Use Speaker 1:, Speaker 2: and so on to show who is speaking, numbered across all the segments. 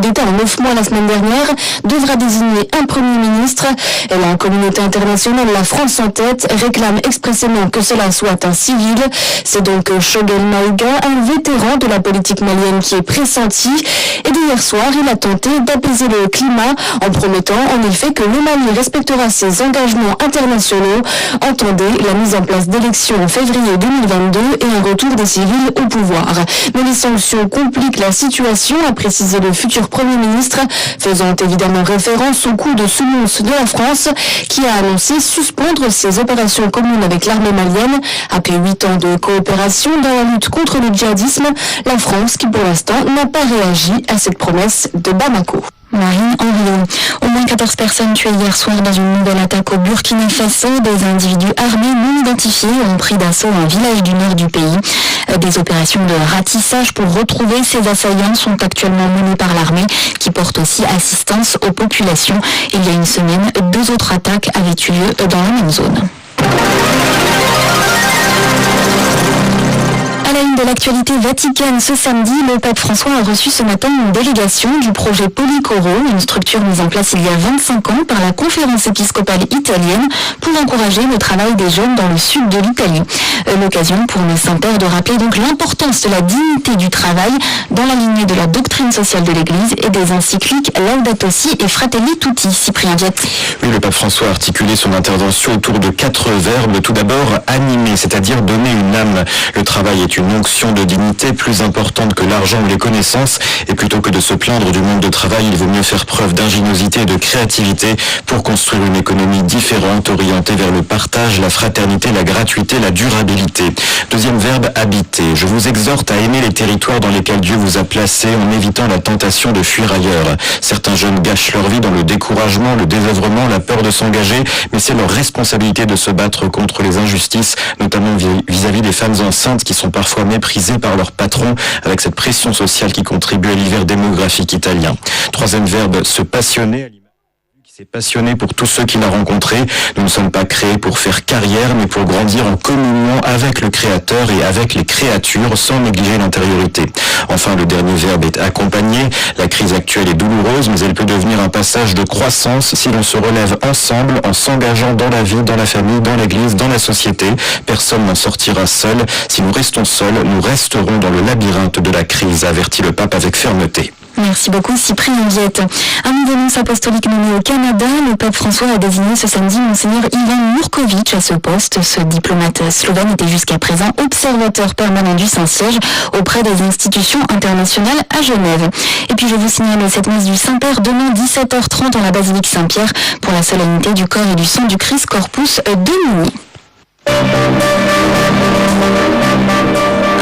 Speaker 1: d'État en 9 mois la semaine dernière, devra désigner un Premier ministre. Et la communauté internationale, la France en tête, réclame expressément que cela soit un civil. C'est donc Choguel Maïga, un vétéran de la politique malienne qui est pressenti. Et d'hier soir, il a tenté d'apaiser le climat en promettant en effet que le Mali respectera ses engagements internationaux. Entendez la mise en place d'élections en février 2022 et un retour des civils au pouvoir. Mais les sanctions compliquent la situation, a précisé le futur Premier ministre, faisant évidemment référence au coup de semonce de la France qui a annoncé suspendre ses opérations communes avec l'armée malienne. Après 8 ans de coopération dans la lutte contre le djihadisme, la France qui pour l'instant n'a pas réagi à cette promesse de Bamako.
Speaker 2: Marine Henriot. Au moins 14 personnes tuées hier soir dans une nouvelle attaque au Burkina Faso. Des individus armés non identifiés ont pris d'assaut un village du nord du pays. Des opérations de ratissage pour retrouver ces assaillants sont actuellement menées par l'armée qui porte aussi assistance aux populations. Il y a une semaine, 2 autres attaques avaient eu lieu dans la même zone. À la une de l'actualité vaticane, ce samedi, le pape François a reçu ce matin une délégation du projet Policoro, une structure mise en place il y a 25 ans par la conférence épiscopale italienne pour encourager le travail des jeunes dans le sud de l'Italie. L'occasion pour le Saint-Père de rappeler donc l'importance de la dignité du travail dans la lignée de la doctrine sociale de l'Église et des encycliques Laudato Si et Fratelli Tutti. Cyprien Viette.
Speaker 3: Oui, le pape François a articulé son intervention autour de 4 verbes. Tout d'abord, animer, c'est-à-dire donner une âme. Le travail est une onction de dignité plus importante que l'argent ou les connaissances, et plutôt que de se plaindre du monde de travail, il vaut mieux faire preuve d'ingéniosité et de créativité pour construire une économie différente, orientée vers le partage, la fraternité, la gratuité, la durabilité. Deuxième verbe, habiter. Je vous exhorte à aimer les territoires dans lesquels Dieu vous a placés en évitant la tentation de fuir ailleurs. Certains jeunes gâchent leur vie dans le découragement, le désœuvrement, la peur de s'engager, mais c'est leur responsabilité de se battre contre les injustices, notamment vis-à-vis des femmes enceintes qui sont parfois méprisées par leurs patrons, avec cette pression sociale qui contribue à l'hiver démographique italien. Troisième verbe, se passionner. Qui s'est passionné pour tous ceux qu'il a rencontrés. Nous ne sommes pas créés pour faire carrière, mais pour grandir en communion avec le Créateur et avec les créatures, sans négliger l'intériorité. Enfin, le dernier verbe est accompagner. La crise actuelle est douloureuse, mais elle peut devenir un passage de croissance si l'on se relève ensemble, en s'engageant dans la vie, dans la famille, dans l'église, dans la société. Personne n'en sortira seul. Si nous restons seuls, nous resterons dans le labyrinthe de la crise, avertit le pape avec fermeté.
Speaker 2: Merci beaucoup Cyprien Viette. Un nouveau nonce apostolique nommé au Canada, le pape François a désigné ce samedi Monseigneur Ivan Murković à ce poste. Ce diplomate slovène était jusqu'à présent observateur permanent du Saint-Siège auprès des institutions internationales à Genève. Et puis je vous signale cette messe du Saint-Père demain 17h30 dans la basilique Saint-Pierre pour la solennité du corps et du sang du Christ Corpus de minuit.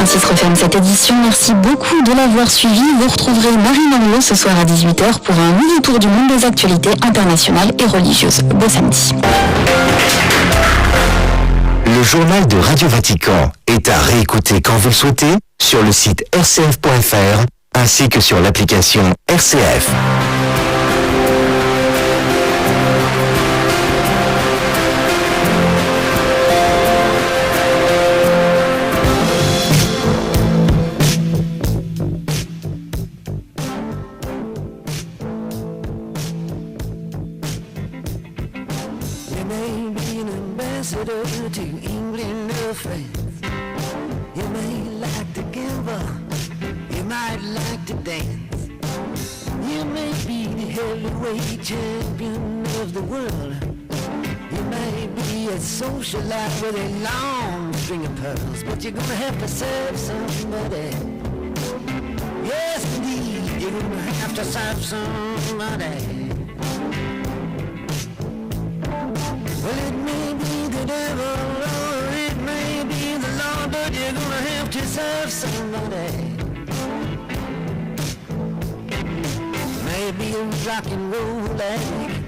Speaker 2: Ainsi se referme cette édition. Merci beaucoup de l'avoir suivi. Vous retrouverez Marine Henriot ce soir à 18h pour un nouveau tour du monde des actualités internationales et religieuses. Beau samedi.
Speaker 4: Le journal de Radio Vatican est à réécouter quand vous le souhaitez sur le site rcf.fr ainsi que sur l'application RCF.
Speaker 5: To England or France, you may like to gamble, you might like to dance, you may be the heavyweight champion of the world, you may be a socialite with a long string of pearls, but you're gonna have to serve somebody. Yes indeed, you're gonna have to serve somebody. Well, it may be the devil or it may be the Lord, but you're gonna have to serve somebody. Maybe a rock and roll like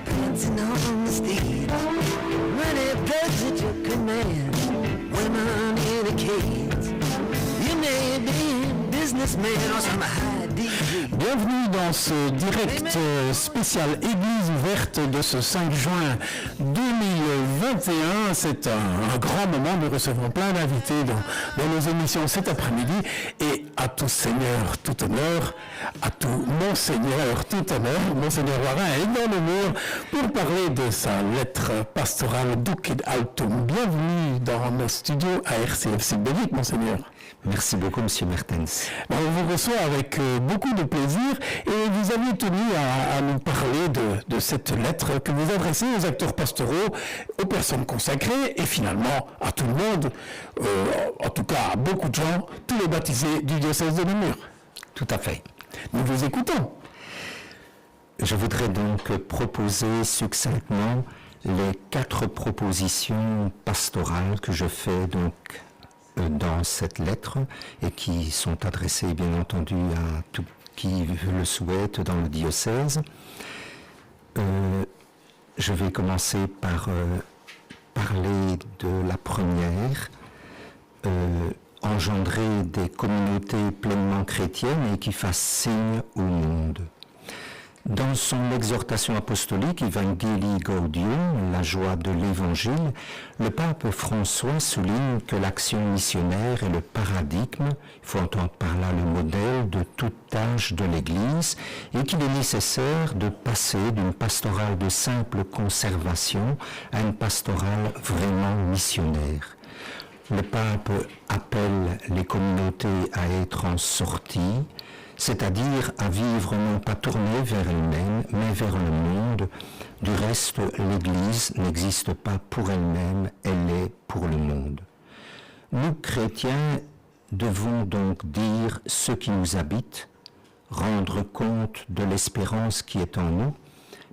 Speaker 5: prancing on the stage, many birds at your command, women in a cage. You may be a businessman or some high degree.
Speaker 6: Bienvenue dans ce direct spécial Église ouverte de ce 5 juin 2021. C'est un grand moment. Nous recevons plein d'invités dans nos émissions cet après-midi. Et à tout Seigneur, tout honneur, à tout Monseigneur, tout honneur. Monseigneur Warin est dans le mur pour parler de sa lettre pastorale Ducit Altum. Bienvenue dans nos studios à RCF Belgique, Monseigneur.
Speaker 7: Merci beaucoup, Monsieur Mertens.
Speaker 6: On vous reçoit avec beaucoup de plaisir et vous aviez tenu à nous parler de cette lettre que vous adressez aux acteurs pastoraux, aux personnes consacrées et finalement à tout le monde, en tout cas à beaucoup de gens, tous les baptisés du diocèse de Namur.
Speaker 7: Tout à fait.
Speaker 6: Nous vous écoutons.
Speaker 7: Je voudrais donc proposer succinctement les 4 propositions pastorales que je fais donc dans cette lettre et qui sont adressées bien entendu à tout qui le souhaite dans le diocèse. Je vais commencer par parler de la première, engendrer des communautés pleinement chrétiennes et qui fassent signe au monde. Dans son exhortation apostolique Evangelii Gaudium, la joie de l'Évangile, le pape François souligne que l'action missionnaire est le paradigme, il faut entendre par là le modèle de tout âge de l'Église, et qu'il est nécessaire de passer d'une pastorale de simple conservation à une pastorale vraiment missionnaire. Le pape appelle les communautés à être en sortie, c'est-à-dire à vivre non pas tournée vers elle-même, mais vers le monde. Du reste, l'Église n'existe pas pour elle-même, elle est pour le monde. Nous, chrétiens, devons donc dire ce qui nous habite, rendre compte de l'espérance qui est en nous,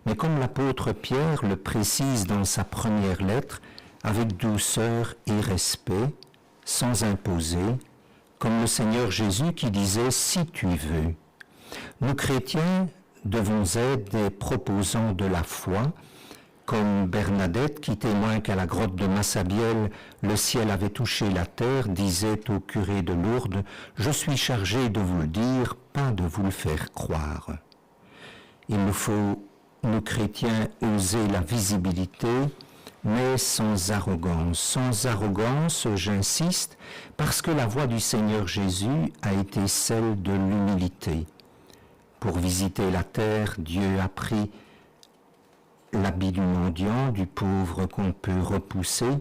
Speaker 7: mais comme l'apôtre Pierre le précise dans sa première lettre, avec douceur et respect, sans imposer, comme le Seigneur Jésus qui disait « si tu veux ». Nous chrétiens devons être des proposants de la foi, comme Bernadette qui témoigne qu'à la grotte de Massabielle, le ciel avait touché la terre, disait au curé de Lourdes « je suis chargé de vous le dire, pas de vous le faire croire ». Il nous faut, nous chrétiens, oser la visibilité, mais sans arrogance. Sans arrogance, j'insiste, parce que la voie du Seigneur Jésus a été celle de l'humilité. Pour visiter la terre, Dieu a pris l'habit du mendiant, du pauvre qu'on peut repousser.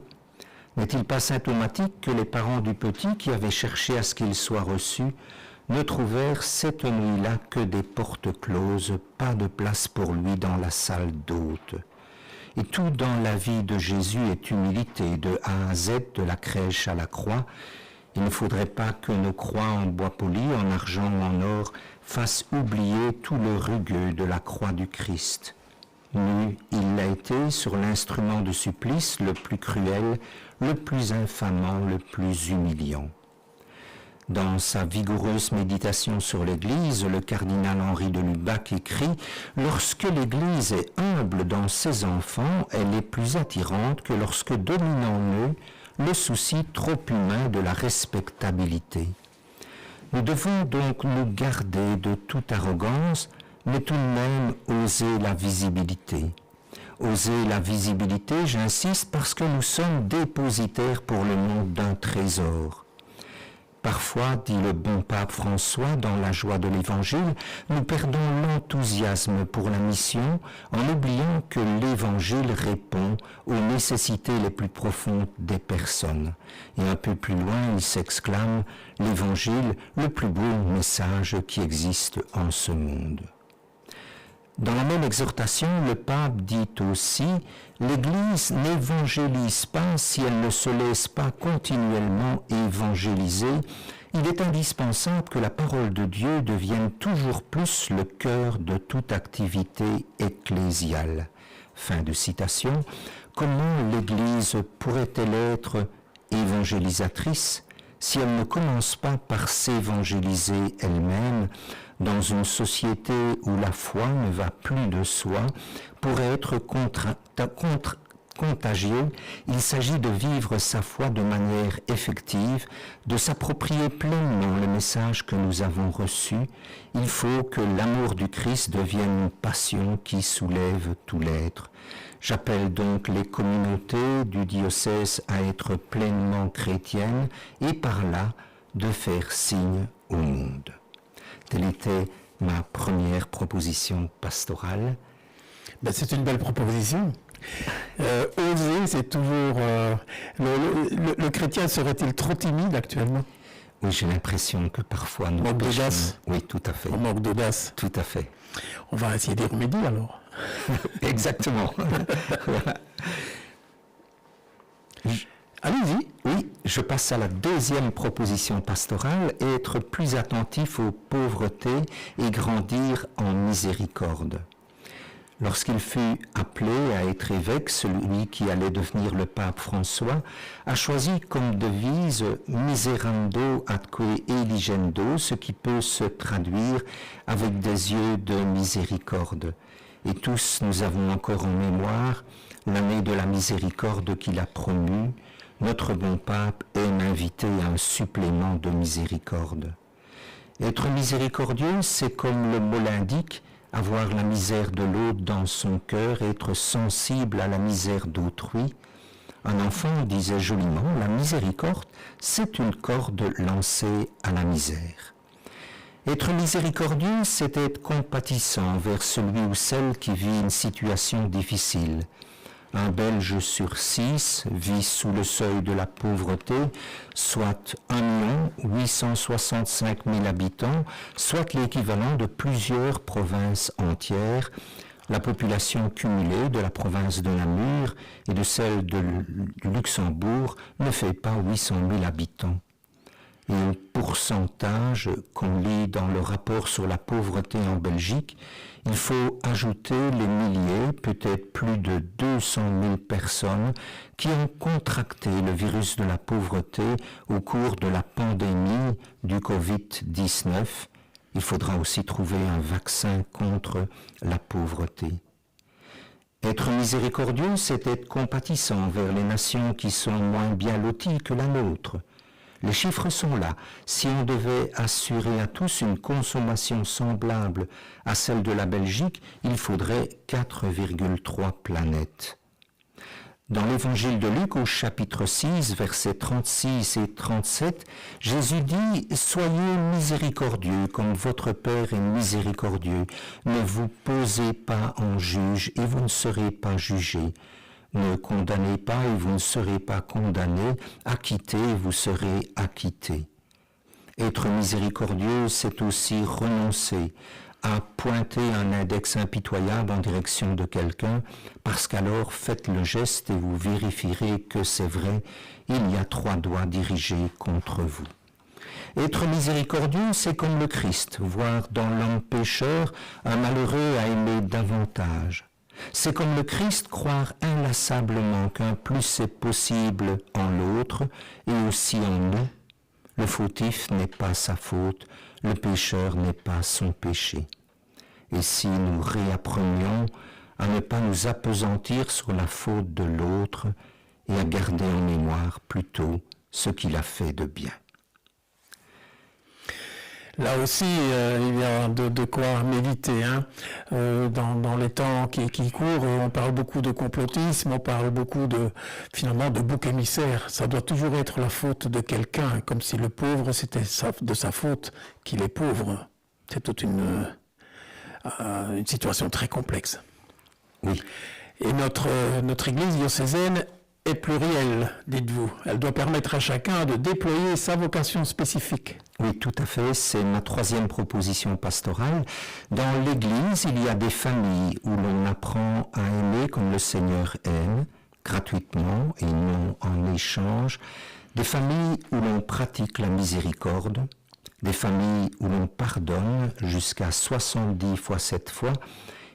Speaker 7: N'est-il pas symptomatique que les parents du petit, qui avaient cherché à ce qu'il soit reçu, ne trouvèrent cette nuit-là que des portes closes, pas de place pour lui dans la salle d'hôtes? Et tout dans la vie de Jésus est humilité, de A à Z, de la crèche à la croix. Il ne faudrait pas que nos croix en bois poli, en argent ou en or, fassent oublier tout le rugueux de la croix du Christ. Nu, il l'a été sur l'instrument de supplice le plus cruel, le plus infamant, le plus humiliant. Dans sa vigoureuse méditation sur l'Église, le cardinal Henri de Lubac écrit « Lorsque l'Église est humble dans ses enfants, elle est plus attirante que lorsque domine en eux le souci trop humain de la respectabilité. » Nous devons donc nous garder de toute arrogance, mais tout de même oser la visibilité. Oser la visibilité, j'insiste, parce que nous sommes dépositaires pour le monde d'un trésor. Parfois, dit le bon pape François dans la joie de l'Évangile, nous perdons l'enthousiasme pour la mission en oubliant que l'Évangile répond aux nécessités les plus profondes des personnes. Et un peu plus loin, il s'exclame « l'Évangile, le plus beau message qui existe en ce monde ». Dans la même exhortation, le pape dit aussi « l'Église n'évangélise pas si elle ne se laisse pas continuellement évangéliser. Il est indispensable que la parole de Dieu devienne toujours plus le cœur de toute activité ecclésiale. » Fin de citation. Comment l'Église pourrait-elle être évangélisatrice si elle ne commence pas par s'évangéliser elle-même dans une société où la foi ne va plus de soi? Pour être contagieux, il s'agit de vivre sa foi de manière effective, de s'approprier pleinement le message que nous avons reçu. Il faut que l'amour du Christ devienne une passion qui soulève tout l'être. J'appelle donc les communautés du diocèse à être pleinement chrétiennes et par là de faire signe au monde. Telle était ma première proposition pastorale.
Speaker 6: C'est une belle proposition. Oser, c'est toujours... le chrétien serait-il trop timide actuellement?
Speaker 7: Oui, j'ai l'impression que parfois nous
Speaker 6: manque
Speaker 7: péchons.
Speaker 6: d'audace.
Speaker 7: Oui, tout à fait.
Speaker 6: On manque d'audace.
Speaker 7: Tout à fait.
Speaker 6: On va essayer d'y remédier alors.
Speaker 7: Exactement. Voilà.
Speaker 6: Allez-y.
Speaker 7: Oui, je passe à la deuxième proposition pastorale, être plus attentif aux pauvretés et grandir en miséricorde. Lorsqu'il fut appelé à être évêque, celui qui allait devenir le pape François a choisi comme devise « Miserando atque eligendo », ce qui peut se traduire avec des yeux de miséricorde. Et tous, nous avons encore en mémoire l'année de la miséricorde qu'il a promue. Notre bon pape aime inviter à un supplément de miséricorde. Être miséricordieux, c'est comme le mot l'indique, avoir la misère de l'autre dans son cœur, être sensible à la misère d'autrui. Un enfant disait joliment, la miséricorde, c'est une corde lancée à la misère. Être miséricordieux, c'est être compatissant envers celui ou celle qui vit une situation difficile. Un Belge sur 6 vit sous le seuil de la pauvreté, soit 1 865 000 habitants, soit l'équivalent de plusieurs provinces entières. La population cumulée de la province de Namur et de celle du Luxembourg ne fait pas 800 000 habitants. Et au pourcentage qu'on lit dans le rapport sur la pauvreté en Belgique, il faut ajouter les milliers, peut-être plus de 200 000 personnes qui ont contracté le virus de la pauvreté au cours de la pandémie du Covid-19. Il faudra aussi trouver un vaccin contre la pauvreté. Être miséricordieux, c'est être compatissant envers les nations qui sont moins bien loties que la nôtre. Les chiffres sont là. Si on devait assurer à tous une consommation semblable à celle de la Belgique, il faudrait 4,3 planètes. Dans l'évangile de Luc, au chapitre 6, versets 36 et 37, Jésus dit « Soyez miséricordieux comme votre Père est miséricordieux. Ne vous posez pas en juge et vous ne serez pas jugés. Ne condamnez pas et vous ne serez pas condamnés. Acquittez et vous serez acquittés. » Être miséricordieux, c'est aussi renoncer à pointer un index impitoyable en direction de quelqu'un, parce qu'alors faites le geste et vous vérifierez que c'est vrai, il y a 3 doigts dirigés contre vous. Être miséricordieux, c'est comme le Christ, voir dans l'homme pécheur un malheureux à aimer davantage. C'est comme le Christ croire inlassablement qu'un plus est possible en l'autre et aussi en nous. Le fautif n'est pas sa faute, le pécheur n'est pas son péché. Et si nous réapprenions à ne pas nous appesantir sur la faute de l'autre et à garder en mémoire plutôt ce qu'il a fait de bien.
Speaker 6: Là aussi, il y a de quoi méditer. Dans les temps qui courent, on parle beaucoup de complotisme, on parle beaucoup finalement de bouc émissaire. Ça doit toujours être la faute de quelqu'un, comme si le pauvre, c'était de sa faute qu'il est pauvre. C'est toute une situation très complexe.
Speaker 7: Oui.
Speaker 6: Et notre Église diocésaine est plurielle, dites-vous. Elle doit permettre à chacun de déployer sa vocation spécifique.
Speaker 7: Oui, tout à fait. C'est ma 3e proposition pastorale. Dans l'Église, il y a des familles où l'on apprend à aimer comme le Seigneur aime, gratuitement et non en échange. Des familles où l'on pratique la miséricorde. Des familles où l'on pardonne jusqu'à 70 fois 7 fois.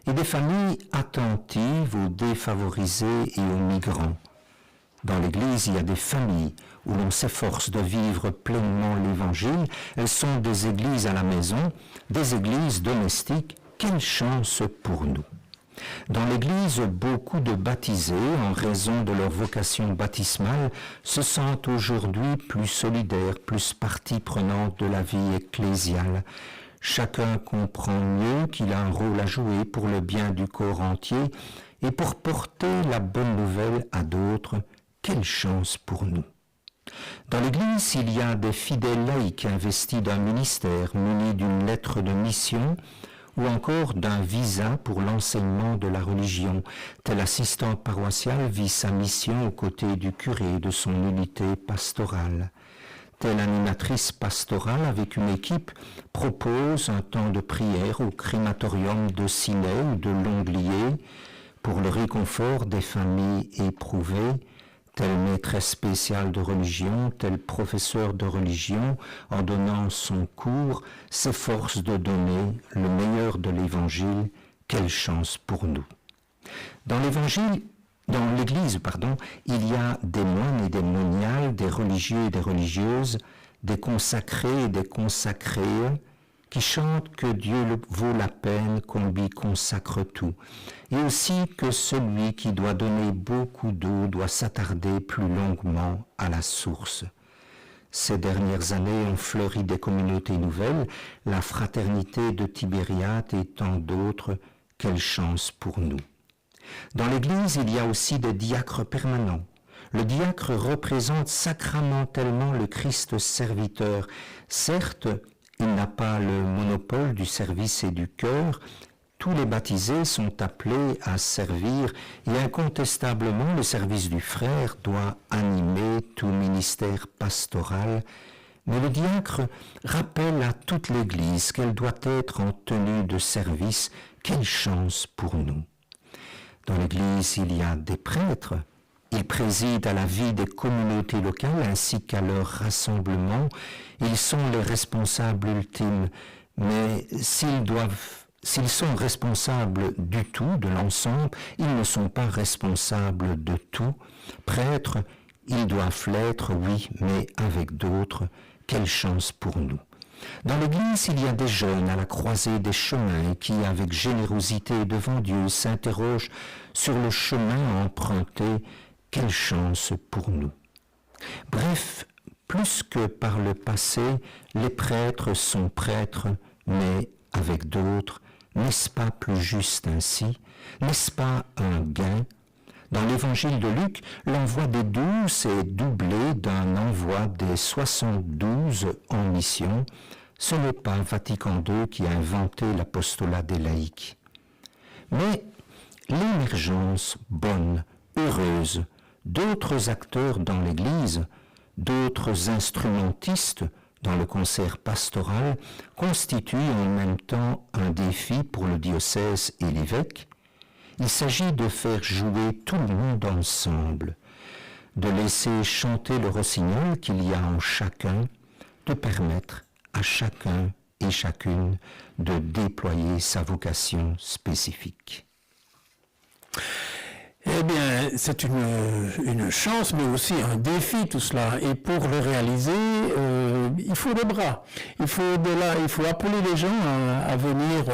Speaker 7: Et des familles attentives aux défavorisés et aux migrants. Dans l'Église, il y a des familles où l'on s'efforce de vivre pleinement l'Évangile. Elles sont des églises à la maison, des églises domestiques. Quelle chance pour nous! Dans l'Église, beaucoup de baptisés, en raison de leur vocation baptismale, se sentent aujourd'hui plus solidaires, plus partie prenante de la vie ecclésiale. Chacun comprend mieux qu'il a un rôle à jouer pour le bien du corps entier et pour porter la bonne nouvelle à d'autres. Quelle chance pour nous! Dans l'Église, il y a des fidèles laïcs investis d'un ministère, munis d'une lettre de mission ou encore d'un visa pour l'enseignement de la religion. Tel assistant paroissial vit sa mission aux côtés du curé de son unité pastorale. Telle animatrice pastorale avec une équipe propose un temps de prière au crématorium de Ciney ou de Longlier pour le réconfort des familles éprouvées. Tel maîtresse spéciale de religion, tel professeur de religion, en donnant son cours, s'efforce de donner le meilleur de l'Évangile. Quelle chance pour nous! Dans l'Église, il y a des moines et des moniales, des religieux et des religieuses, des consacrés et des consacrées, qui chantent que Dieu vaut la peine qu'on lui consacre tout, et aussi que celui qui doit donner beaucoup d'eau doit s'attarder plus longuement à la source. Ces dernières années ont fleuri des communautés nouvelles, la fraternité de Tibériade et tant d'autres. Quelle chance pour nous! Dans l'Église, il y a aussi des diacres permanents. Le diacre représente sacramentellement le Christ serviteur. Certes, il n'a pas le monopole du service et du cœur. Tous les baptisés sont appelés à servir et incontestablement le service du frère doit animer tout ministère pastoral. Mais le diacre rappelle à toute l'Église qu'elle doit être en tenue de service. Quelle chance pour nous! Dans l'Église, il y a des prêtres. Ils président à la vie des communautés locales ainsi qu'à leur rassemblement. Ils sont les responsables ultimes. Mais s'ils sont responsables du tout, de l'ensemble, ils ne sont pas responsables de tout. Prêtres, ils doivent l'être, oui, mais avec d'autres. Quelle chance pour nous! Dans l'Église, il y a des jeunes à la croisée des chemins qui, avec générosité devant Dieu, s'interrogent sur le chemin emprunté. Quelle chance pour nous! Bref, plus que par le passé, les prêtres sont prêtres, mais avec d'autres. N'est-ce pas plus juste ainsi? N'est-ce pas un gain? Dans l'évangile de Luc, l'envoi des 12 est doublé d'un envoi des 72 en mission. Ce n'est pas Vatican II qui a inventé l'apostolat des laïcs. Mais l'émergence bonne, heureuse, d'autres acteurs dans l'Église, d'autres instrumentistes dans le concert pastoral constitue en même temps un défi pour le diocèse et l'évêque. Il s'agit de faire jouer tout le monde ensemble, de laisser chanter le rossignol qu'il y a en chacun, de permettre à chacun et chacune de déployer sa vocation spécifique.
Speaker 6: Eh bien, c'est une chance, mais aussi un défi, tout cela. Et pour le réaliser, il faut des bras. Il faut appeler les gens à venir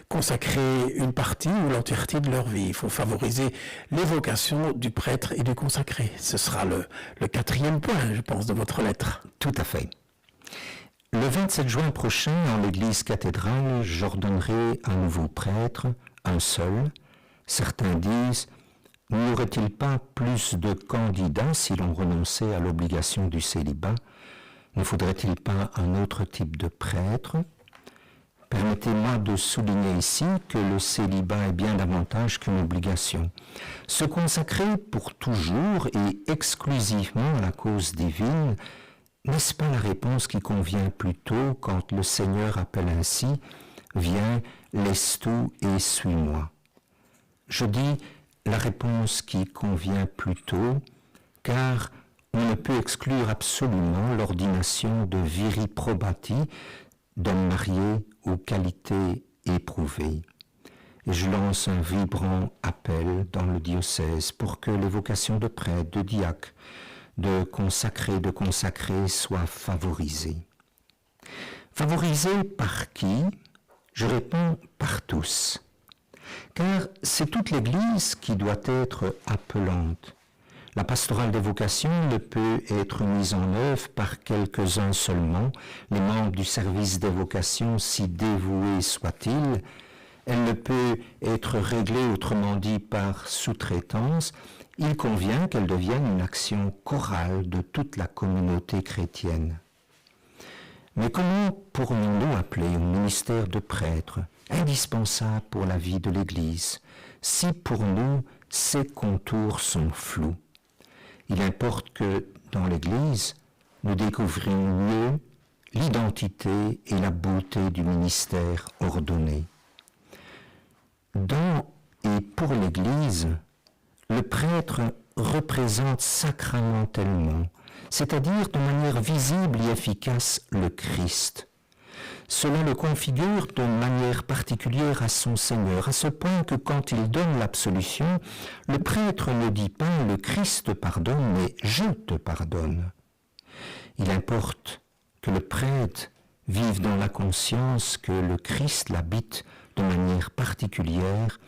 Speaker 6: consacrer une partie ou l'entièreté de leur vie. Il faut favoriser l'évocation du prêtre et du consacré. Ce sera le 4e point, je pense, de votre lettre.
Speaker 7: Tout à fait. Le 27 juin prochain, en l'église cathédrale, j'ordonnerai un nouveau prêtre, un seul. Certains disent: n'y aurait-il pas plus de candidats si l'on renonçait à l'obligation du célibat? Ne faudrait-il pas un autre type de prêtre? Permettez-moi de souligner ici que le célibat est bien davantage qu'une obligation. Se consacrer pour toujours et exclusivement à la cause divine, n'est-ce pas la réponse qui convient plutôt quand le Seigneur appelle ainsi: viens, laisse tout et suis-moi? Je dis la réponse qui convient plutôt, car on ne peut exclure absolument l'ordination de viri probati d'hommes mariés aux qualités éprouvées. Et je lance un vibrant appel dans le diocèse pour que les vocations de prêtre, de diacre, de consacrés soient favorisées. Favorisées par qui? Je réponds par tous. Car c'est toute l'Église qui doit être appelante. La pastorale des vocations ne peut être mise en œuvre par quelques-uns seulement, les membres du service des vocations, si dévoués soient-ils. Elle ne peut être réglée, autrement dit, par sous-traitance. il convient qu'elle devienne une action chorale de toute la communauté chrétienne. Mais comment pourrions-nous appeler au ministère de prêtre, indispensable pour la vie de l'Église, si pour nous ces contours sont flous? Il importe que dans l'Église, nous découvrions mieux l'identité et la beauté du ministère ordonné. Dans et pour l'Église, le prêtre représente sacramentellement, c'est-à-dire de manière visible et efficace, le Christ. Cela le configure de manière particulière à son Seigneur, à ce point que quand il donne l'absolution, le prêtre ne dit pas « le Christ te pardonne », mais « je te pardonne ». Il importe que le prêtre vive dans la conscience que le Christ l'habite de manière particulière,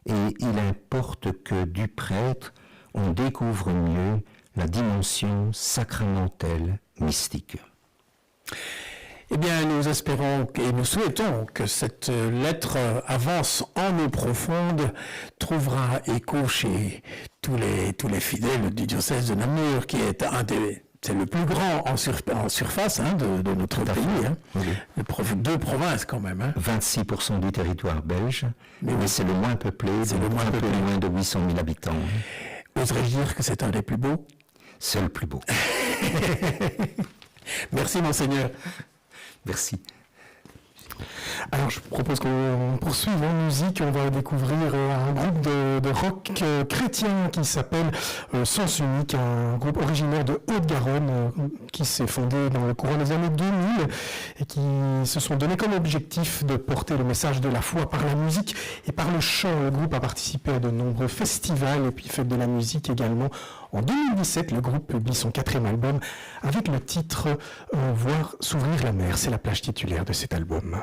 Speaker 7: et il importe que du prêtre, on découvre mieux la dimension sacramentelle mystique.
Speaker 6: Eh bien, nous espérons et nous souhaitons que cette lettre avance en eau profonde, trouvera écho chez tous les fidèles du diocèse de Namur, qui est c'est le plus grand en surface de notre pays. Oui. Deux provinces quand même.
Speaker 7: 26% du territoire belge, mais c'est le moins peuplé, c'est un peu moins de 800 000 habitants.
Speaker 6: Oserais-je dire que c'est un des plus beaux?
Speaker 7: C'est le plus beau.
Speaker 6: Merci Monseigneur.
Speaker 7: Merci.
Speaker 8: Alors je propose qu'on poursuive en musique. On va découvrir un groupe de rock chrétien qui s'appelle Sens Unique, un groupe originaire de Haute-Garonne qui s'est fondé dans le courant des années 2000 et qui se sont donné comme objectif de porter le message de la foi par la musique et par le chant. Le groupe a participé à de nombreux festivals et puis fait de la musique également. En 2017, le groupe publie son 4e album avec le titre « Voir s'ouvrir la mer ». C'est la plage titulaire de cet album.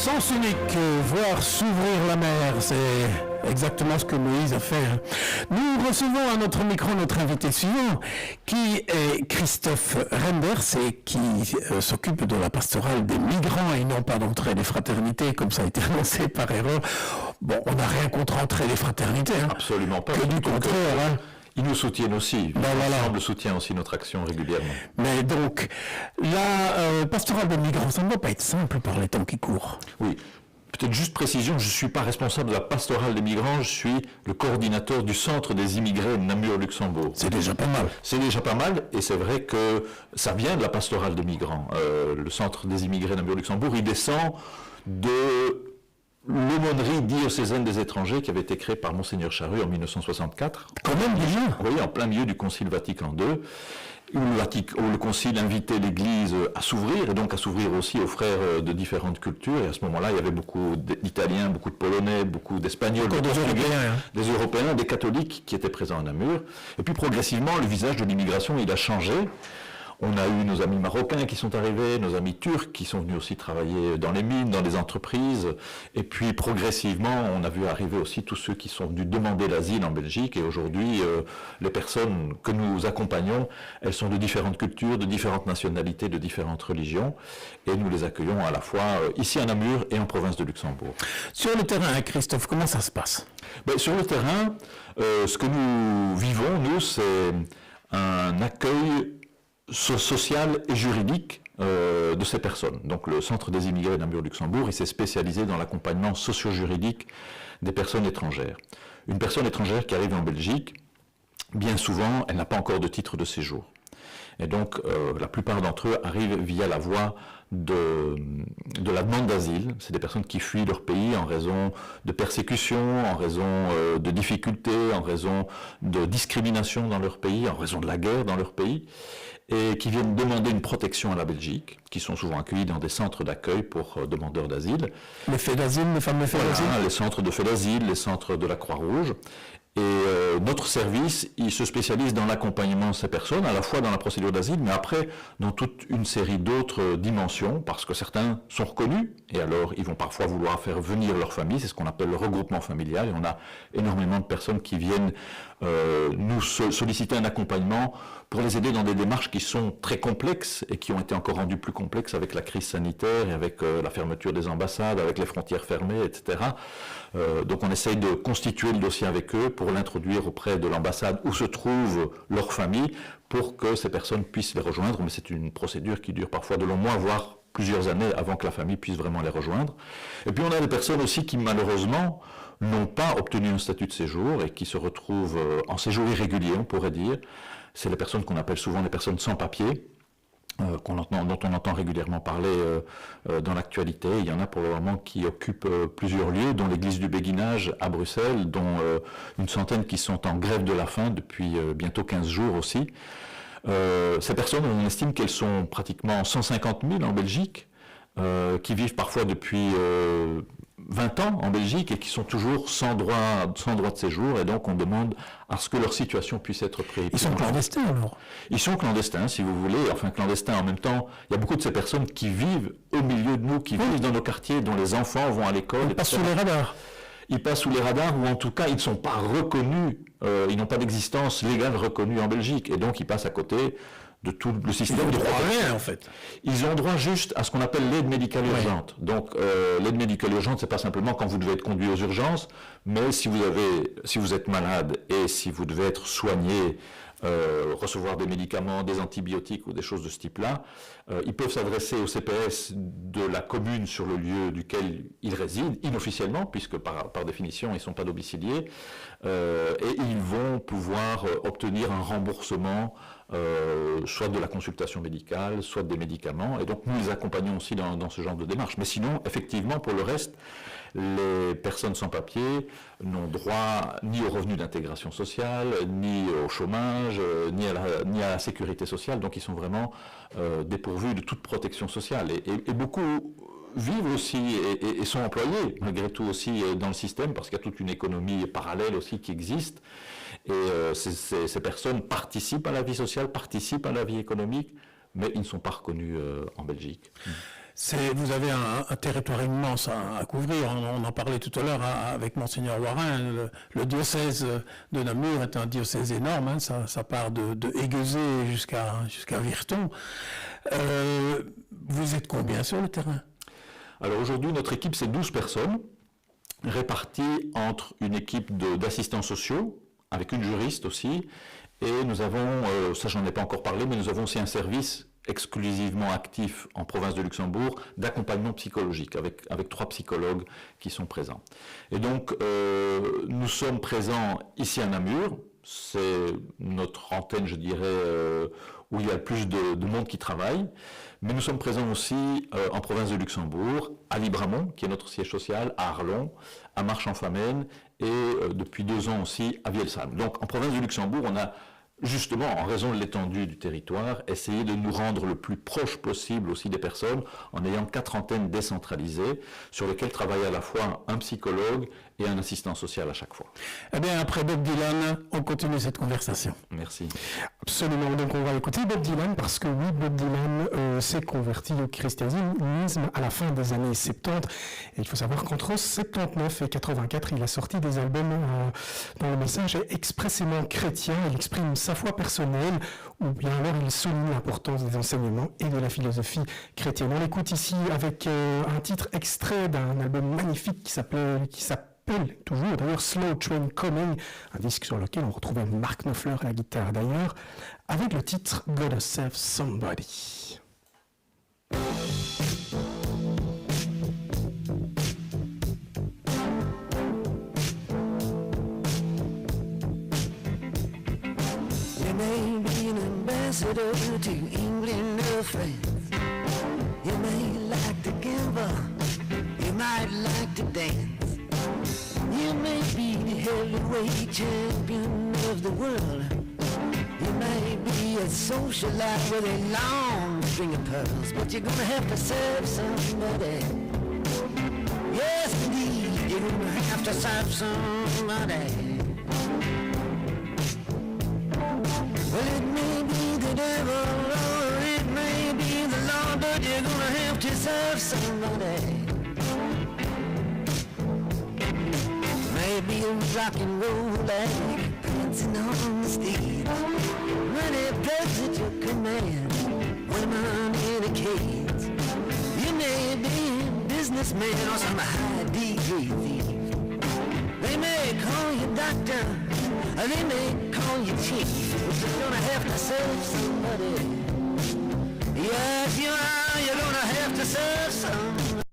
Speaker 6: Sens unique, voir s'ouvrir la mer, c'est exactement ce que Moïse a fait. Nous recevons à notre micro notre invité suivant, qui est Christophe Renders et qui s'occupe de la pastorale des migrants et non pas d'entraide des fraternités, comme ça a été annoncé par erreur. Bon, on n'a rien contre entraide des fraternités.
Speaker 9: Absolument pas.
Speaker 6: Que du contraire.
Speaker 9: Ils nous soutiennent aussi. L'ensemble soutient aussi notre action régulièrement.
Speaker 6: Mais donc, la pastorale des migrants, ça ne doit pas être simple par les temps qui courent.
Speaker 9: Oui. Peut-être juste précision, je ne suis pas responsable de la pastorale des migrants, je suis le coordinateur du centre des immigrés Namur-Luxembourg.
Speaker 6: C'est déjà pas mal.
Speaker 9: C'est déjà pas mal, et c'est vrai que ça vient de la pastorale des migrants. Le centre des immigrés Namur-Luxembourg, il descend de l'aumônerie diocésaine des étrangers qui avait été créée par Monseigneur Charru en 1964.
Speaker 6: Quand même déjà.
Speaker 9: Oui, en plein milieu du Concile Vatican II, où le Concile invitait l'Église à s'ouvrir, et donc à s'ouvrir aussi aux frères de différentes cultures. Et à ce moment-là, il y avait beaucoup d'Italiens, beaucoup de Polonais, beaucoup d'Espagnols, des Européens, des catholiques qui étaient présents à Namur. Et puis progressivement, le visage de l'immigration, il a changé. On a eu nos amis marocains qui sont arrivés, nos amis turcs qui sont venus aussi travailler dans les mines, dans les entreprises. Et puis progressivement, on a vu arriver aussi tous ceux qui sont venus demander l'asile en Belgique. Et aujourd'hui, les personnes que nous accompagnons, elles sont de différentes cultures, de différentes nationalités, de différentes religions. Et nous les accueillons à la fois ici à Namur et en province de Luxembourg.
Speaker 6: Sur le terrain, Christophe, comment ça se passe?
Speaker 9: Sur le terrain, ce que nous vivons, nous, c'est un accueil social et juridique de ces personnes. Donc le Centre des immigrés Namur-Luxembourg, il s'est spécialisé dans l'accompagnement socio-juridique des personnes étrangères. Une personne étrangère qui arrive en Belgique, bien souvent, elle n'a pas encore de titre de séjour. Et donc la plupart d'entre eux arrivent via la voie de la demande d'asile. C'est des personnes qui fuient leur pays en raison de persécutions, en raison de difficultés, en raison de discrimination dans leur pays, en raison de la guerre dans leur pays, et qui viennent demander une protection à la Belgique, qui sont souvent accueillis dans des centres d'accueil pour demandeurs d'asile.
Speaker 6: Les faits d'asile, les fameux faits d'asile.
Speaker 9: Les centres de faits d'asile, les centres de la Croix-Rouge. Et notre service, il se spécialise dans l'accompagnement de ces personnes, à la fois dans la procédure d'asile, mais après dans toute une série d'autres dimensions, parce que certains sont reconnus, et alors ils vont parfois vouloir faire venir leur famille, c'est ce qu'on appelle le regroupement familial, et on a énormément de personnes qui viennent nous solliciter un accompagnement pour les aider dans des démarches qui sont très complexes, et qui ont été encore rendues plus complexes avec la crise sanitaire, et avec la fermeture des ambassades, avec les frontières fermées, etc. Donc on essaye de constituer le dossier avec eux pour l'introduire auprès de l'ambassade où se trouve leur famille pour que ces personnes puissent les rejoindre. Mais c'est une procédure qui dure parfois de longs mois, voire plusieurs années avant que la famille puisse vraiment les rejoindre. Et puis on a des personnes aussi qui malheureusement n'ont pas obtenu un statut de séjour et qui se retrouvent en séjour irrégulier, on pourrait dire. C'est les personnes qu'on appelle souvent les personnes sans papier. Dont on entend régulièrement parler dans l'actualité. Il y en a probablement qui occupent plusieurs lieux, dont l'église du Béguinage à Bruxelles, dont une centaine qui sont en grève de la faim depuis bientôt 15 jours aussi. Ces personnes, on estime qu'elles sont pratiquement 150 000 en Belgique, qui vivent parfois depuis 20 ans en Belgique et qui sont toujours sans droit de séjour, et donc on demande à ce que leur situation puisse être prise.
Speaker 6: Ils sont clandestins alors?
Speaker 9: Ils sont clandestins, si vous voulez, enfin clandestins en même temps. Il y a beaucoup de ces personnes qui vivent au milieu de nous, qui vivent dans nos quartiers, dont les enfants vont à l'école.
Speaker 6: Ils passent sous les radars.
Speaker 9: Ils passent sous les radars, ou en tout cas ils ne sont pas reconnus, ils n'ont pas d'existence légale reconnue en Belgique, et donc ils passent à côté de tout le système.
Speaker 6: Ils ont droit à rien en fait.
Speaker 9: Ils ont droit juste à ce qu'on appelle l'aide médicale urgente. Donc l'aide médicale urgente, c'est pas simplement quand vous devez être conduit aux urgences, mais si vous êtes malade et si vous devez être soigné, recevoir des médicaments, des antibiotiques ou des choses de ce type-là, ils peuvent s'adresser au CPS de la commune sur le lieu duquel ils résident, inofficiellement, puisque par définition ils ne sont pas domiciliés, et ils vont pouvoir obtenir un remboursement soit de la consultation médicale, soit des médicaments, et donc nous les accompagnons aussi dans ce genre de démarche. Mais sinon, effectivement, pour le reste, les personnes sans papier n'ont droit ni aux revenus d'intégration sociale, ni au chômage, ni à la sécurité sociale, donc ils sont vraiment dépourvus de toute protection sociale. Et beaucoup vivent aussi et sont employés, malgré tout aussi dans le système, parce qu'il y a toute une économie parallèle aussi qui existe. Et ces personnes participent à la vie sociale, participent à la vie économique, mais ils ne sont pas reconnus en Belgique.
Speaker 6: Vous avez un territoire immense à couvrir. On en parlait tout à l'heure avec Monseigneur Warin. Le diocèse de Namur est un diocèse énorme. Hein, ça part de Aiguezé jusqu'à Virton. Vous êtes combien sur le terrain?
Speaker 9: Alors aujourd'hui, notre équipe, c'est 12 personnes, réparties entre une équipe d'assistants sociaux, avec une juriste aussi, et nous avons, ça j'en ai pas encore parlé, mais nous avons aussi un service exclusivement actif en province de Luxembourg d'accompagnement psychologique, avec 3 psychologues qui sont présents. Et donc, nous sommes présents ici à Namur, c'est notre antenne, je dirais, où il y a le plus de monde qui travaille. Mais nous sommes présents aussi en province de Luxembourg, à Libramont, qui est notre siège social, à Arlon, à Marche-en-Famenne et depuis 2 ans aussi à Vielsalm. Donc en province de Luxembourg, on a justement, en raison de l'étendue du territoire, essayé de nous rendre le plus proche possible aussi des personnes en ayant 4 antennes décentralisées sur lesquelles travaille à la fois un psychologue et un assistant social à chaque fois.
Speaker 6: Eh bien, après Bob Dylan, on continue cette conversation.
Speaker 9: Merci.
Speaker 8: Absolument, donc on va écouter Bob Dylan parce que oui, Bob Dylan s'est converti au christianisme à la fin des années 70. Et il faut savoir qu'entre 79 et 84, il a sorti des albums dont le message est expressément chrétien. Il exprime sa foi personnelle ou bien alors il souligne l'importance des enseignements et de la philosophie chrétienne. On l'écoute ici avec un titre extrait d'un album magnifique qui s'appelle toujours d'ailleurs Slow Train Coming, un disque sur lequel on retrouvait Mark Knopfler à la guitare d'ailleurs, avec le titre Gotta Save Somebody.
Speaker 5: You may be an ambassador to England or France. You may like to gamble, you might like to dance. You may be the heavyweight champion of the world. You may be a socialite with a long string of pearls, but you're gonna have to serve somebody. Yes, indeed, you're gonna have to serve somebody. Well, it may be the devil or it may be the Lord, but you're gonna have to serve somebody. Maybe a rock and roll like prancing on the stage. Money plugs at your command, women in a cage. You may be a businessman or some high degree thief. They may call you doctor, or they may call you chief, but you're gonna have to serve somebody. Yes, you are, you're gonna have to serve somebody.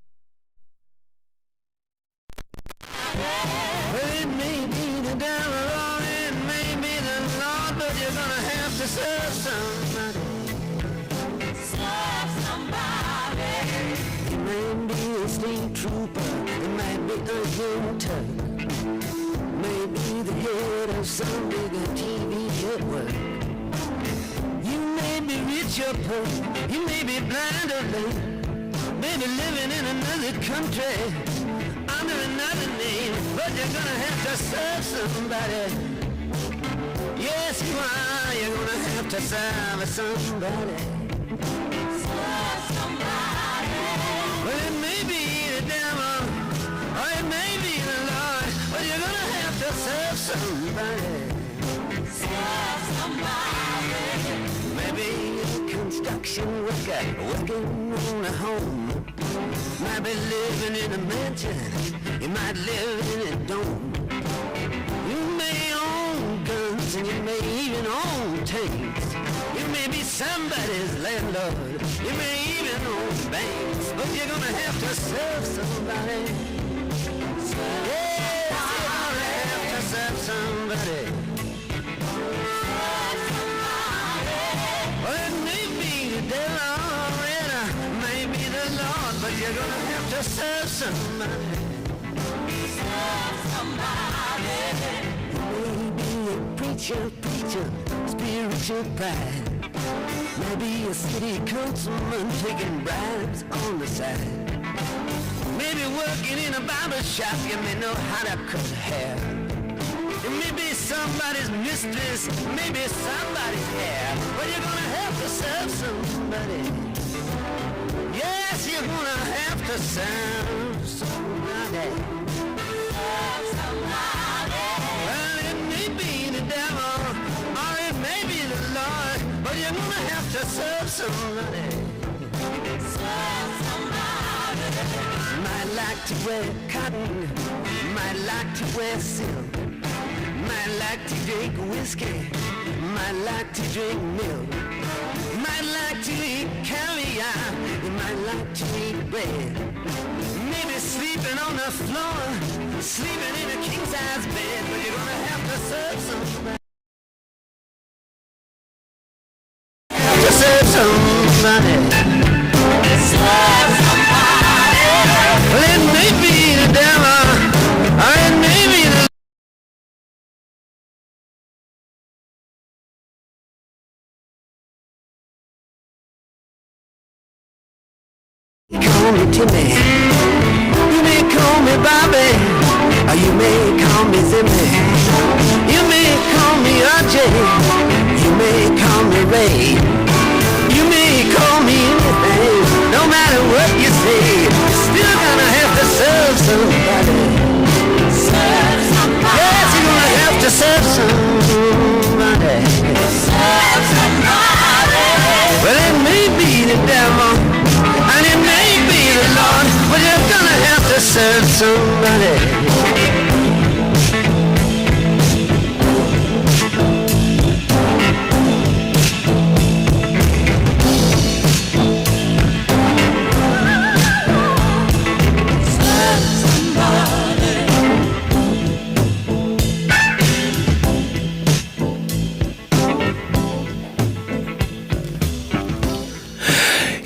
Speaker 5: Well, it may be the devil or it may be the Lord, but you're gonna have to serve somebody. Serve somebody. You may be a state trooper, you might be a young Turk, maybe the head of some bigger TV network. You may be rich or poor, you may be blind or lame, maybe living in another country under another name, but you're gonna have to serve somebody. Yes, you are, you're gonna have to serve somebody. Serve somebody. Well, it may be the devil, or it may be the Lord, but you're gonna have to serve somebody. Serve somebody. Maybe a construction worker working on a home. Might be living in a mansion, you might live in a dome. You may own guns and you may even own tanks. You may be somebody's landlord, you may even own banks, but you're gonna have to serve somebody. Yes, you're gonna have to serve somebody. Well, it may be the devil and it may be the Lord, but you're gonna have to serve somebody. Serve somebody. Maybe a preacher, spiritual pride. Maybe a city councilman taking bribes on the side. Maybe working in a barber shop, you may know how to cut hair. You may be somebody's mistress, maybe somebody's heir, but you're gonna have to serve somebody. Yes, you're gonna to serve somebody. Well, it may be the devil, or it may be the Lord, but you're gonna have to serve somebody. Might like to wear cotton, might like to wear silk, might like to drink whiskey, might like to drink milk, might like to eat caviar, you might like to eat bread, maybe sleeping on the floor, sleeping in a king-size bed, but you're gonna have to serve somebody. Have to serve somebody. Serve somebody. Well, it may be the devil, or it may be the call me Timmy, you may call me Bobby, or you may call me Zimmy, you may call me RJ, you may call me Ray, you may call me anything, no matter what you say, you're still gonna have to serve somebody. Serve somebody. Yes, you're gonna have to serve somebody. Serve somebody. Well, it may be the devil, and it may be the Lord, but you're gonna have to serve somebody.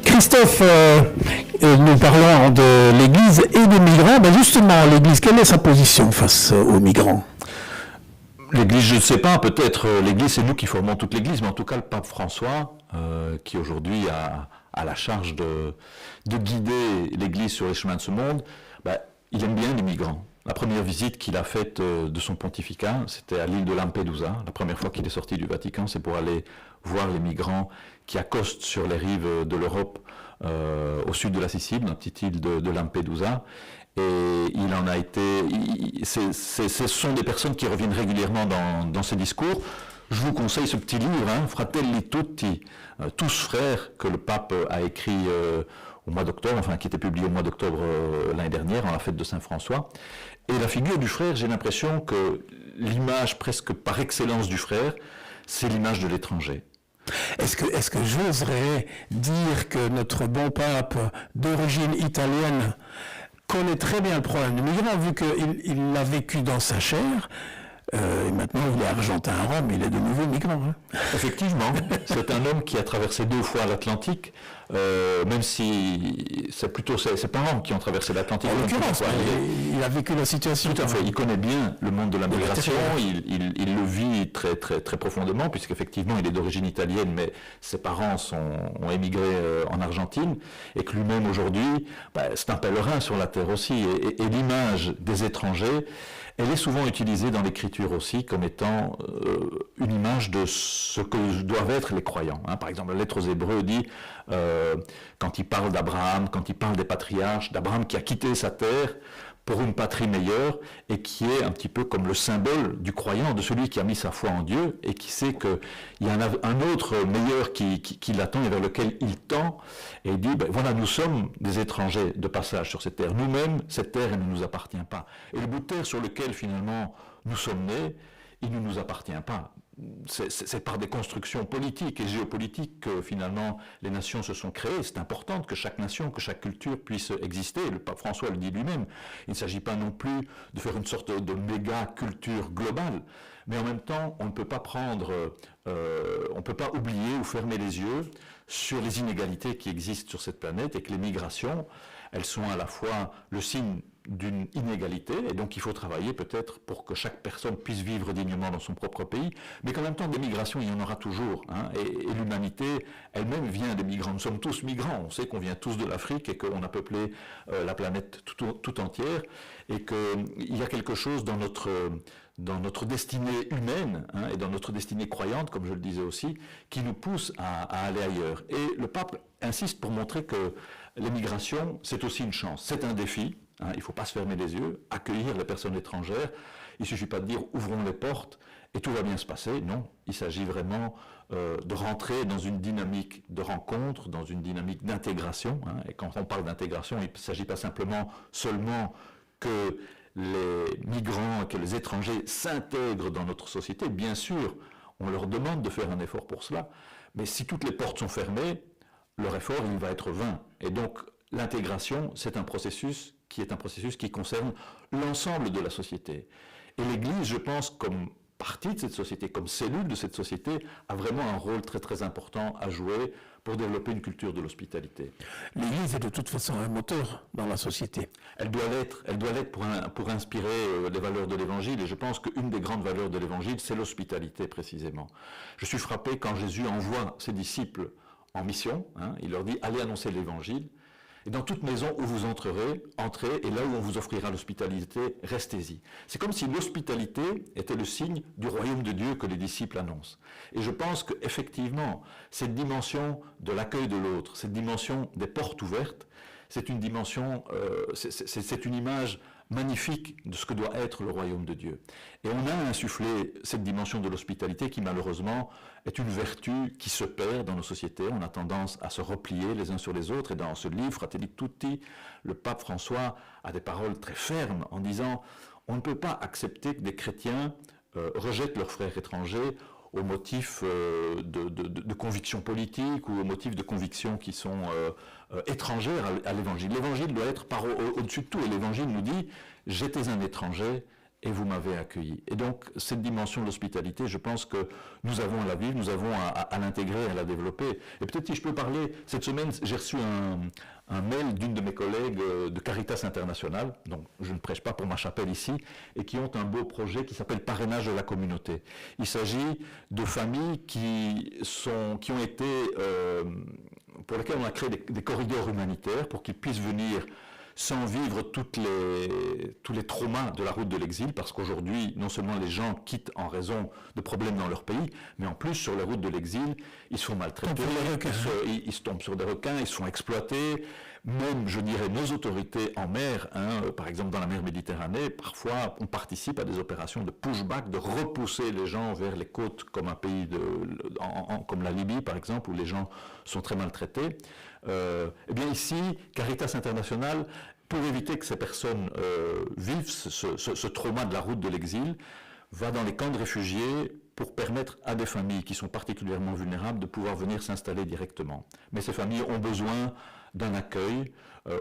Speaker 6: Christophe, nous parlons de l'Église et des migrants. Ben justement, l'Église, quelle est sa position face aux migrants?
Speaker 9: L'Église, je ne sais pas, peut-être l'Église, c'est nous qui formons toute l'Église, mais en tout cas le pape François, qui aujourd'hui a la charge de guider l'Église sur les chemins de ce monde, ben, il aime bien les migrants. La première visite qu'il a faite de son pontificat, c'était à l'île de Lampedusa. La première fois qu'il est sorti du Vatican, c'est pour aller voir les migrants qui accostent sur les rives de l'Europe, au sud de la Sicile, dans la petite île de Lampedusa. Et il en a été... ce sont des personnes qui reviennent régulièrement dans ses discours. Je vous conseille ce petit livre, Fratelli Tutti, tous frères, que le pape a écrit au mois d'octobre, enfin qui était publié au mois d'octobre l'année dernière, en la fête de Saint-François. Et la figure du frère, j'ai l'impression que l'image presque par excellence du frère, c'est l'image de l'étranger.
Speaker 6: Est-ce que j'oserais dire que notre bon pape d'origine italienne connaît très bien le problème du migrant, vu qu'il l'a vécu dans sa chair, et maintenant il est argentin à Rome, il est de nouveau migrant.
Speaker 9: Effectivement, c'est un homme qui a traversé 2 fois l'Atlantique, même si c'est plutôt ses parents qui ont traversé l'Atlantique.
Speaker 6: En l'occurrence, il a vécu la situation.
Speaker 9: Tout à fait, il connaît bien le monde de la migration, il le vit très, très, très profondément, puisqu'effectivement il est d'origine italienne, mais ses parents ont émigré en Argentine, et que lui-même aujourd'hui, c'est un pèlerin sur la terre aussi, et l'image des étrangers, elle est souvent utilisée dans l'écriture aussi comme étant une image de ce que doivent être les croyants. Par exemple, la lettre aux Hébreux dit, quand il parle d'Abraham, quand il parle des patriarches, d'Abraham qui a quitté sa terre pour une patrie meilleure, et qui est un petit peu comme le symbole du croyant, de celui qui a mis sa foi en Dieu, et qui sait qu'il y a un autre meilleur qui l'attend et vers lequel il tend, et il dit, voilà, nous sommes des étrangers de passage sur cette terre. Nous-mêmes, cette terre, elle ne nous appartient pas. Et le bout de terre sur lequel, finalement, nous sommes nés, il ne nous appartient pas. C'est par des constructions politiques et géopolitiques que finalement les nations se sont créées. C'est important que chaque nation, que chaque culture puisse exister. Le pape François le dit lui-même. Il ne s'agit pas non plus de faire une sorte de méga culture globale, mais en même temps, on ne peut pas on peut pas oublier ou fermer les yeux sur les inégalités qui existent sur cette planète, et que les migrations, elles sont à la fois le signe d'une inégalité, et donc il faut travailler peut-être pour que chaque personne puisse vivre dignement dans son propre pays, mais qu'en même temps des migrations, il y en aura toujours, et l'humanité elle-même vient des migrants. Nous sommes tous migrants, on sait qu'on vient tous de l'Afrique et qu'on a peuplé la planète tout entière, et qu'il y a quelque chose dans notre destinée humaine, et dans notre destinée croyante, comme je le disais aussi, qui nous pousse à aller ailleurs. Et le pape insiste pour montrer que l'émigration, c'est aussi une chance, c'est un défi. Hein, il ne faut pas se fermer les yeux, accueillir les personnes étrangères. Il ne suffit pas de dire ouvrons les portes et tout va bien se passer. Non, il s'agit vraiment de rentrer dans une dynamique de rencontre, dans une dynamique d'intégration. Hein, et quand on parle d'intégration, il ne s'agit pas seulement que les migrants, que les étrangers s'intègrent dans notre société. Bien sûr, on leur demande de faire un effort pour cela, mais si toutes les portes sont fermées, leur effort, il va être vain. Et donc, l'intégration, c'est un processus qui concerne l'ensemble de la société. Et l'Église, je pense, comme partie de cette société, comme cellule de cette société, a vraiment un rôle très très important à jouer pour développer une culture de l'hospitalité.
Speaker 6: L'Église est de toute façon un moteur dans la société.
Speaker 9: Elle doit l'être pour inspirer les valeurs de l'Évangile, et je pense qu'une des grandes valeurs de l'Évangile, c'est l'hospitalité précisément. Je suis frappé quand Jésus envoie ses disciples en mission, hein, il leur dit « Allez annoncer l'Évangile ». Et dans toute maison où vous entrez, et là où on vous offrira l'hospitalité, restez-y. C'est comme si l'hospitalité était le signe du royaume de Dieu que les disciples annoncent. Et je pense qu'effectivement, cette dimension de l'accueil de l'autre, cette dimension des portes ouvertes, c'est une dimension, c'est une image magnifique de ce que doit être le royaume de Dieu. Et on a insufflé cette dimension de l'hospitalité qui malheureusement est une vertu qui se perd dans nos sociétés. On a tendance à se replier les uns sur les autres. Et dans ce livre, Fratelli Tutti, le pape François a des paroles très fermes en disant on ne peut pas accepter que des chrétiens rejettent leurs frères étrangers au motif de convictions politiques ou au motif de convictions qui sont étrangères à l'Évangile. L'Évangile doit être au-dessus de tout, et l'Évangile nous dit « J'étais un étranger et vous m'avez accueilli ». Et donc, cette dimension de l'hospitalité, je pense que nous avons à la vivre, nous avons à l'intégrer, à la développer. Et peut-être si je peux parler, cette semaine, j'ai reçu un mail d'une de mes collègues de Caritas International, donc je ne prêche pas pour ma chapelle ici, et qui ont un beau projet qui s'appelle Parrainage de la communauté. Il s'agit de familles qui ont été, pour lesquelles on a créé des corridors humanitaires pour qu'ils puissent venir sans vivre tous les traumas de la route de l'exil, parce qu'aujourd'hui, non seulement les gens quittent en raison de problèmes dans leur pays, mais en plus, sur la route de l'exil, ils sont maltraités, ils se tombent sur des requins, ils sont exploités. Même, je dirais, nos autorités en mer, par exemple dans la mer Méditerranée, parfois on participe à des opérations de pushback, de repousser les gens vers les côtes, comme un pays comme la Libye, par exemple, où les gens sont très maltraités. Eh bien ici, Caritas International, pour éviter que ces personnes vivent ce trauma de la route de l'exil, va dans les camps de réfugiés pour permettre à des familles qui sont particulièrement vulnérables de pouvoir venir s'installer directement. Mais ces familles ont besoin d'un accueil,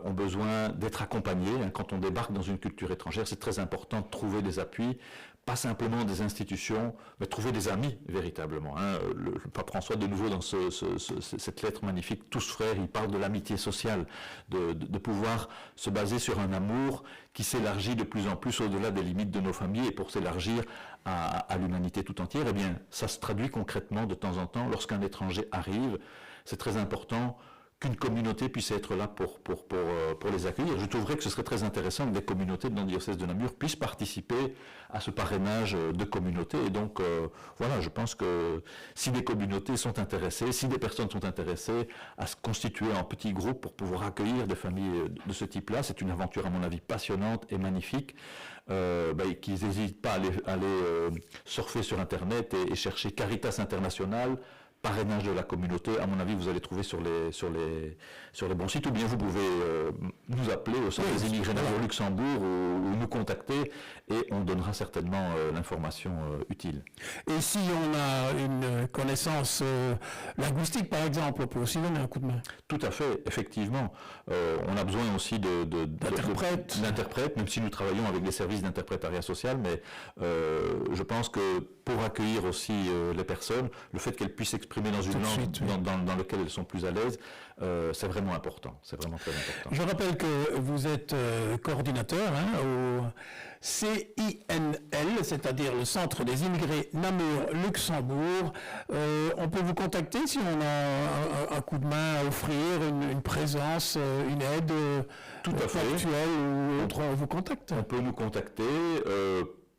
Speaker 9: ont besoin d'être accompagnées. Quand on débarque dans une culture étrangère, c'est très important de trouver des appuis, pas simplement des institutions, mais trouver des amis véritablement. Le pape François, de nouveau, dans cette lettre magnifique, Tous frères, il parle de l'amitié sociale, de pouvoir se baser sur un amour qui s'élargit de plus en plus au-delà des limites de nos familles, et pour s'élargir à l'humanité tout entière. Eh bien, ça se traduit concrètement de temps en temps. Lorsqu'un étranger arrive, c'est très important qu'une communauté puisse être là pour les accueillir. Je trouverais que ce serait très intéressant que des communautés dans le diocèse de Namur puissent participer à ce parrainage de communautés. Et donc, voilà, je pense que si des communautés sont intéressées, si des personnes sont intéressées à se constituer en petits groupes pour pouvoir accueillir des familles de ce type-là, c'est une aventure à mon avis passionnante et magnifique, qu'ils n'hésitent pas à aller surfer sur Internet et chercher Caritas International, parrainage de la communauté. À mon avis, vous allez trouver sur les bons sites, ou bien vous pouvez nous appeler au Centre des immigrés au Luxembourg ou nous contacter, et on donnera certainement l'information utile.
Speaker 6: Et si on a une connaissance linguistique, par exemple, on peut aussi donner un coup de main.
Speaker 9: Tout à fait, effectivement. On a besoin aussi d'interprètes, même si nous travaillons avec des services d'interprétariat social, mais je pense que pour accueillir aussi les personnes, le fait qu'elles puissent exprimer dans une langue dans laquelle elles sont plus à l'aise, c'est vraiment important, c'est vraiment très important.
Speaker 6: Je rappelle que vous êtes coordinateur au CINL, c'est-à-dire le Centre des immigrés Namur-Luxembourg. On peut vous contacter si on a un coup de main à offrir, une présence, une aide factuelle ou autre, on vous contacte.
Speaker 9: On peut nous contacter.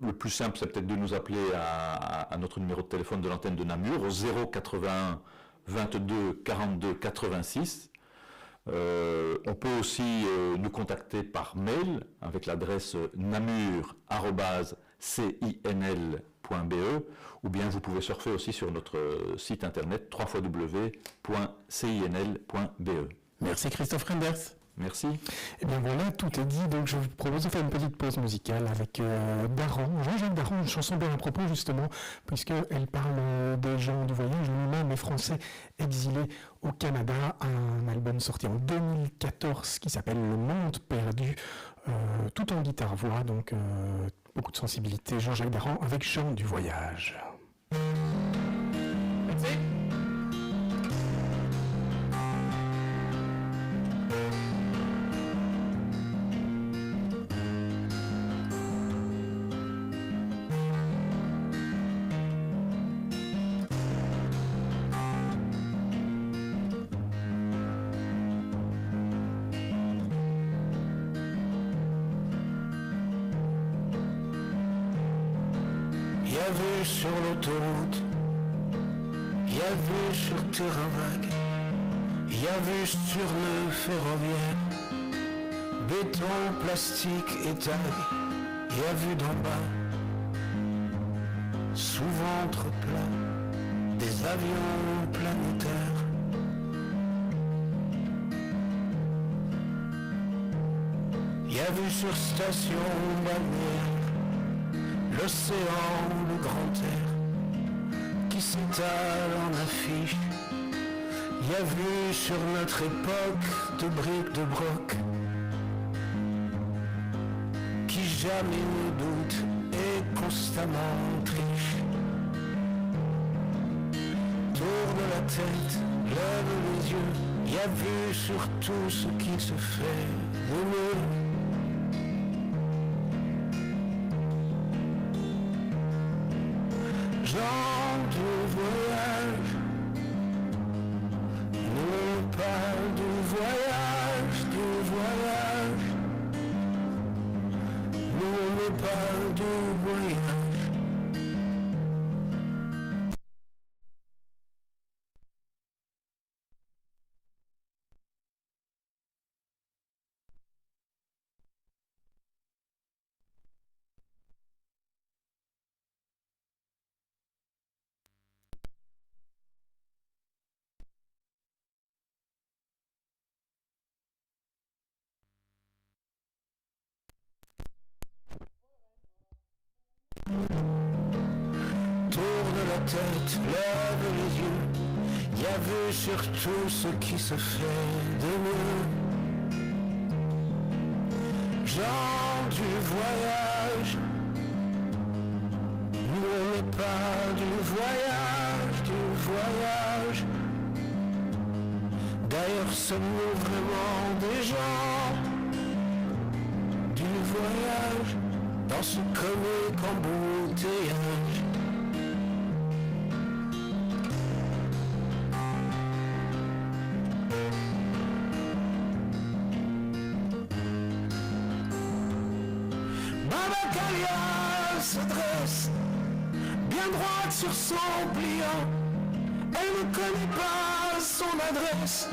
Speaker 9: Le plus simple, c'est peut-être de nous appeler à notre numéro de téléphone de l'antenne de Namur, au 081 22 42 86. On peut aussi nous contacter par mail avec l'adresse namur@cinl.be ou bien vous pouvez surfer aussi sur notre site internet www.cinl.be.
Speaker 6: Merci Christophe Renders.
Speaker 9: Merci.
Speaker 8: Et bien voilà, tout est dit. Donc je vous propose de faire une petite pause musicale avec Daran, Jean-Jacques Daran, une chanson bien à propos justement, puisqu'elle parle des gens du voyage. Lui-même est français exilé au Canada. Un album sorti en 2014 qui s'appelle Le Monde Perdu, tout en guitare-voix, donc beaucoup de sensibilité. Jean-Jacques Daran avec Chant du voyage. Merci.
Speaker 5: Sur l'autoroute, y a vu sur terrain vague, y a vu sur le ferroviaire, béton, plastique et tag, y a vu d'en bas, sous ventre plat, des avions planétaires. Y a vu sur station balnéaire, l'océan, le grand air, qui s'étale en affiche. Y a vu sur notre époque de briques de broc, qui jamais ne doute et constamment triche. Tourne la tête, lève les yeux, y a vu sur tout ce qui se fait de mieux. Gens du voyage, nous parle du voyage, nous on parle du voyage. Tête, lève les yeux, y a vu surtout ce qui se fait de mieux. Gens du voyage, nous on n'est pas du voyage. D'ailleurs sommes-nous vraiment des gens du voyage, dans ce comique embouteillage. Se dresse, bien droite sur son pliant. Elle ne connaît pas son adresse,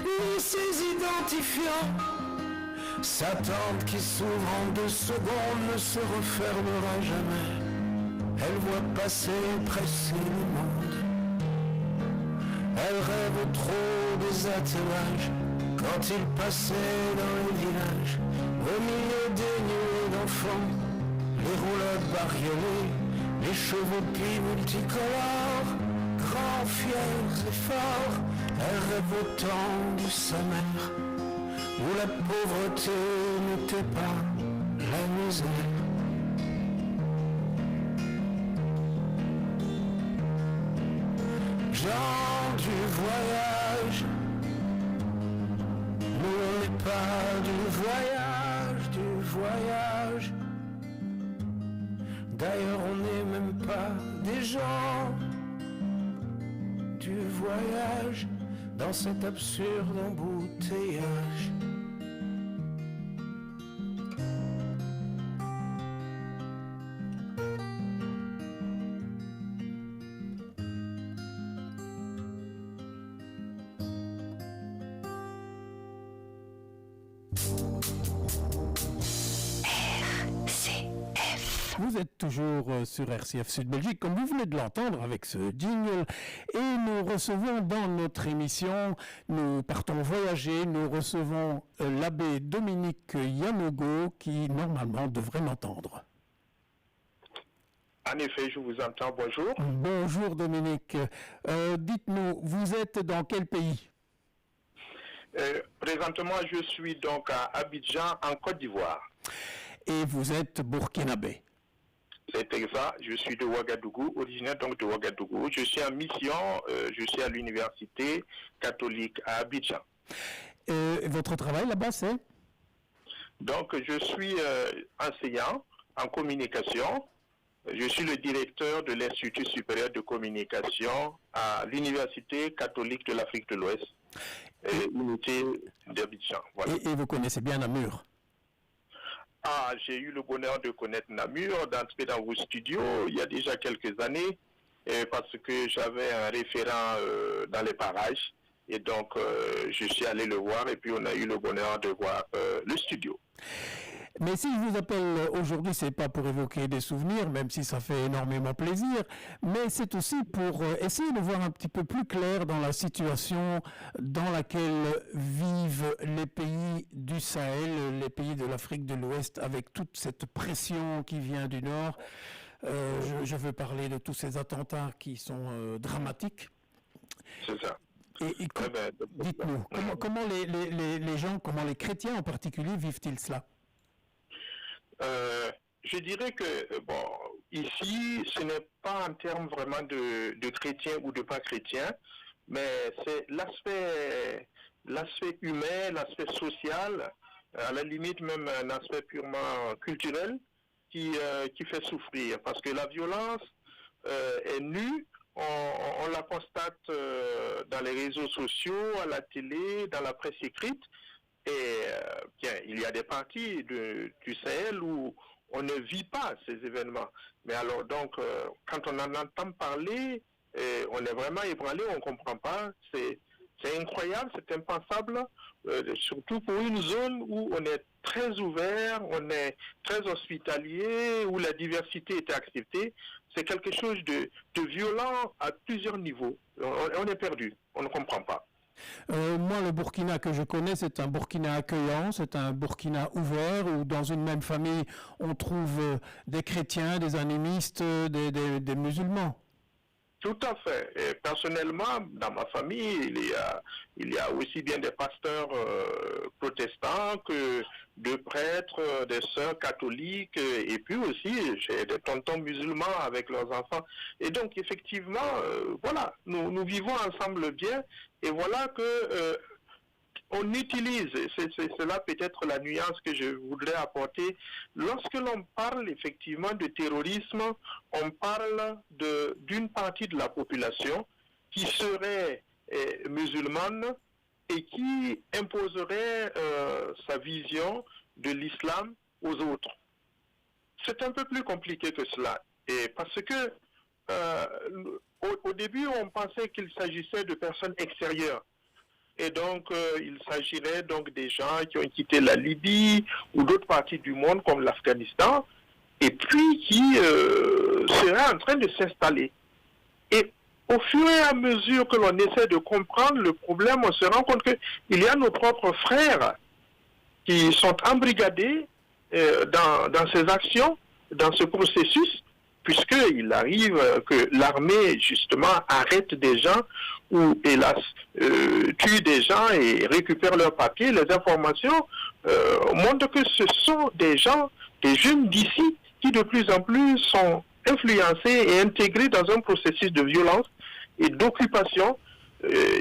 Speaker 5: ni ses identifiants. Sa tente qui s'ouvre en 2 secondes ne se refermera jamais. Elle voit passer, presser le monde. Elle rêve trop des atterrages quand il passait dans les villages, au milieu des nuées d'enfants. Les roulottes bariolées, les chevaux pis multicolores, grands, fiers et forts, elle rêve au temps de sa mère, où la pauvreté n'était pas la misère. Gens du voyage, nous on n'est pas du voyage. D'ailleurs on n'est même pas des gens du voyage, dans cet absurde embouteillage.
Speaker 6: Vous êtes toujours sur RCF Sud Belgique, comme vous venez de l'entendre avec ce jingle, et nous recevons dans notre émission, nous partons voyager, nous recevons l'abbé Dominique Yanogo qui normalement devrait m'entendre.
Speaker 10: En effet, je vous entends, bonjour.
Speaker 6: Bonjour Dominique, dites-nous, vous êtes dans quel pays ?
Speaker 10: Présentement, je suis donc à Abidjan, en Côte d'Ivoire.
Speaker 6: Et vous êtes burkinabé.
Speaker 10: C'est exact, je suis de Ouagadougou, originaire donc de Ouagadougou. Je suis en mission, je suis à l'université catholique à Abidjan.
Speaker 6: Votre travail là-bas, c'est ?
Speaker 10: Donc, je suis enseignant en communication. Je suis le directeur de l'Institut supérieur de communication à l'université catholique de l'Afrique de l'Ouest, unité d'Abidjan. Voilà.
Speaker 6: Et vous connaissez bien Namur ?
Speaker 10: Ah, j'ai eu le bonheur de connaître Namur, d'entrer dans vos studios il y a déjà quelques années, parce que j'avais un référent dans les parages, et donc je suis allé le voir, et puis on a eu le bonheur de voir le studio.
Speaker 6: Mais si je vous appelle aujourd'hui, c'est pas pour évoquer des souvenirs, même si ça fait énormément plaisir, mais c'est aussi pour essayer de voir un petit peu plus clair dans la situation dans laquelle vivent les pays du Sahel, les pays de l'Afrique de l'Ouest, avec toute cette pression qui vient du Nord. Je veux parler de tous ces attentats qui sont dramatiques.
Speaker 10: C'est ça.
Speaker 6: Et dites-nous, comment les gens, comment les chrétiens en particulier vivent-ils cela ?
Speaker 10: Je dirais que, bon, ici, ce n'est pas en termes vraiment de chrétiens ou de pas chrétiens, mais c'est l'aspect humain, l'aspect social, à la limite même un aspect purement culturel qui fait souffrir. Parce que la violence est nue, on la constate dans les réseaux sociaux, à la télé, dans la presse écrite. Et bien, il y a des parties du Sahel où on ne vit pas ces événements. Mais alors donc, quand on en entend parler, on est vraiment ébranlé, on ne comprend pas. C'est incroyable, c'est impensable, surtout pour une zone où on est très ouvert, on est très hospitalier, où la diversité est acceptée. C'est quelque chose de violent à plusieurs niveaux. On est perdu, on ne comprend pas.
Speaker 6: Moi, le Burkina que je connais, c'est un Burkina accueillant, c'est un Burkina ouvert, où dans une même famille, on trouve des chrétiens, des animistes, des musulmans.
Speaker 10: Tout à fait. Et personnellement, dans ma famille, il y a aussi bien des pasteurs protestants que de prêtres, des sœurs catholiques, et puis aussi j'ai des tontons musulmans avec leurs enfants. Et donc effectivement, voilà, nous vivons ensemble bien, et voilà que on utilise, c'est là peut-être la nuance que je voudrais apporter, lorsque l'on parle effectivement de terrorisme, on parle d'une partie de la population qui serait musulmane et qui imposerait sa vision de l'islam aux autres. C'est un peu plus compliqué que cela, et parce que au début on pensait qu'il s'agissait de personnes extérieures. Et donc, il s'agirait donc des gens qui ont quitté la Libye ou d'autres parties du monde comme l'Afghanistan, et puis qui seraient en train de s'installer. Et au fur et à mesure que l'on essaie de comprendre le problème, on se rend compte qu'il y a nos propres frères qui sont embrigadés dans ces actions, dans ce processus, puisqu'il arrive que l'armée, justement, arrête des gens ou, hélas, tue des gens et récupère leurs papiers. Les informations montrent que ce sont des gens, des jeunes d'ici, qui de plus en plus sont influencés et intégrés dans un processus de violence et d'occupation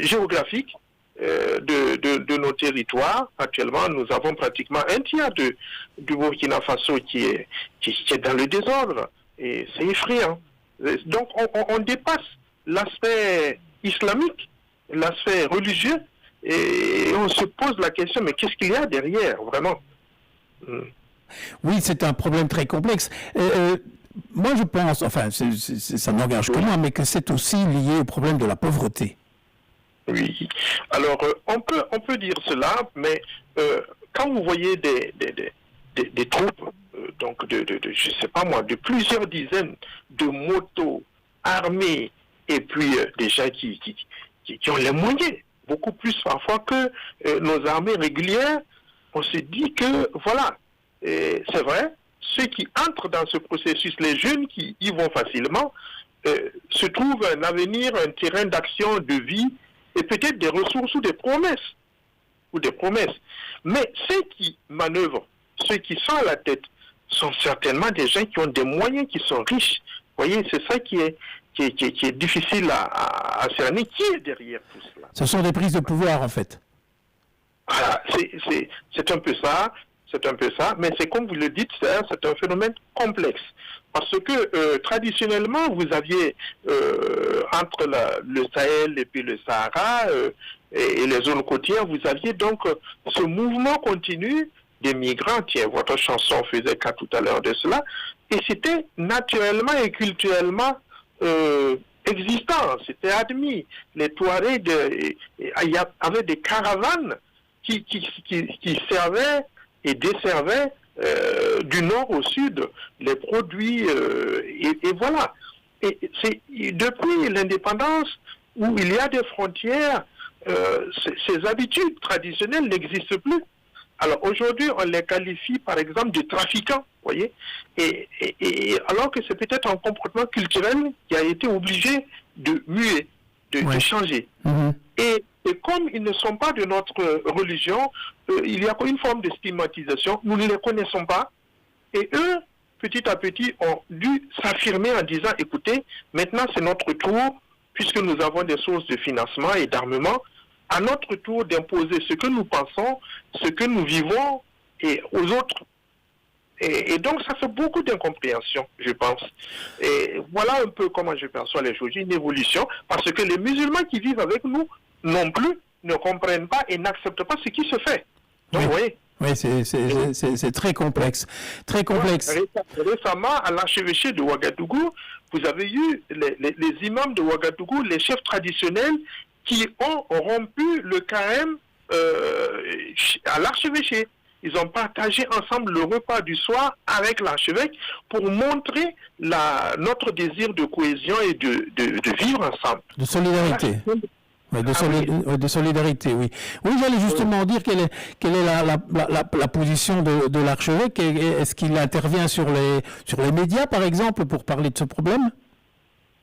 Speaker 10: géographique de nos territoires. Actuellement, nous avons pratiquement un tiers du Burkina Faso qui est dans le désordre. Et c'est effrayant. Donc on dépasse l'aspect islamique, l'aspect religieux, et on se pose la question, mais qu'est-ce qu'il y a derrière, vraiment?
Speaker 6: Oui, c'est un problème très complexe. Moi je pense, enfin ça n'engage que moi, mais que c'est aussi lié au problème de la pauvreté.
Speaker 10: Oui, alors on peut dire cela, mais quand vous voyez des troupes je sais pas moi, de plusieurs dizaines de motos armées et puis des gens qui ont les moyens, beaucoup plus parfois que nos armées régulières. On se dit que, voilà, c'est vrai, ceux qui entrent dans ce processus, les jeunes qui y vont facilement, se trouvent un avenir, un terrain d'action, de vie, et peut-être des ressources ou des promesses. Mais ceux qui manœuvrent, ceux qui sont à la tête, sont certainement des gens qui ont des moyens, qui sont riches. Vous voyez, c'est ça qui est difficile à cerner. Qui est derrière tout cela?
Speaker 6: Ce sont des prises de pouvoir, en fait.
Speaker 10: Voilà, c'est un peu ça. Mais c'est comme vous le dites, c'est un phénomène complexe. Parce que traditionnellement, vous aviez entre le Sahel et puis le Sahara et les zones côtières, vous aviez donc ce mouvement continu des migrants. Tiens, votre chanson faisait cas tout à l'heure de cela. Et c'était naturellement et culturellement existant, c'était admis. Les Touaregs, il y avait des caravanes qui servaient et desservaient du nord au sud les produits et voilà. Et c'est depuis l'indépendance où il y a des frontières, ces habitudes traditionnelles n'existent plus. Alors aujourd'hui, on les qualifie par exemple de trafiquants, voyez, et alors que c'est peut-être un comportement culturel qui a été obligé de muer, de changer. Et comme ils ne sont pas de notre religion, il y a une forme de stigmatisation, nous ne les connaissons pas, et eux, petit à petit, ont dû s'affirmer en disant, écoutez, maintenant c'est notre tour, puisque nous avons des sources de financement et d'armement, à notre tour d'imposer ce que nous pensons, ce que nous vivons et aux autres. Et donc ça fait beaucoup d'incompréhension, je pense. Et voilà un peu comment je perçois les choses, une évolution, parce que les musulmans qui vivent avec nous non plus ne comprennent pas et n'acceptent pas ce qui se fait. Donc vous voyez.
Speaker 6: Oui, c'est très complexe. Très complexe.
Speaker 10: Récemment, à l'archevêché de Ouagadougou, vous avez eu les imams de Ouagadougou, les chefs traditionnels, qui ont rompu le carême à l'archevêché. Ils ont partagé ensemble le repas du soir avec l'archevêque pour montrer notre désir de cohésion et de vivre ensemble.
Speaker 6: De solidarité. De solidarité, oui. Oui, j'allais justement dire quelle est la position de l'archevêque. Est-ce qu'il intervient sur les médias, par exemple, pour parler de ce problème?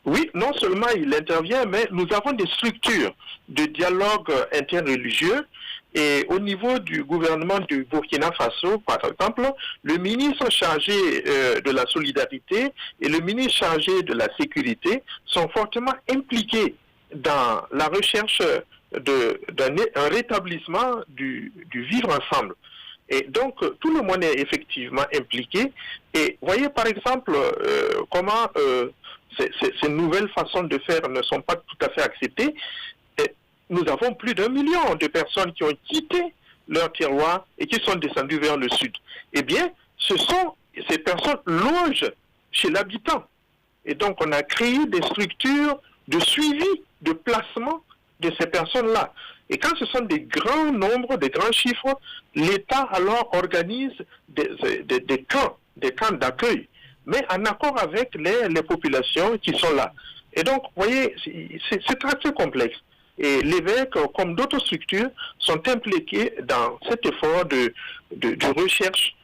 Speaker 10: Oui, non seulement il intervient, mais nous avons des structures de dialogue interreligieux. Et au niveau du gouvernement du Burkina Faso, par exemple, le ministre chargé de la solidarité et le ministre chargé de la sécurité sont fortement impliqués dans la recherche d'un rétablissement du vivre ensemble. Et donc, tout le monde est effectivement impliqué. Et voyez par exemple comment ces nouvelles façons de faire ne sont pas tout à fait acceptées. Et nous avons plus d'1 million de personnes qui ont quitté leur terroir et qui sont descendues vers le sud. Eh bien, ces personnes logent chez l'habitant. Et donc, on a créé des structures de suivi, de placement de ces personnes-là. Et quand ce sont des grands nombres, des grands chiffres, l'État alors organise des camps d'accueil, mais en accord avec les populations qui sont là. Et donc, vous voyez, c'est très complexe. Et l'évêque, comme d'autres structures, sont impliqués dans cet effort de recherche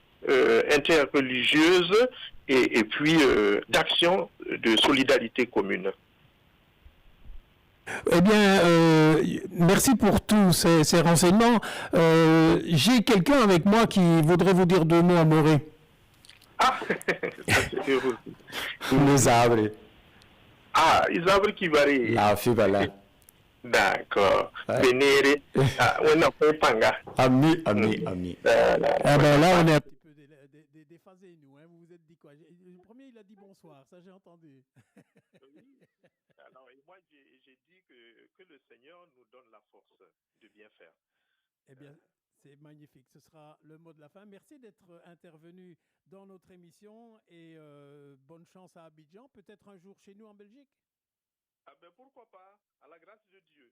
Speaker 10: interreligieuse et puis d'action de solidarité commune.
Speaker 6: Eh bien, merci pour tous ces renseignements. J'ai quelqu'un avec moi qui voudrait vous dire 2 mots à Morée.
Speaker 10: Ah, ça c'est heureux.
Speaker 3: Isabre.
Speaker 10: Ah, Isabre Kibari.
Speaker 3: La Fibala.
Speaker 10: D'accord. Benere. On a fait Panga.
Speaker 3: Ami.
Speaker 6: Ah ben là, on est un petit peu déphasés, nous. Hein. Vous vous êtes dit quoi? Le premier, il a dit bonsoir. Ça, j'ai entendu.
Speaker 10: Alors, moi, j'ai dit que le Seigneur nous donne la force de bien faire.
Speaker 6: Eh bien, c'est magnifique. Ce sera le mot de la fin. Merci d'être intervenu dans notre émission et bonne chance à Abidjan. Peut-être un jour chez nous en Belgique.
Speaker 10: Ah ben pourquoi pas, à la grâce de Dieu.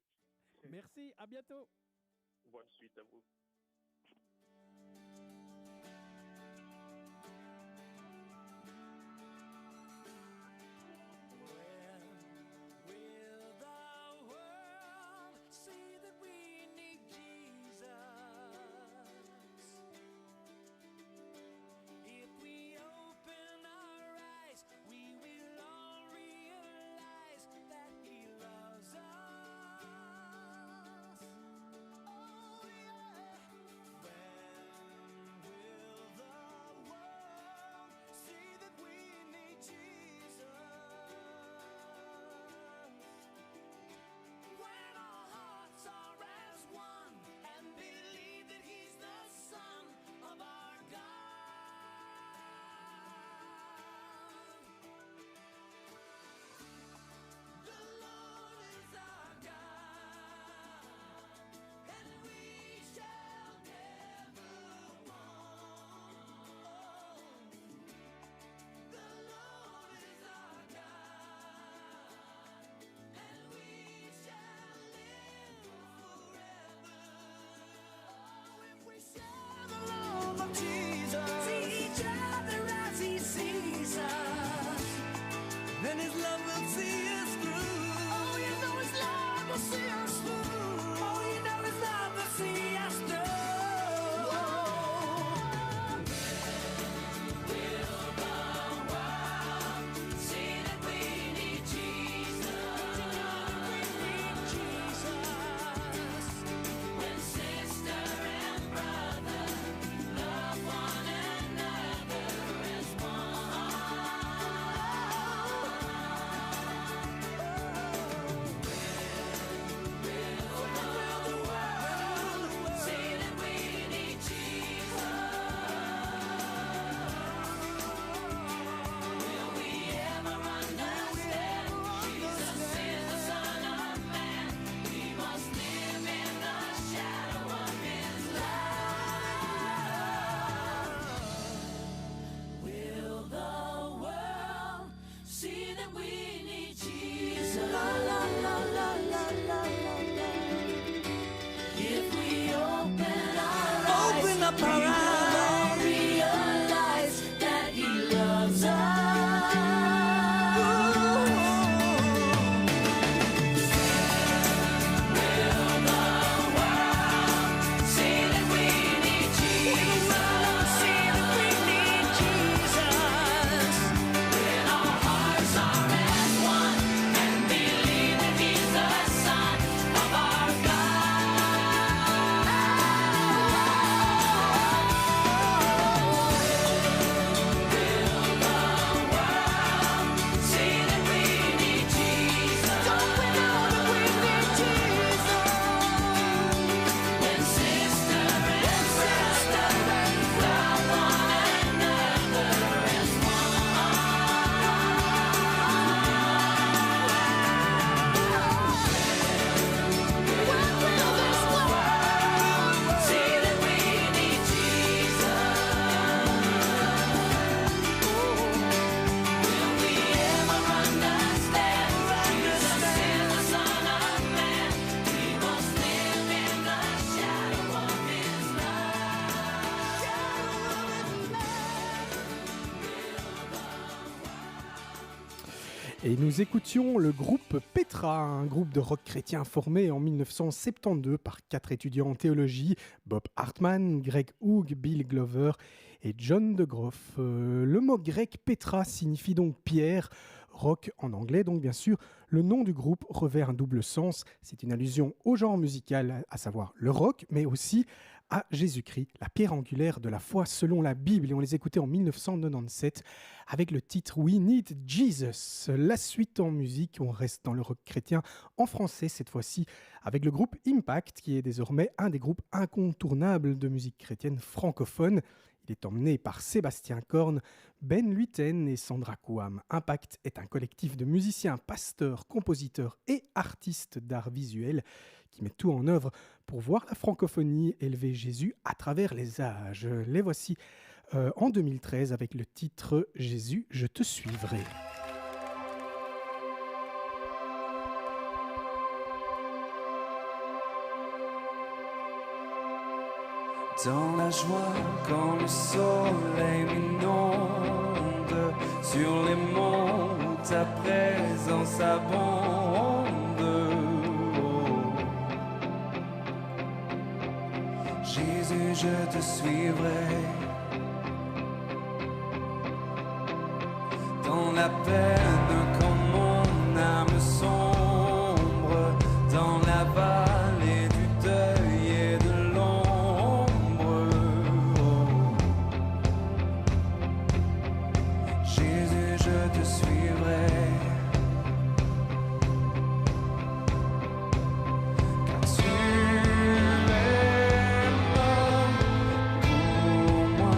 Speaker 6: Merci, à bientôt.
Speaker 10: Bonne suite à vous.
Speaker 8: Et nous écoutions le groupe Petra, un groupe de rock chrétien formé en 1972 par 4 étudiants en théologie, Bob Hartman, Greg Hoog, Bill Glover et John de Groff. Le mot grec Petra signifie donc pierre, rock en anglais donc bien sûr. Le nom du groupe revêt un double sens, c'est une allusion au genre musical, à savoir le rock, mais aussi à Jésus-Christ, la pierre angulaire de la foi selon la Bible. Et on les écoutait en 1997 avec le titre We Need Jesus. La suite en musique, on reste dans le rock chrétien en français cette fois-ci avec le groupe Impact qui est désormais un des groupes incontournables de musique chrétienne francophone. Il est emmené par Sébastien Korn, Ben Luyten et Sandra Kouam. Impact est un collectif de musiciens, pasteurs, compositeurs et artistes d'art visuel qui mettent tout en œuvre pour voir la francophonie élever Jésus à travers les âges. Les voici en 2013 avec le titre « Jésus, je te suivrai ».
Speaker 11: Dans la joie quand le soleil m'inonde, sur les monts où ta présence abonde. Jésus, je te suivrai. Dans la peine quand mon âme sombre, dans la vallée du deuil et de l'ombre. Jésus, je te suivrai. Car tu es mort pour moi.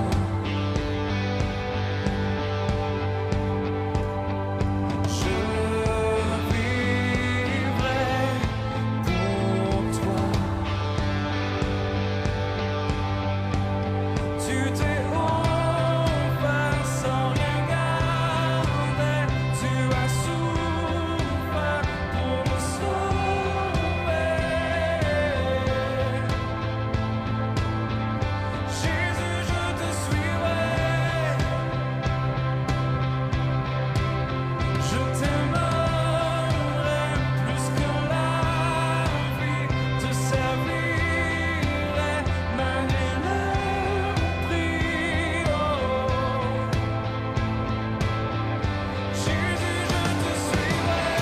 Speaker 11: Je vivrai pour toi. Tu t'es offert sans rien garder. Tu as souffert pour me sauver. Jésus, je te suivrai. Je t'aimerai plus que la vie. Te servirai malgré le prix. Oh. Jésus, je te suivrai.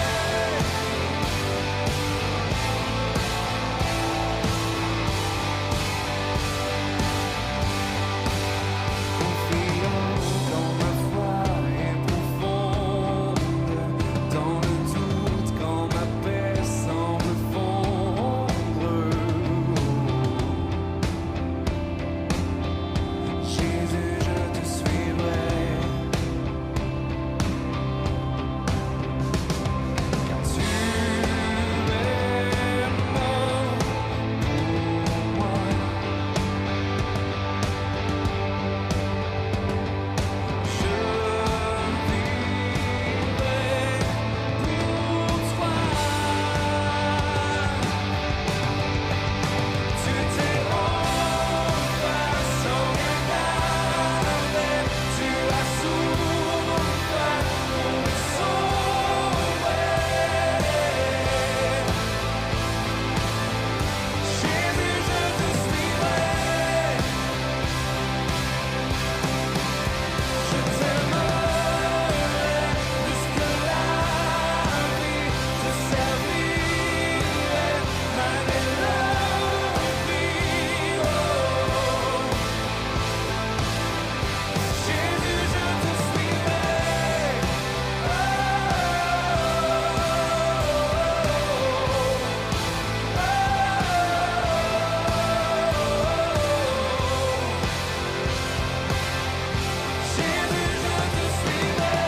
Speaker 11: Confiant quand ma foi est profonde, dans le doute quand ma paix semble fondre. Jésus, je te suivrai. Car tu es mort pour moi. Je vivrai pour toi. Tu t'es offert sans rien garder. Tu as souffert pour me sauver. Jésus, je te suivrai. Je t'aimerai plus que la vie. Te servirai malgré le prix. Oh. Jésus, je te suivrai. Jésus, je te suivrai.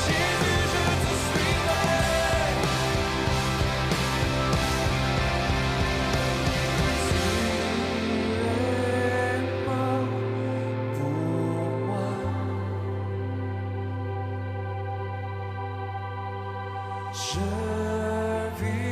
Speaker 11: Jésus, je te suivrai. Tu es mort pour moi. Je vis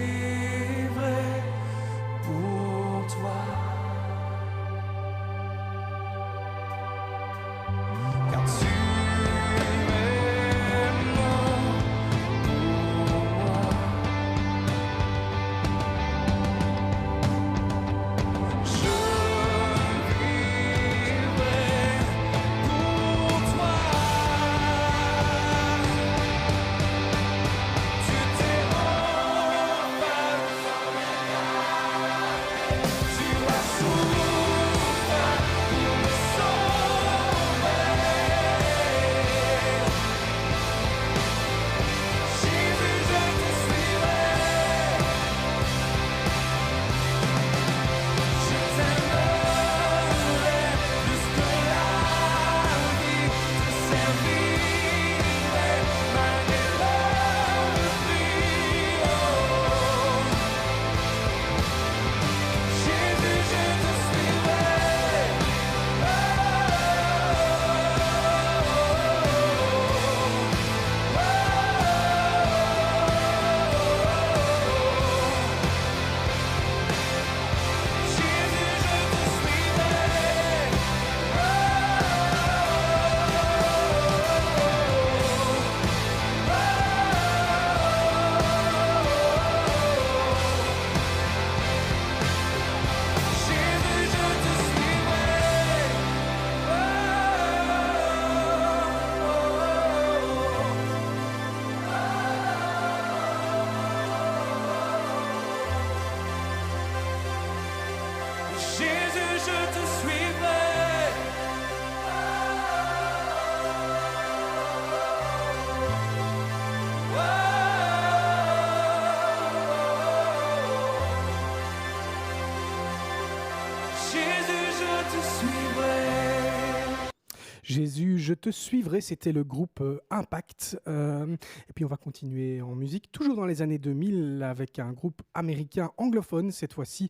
Speaker 8: Jésus, je te suivrai, c'était le groupe Impact. Et puis on va continuer en musique, toujours dans les années 2000, avec un groupe américain anglophone. Cette fois-ci,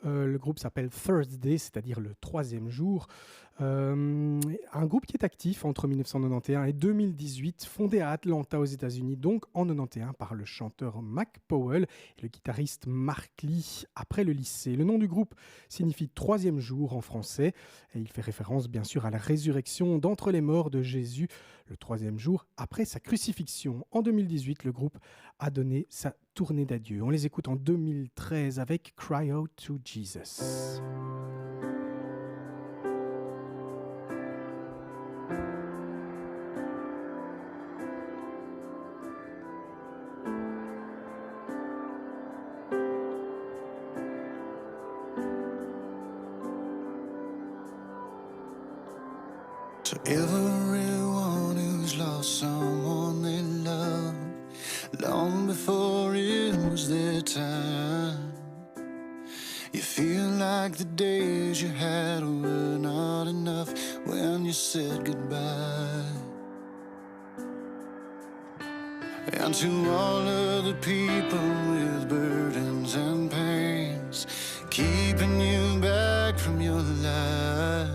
Speaker 8: le groupe s'appelle Thursday, c'est-à-dire le troisième jour. Un groupe qui est actif entre 1991 et 2018, fondé à Atlanta aux États-Unis, donc en 91 par le chanteur Mac Powell et le guitariste Mark Lee après le lycée. Le nom du groupe signifie troisième jour en français et il fait référence bien sûr à la résurrection d'entre les morts de Jésus le troisième jour après sa crucifixion. En 2018, le groupe a donné sa tournée d'adieu. On les écoute en 2013 avec Cry Out to Jesus.
Speaker 12: To everyone who's lost someone they love long before it was their time, you feel like the days you had were not enough when you said goodbye. And to all of the people with burdens and pains keeping you back from your life,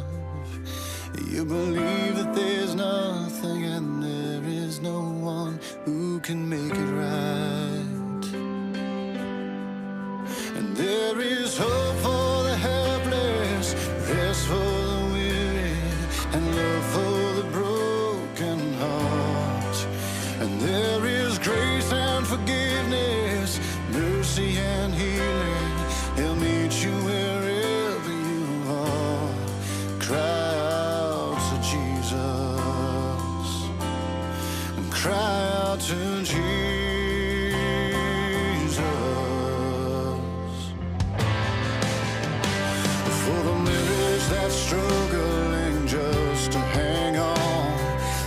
Speaker 12: you believe that there's nothing and there is no one who can make it right. And there is hope for the helpless, rest for the weary, and love for the broken heart. And there is grace and forgiveness, mercy and healing. He'll meet you wherever you are. Cry cry out to Jesus. For the marriage that's struggling just to hang on,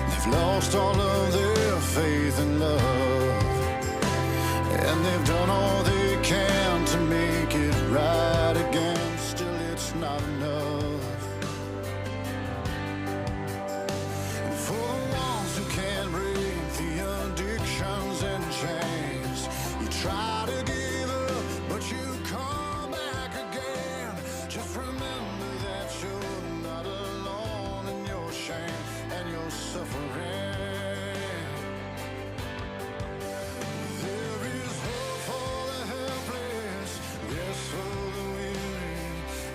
Speaker 12: they've lost all of their faith and love, and they've done all they can to make it right again. Still it's not enough. Try to give up, but you come back again. Just remember that you're not alone in your shame and your suffering. There is hope for the helpless, rest for the weary,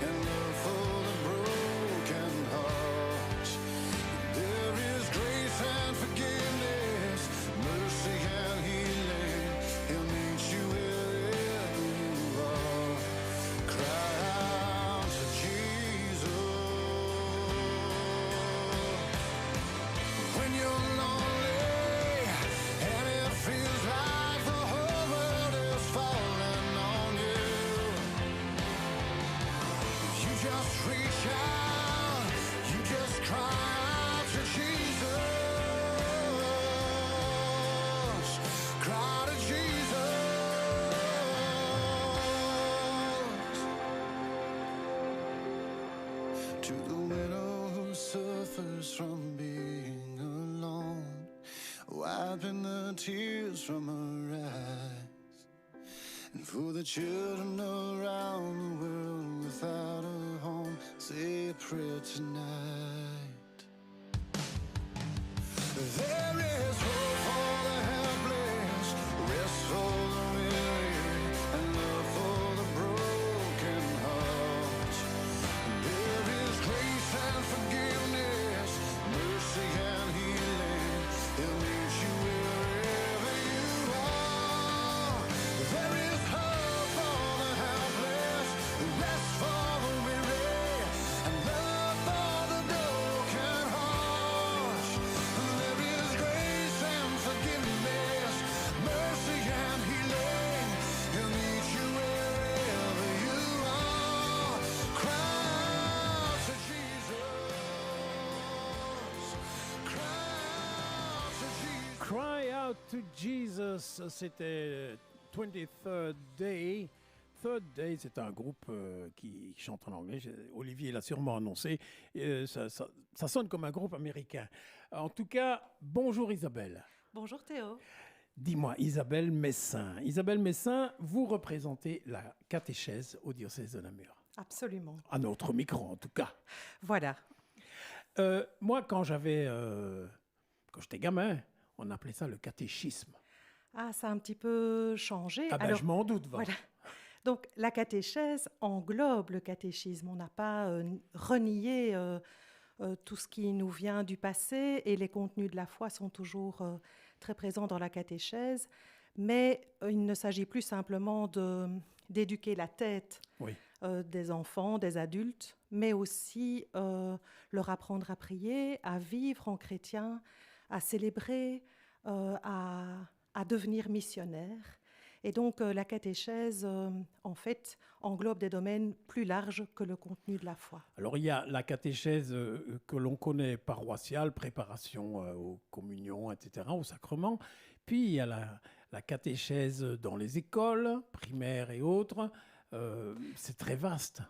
Speaker 12: and love for the broken heart. There is grace and forgiveness, mercy and healing. He'll meet you wherever you are. Cry out to Jesus. When you're lonely and it feels like the whole world is falling on you, you just reach out, you just cry out to Jesus. Cry to Jesus. To the widow who suffers from being alone, wiping the tears from her eyes, and for the children around the world without a home, say a prayer tonight. There is hope for the helpless, rest for the weary, and love for the broken heart. There is grace and forgiveness, mercy and healing. He'll meet you wherever you are. There is hope for the helpless, rest for the weary, and love for the broken heart. There is grace and forgiveness, mercy and healing. He'll meet you wherever you are. Cry out to Jesus. Cry out to Jesus.
Speaker 6: Cry Out to Jesus, c'était 23rd Day, Third Day, c'est un groupe qui chante en anglais. Olivier l'a sûrement annoncé. Ça sonne comme un groupe américain. En tout cas, bonjour Isabelle.
Speaker 13: Bonjour Théo.
Speaker 6: Dis-moi, Isabelle Messin. Isabelle Messin, vous représentez la catéchèse au diocèse de Namur.
Speaker 13: Absolument.
Speaker 6: À notre micro, en tout cas.
Speaker 13: Voilà.
Speaker 6: Moi, quand j'étais gamin, on appelait ça le catéchisme.
Speaker 13: Ah, ça a un petit peu changé.
Speaker 6: Ah ben, je m'en doute.
Speaker 13: Voilà. Donc, la catéchèse englobe le catéchisme. On n'a pas renié tout ce qui nous vient du passé et les contenus de la foi sont toujours très présents dans la catéchèse. Mais il ne s'agit plus simplement d'éduquer la tête des enfants, des adultes, mais aussi leur apprendre à prier, à vivre en chrétien, à célébrer, à devenir missionnaire. Et donc la catéchèse, en fait, englobe des domaines plus larges que le contenu de la foi.
Speaker 6: Alors il y a la catéchèse que l'on connaît paroissiale, préparation aux communions, etc., aux sacrements. Puis il y a la catéchèse dans les écoles, primaires et autres. C'est très vaste.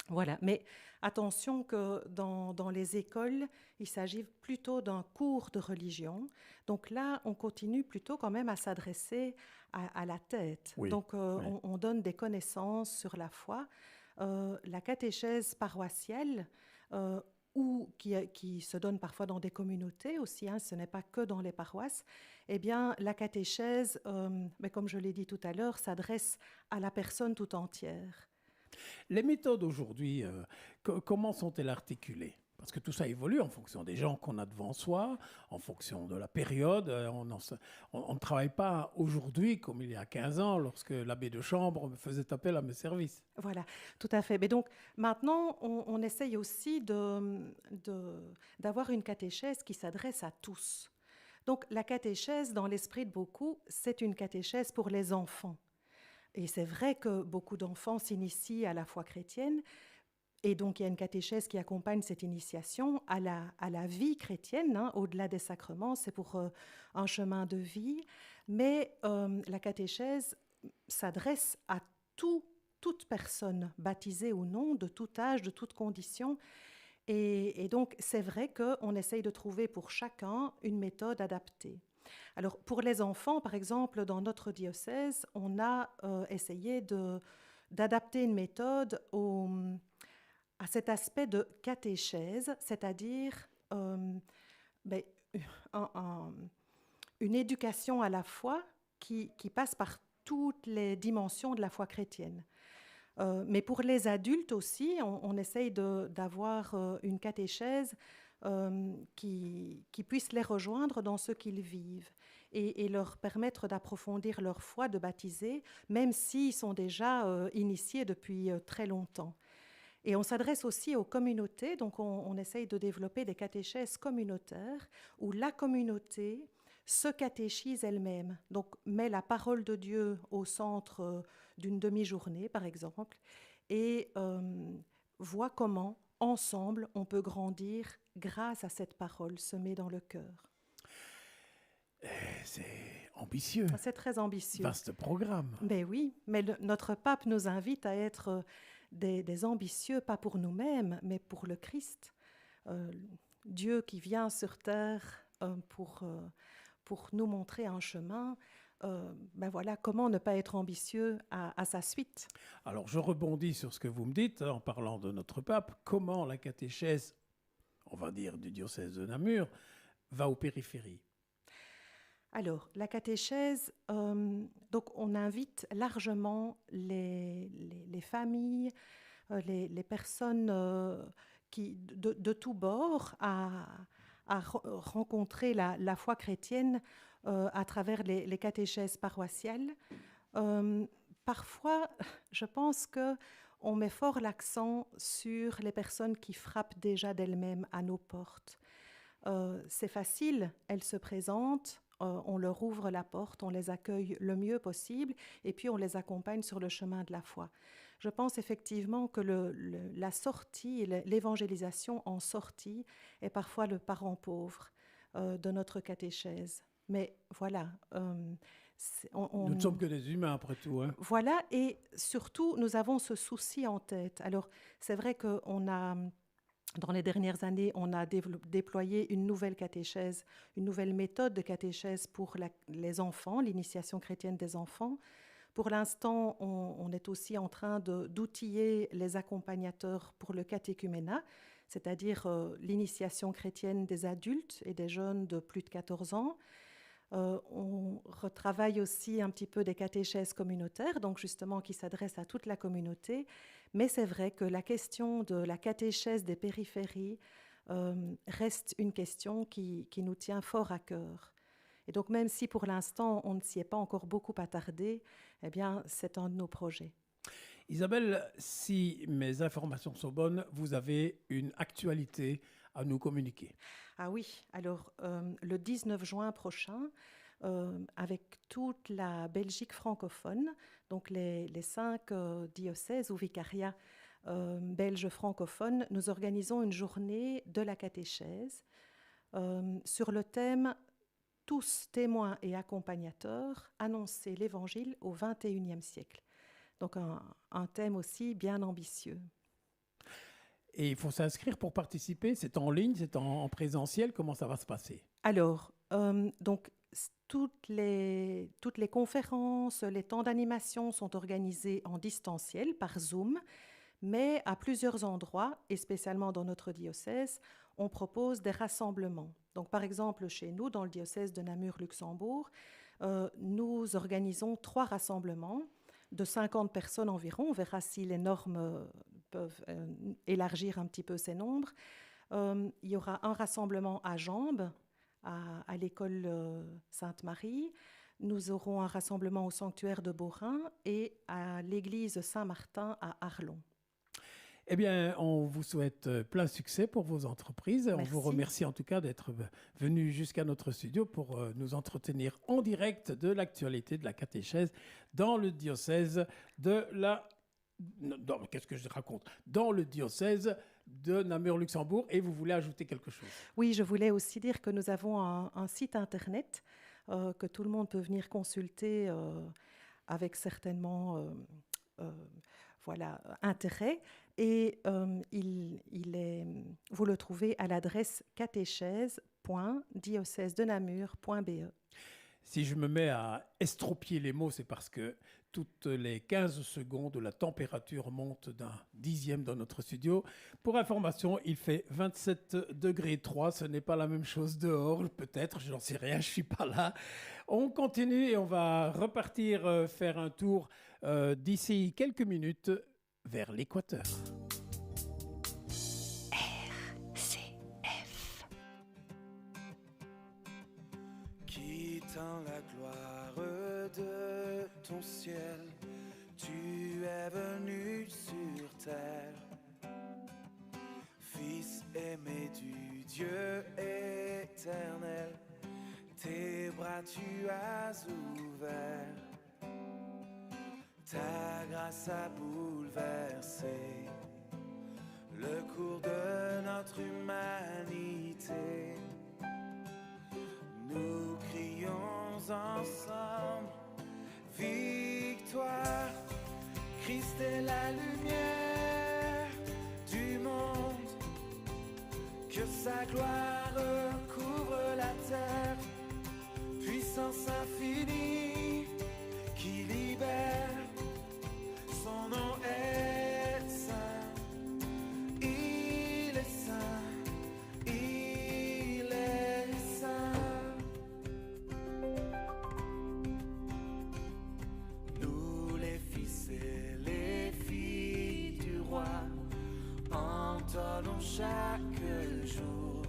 Speaker 13: Voilà, mais attention que dans les écoles, il s'agit plutôt d'un cours de religion. Donc là, on continue plutôt quand même à s'adresser à la tête.
Speaker 6: Oui,
Speaker 13: Donc
Speaker 6: oui.
Speaker 13: on donne des connaissances sur la foi. La catéchèse paroissiale, ou qui se donne parfois dans des communautés aussi, ce n'est pas que dans les paroisses, eh bien la catéchèse, mais comme je l'ai dit tout à l'heure, s'adresse à la personne tout entière.
Speaker 6: Les méthodes aujourd'hui, comment sont-elles articulées ? Parce que tout ça évolue en fonction des gens qu'on a devant soi, en fonction de la période. On ne travaille pas aujourd'hui comme il y a 15 ans, lorsque l'abbé de chambre me faisait appel à mes services.
Speaker 13: Voilà, tout à fait. Mais donc maintenant, on essaye aussi d'avoir une catéchèse qui s'adresse à tous. Donc la catéchèse, dans l'esprit de beaucoup, c'est une catéchèse pour les enfants. Et c'est vrai que beaucoup d'enfants s'initient à la foi chrétienne, et donc il y a une catéchèse qui accompagne cette initiation à la vie chrétienne, au-delà des sacrements, c'est pour un chemin de vie. Mais la catéchèse s'adresse à toute personne, baptisée ou non, de tout âge, de toute condition. Et donc c'est vrai qu'on essaye de trouver pour chacun une méthode adaptée. Alors, pour les enfants, par exemple, dans notre diocèse, on a essayé d'adapter une méthode à cet aspect de catéchèse, c'est-à-dire une éducation à la foi qui passe par toutes les dimensions de la foi chrétienne. Mais pour les adultes aussi, on essaye d'avoir une catéchèse qui puisse les rejoindre dans ce qu'ils vivent et leur permettre d'approfondir leur foi, de baptiser, même s'ils sont déjà initiés depuis très longtemps. Et on s'adresse aussi aux communautés, donc on essaye de développer des catéchèses communautaires où la communauté se catéchise elle-même, donc met la parole de Dieu au centre d'une demi-journée, par exemple, et voit comment, ensemble, on peut grandir grâce à cette parole semée dans le cœur.
Speaker 6: C'est ambitieux.
Speaker 13: C'est très ambitieux.
Speaker 6: Vaste programme.
Speaker 13: Mais oui, mais notre pape nous invite à être des ambitieux, pas pour nous-mêmes, mais pour le Christ. Dieu qui vient sur terre pour nous montrer un chemin. Voilà, comment ne pas être ambitieux à sa suite.
Speaker 6: Alors, je rebondis sur ce que vous me dites en parlant de notre pape. Comment la catéchèse, on va dire du diocèse de Namur, va aux périphéries ?
Speaker 13: Alors, la catéchèse, donc on invite largement les familles, les personnes de tous bords à rencontrer la foi chrétienne à travers les catéchèses paroissiales. Parfois, je pense qu'on met fort l'accent sur les personnes qui frappent déjà d'elles-mêmes à nos portes. C'est facile, elles se présentent, on leur ouvre la porte, on les accueille le mieux possible et puis on les accompagne sur le chemin de la foi. Je pense effectivement que la sortie, l'évangélisation en sortie est parfois le parent pauvre de notre catéchèse. Mais voilà.
Speaker 6: Nous ne sommes que des humains, après tout. Hein.
Speaker 13: Voilà, et surtout, nous avons ce souci en tête. Alors, c'est vrai qu'on a, dans les dernières années, on a déployé une nouvelle catéchèse, une nouvelle méthode de catéchèse pour les enfants, l'initiation chrétienne des enfants. Pour l'instant, on est aussi en train d'outiller les accompagnateurs pour le catéchuménat, c'est-à-dire l'initiation chrétienne des adultes et des jeunes de plus de 14 ans. On retravaille aussi un petit peu des catéchèses communautaires, donc justement qui s'adressent à toute la communauté. Mais c'est vrai que la question de la catéchèse des périphéries reste une question qui nous tient fort à cœur. Et donc même si pour l'instant on ne s'y est pas encore beaucoup attardé, eh bien c'est un de nos projets.
Speaker 6: Isabelle, si mes informations sont bonnes, vous avez une actualité à nous communiquer.
Speaker 13: Ah oui, alors le 19 juin prochain, avec toute la Belgique francophone, donc les 5 diocèses ou vicariats belges francophones, nous organisons une journée de la catéchèse sur le thème « Tous témoins et accompagnateurs, annoncer l'Évangile au XXIe siècle ». Donc un thème aussi bien ambitieux.
Speaker 6: Et il faut s'inscrire pour participer. C'est en ligne, c'est en présentiel. Comment ça va se passer?
Speaker 13: Alors, donc toutes les conférences, les temps d'animation sont organisés en distanciel par Zoom, mais à plusieurs endroits, et spécialement dans notre diocèse, on propose des rassemblements. Donc, par exemple, chez nous, dans le diocèse de Namur-Luxembourg, nous organisons 3 rassemblements de 50 personnes environ. On verra si les normes peuvent élargir un petit peu ces nombres. Il y aura un rassemblement à Jambes, à l'école Sainte-Marie. Nous aurons un rassemblement au sanctuaire de Beaurain et à l'église Saint-Martin à Arlon.
Speaker 6: Eh bien, on vous souhaite plein succès pour vos entreprises.
Speaker 13: Merci.
Speaker 6: On vous remercie en tout cas d'être venu jusqu'à notre studio pour nous entretenir en direct de l'actualité de la catéchèse dans le diocèse de la... Non, qu'est-ce que je raconte? Dans le diocèse de Namur-Luxembourg. Et vous voulez ajouter quelque chose?
Speaker 13: Oui, je voulais aussi dire que nous avons un site internet que tout le monde peut venir consulter avec certainement... intérêt, et vous le trouvez à l'adresse catéchèse.diocèsedenamur.be.
Speaker 6: Si je me mets à estropier les mots, c'est parce que toutes les 15 secondes, la température monte d'un dixième dans notre studio. Pour information, il fait 27,3 degrés. Ce n'est pas la même chose dehors, peut-être, j'en sais rien, je ne suis pas là. On continue et on va repartir faire un tour d'ici quelques minutes vers l'équateur.
Speaker 11: Quittant la gloire de ton ciel, tu es venu sur terre. Fils aimé du Dieu éternel, tes bras tu as ouverts. Ta grâce a bouleversé le cours de notre humanité. Nous crions ensemble, victoire, Christ est la lumière du monde, que sa gloire couvre la terre, puissance infinie qui libère, son nom est saint, il est saint, il est saint. Nous les fils et les filles du roi entonnons chaque jour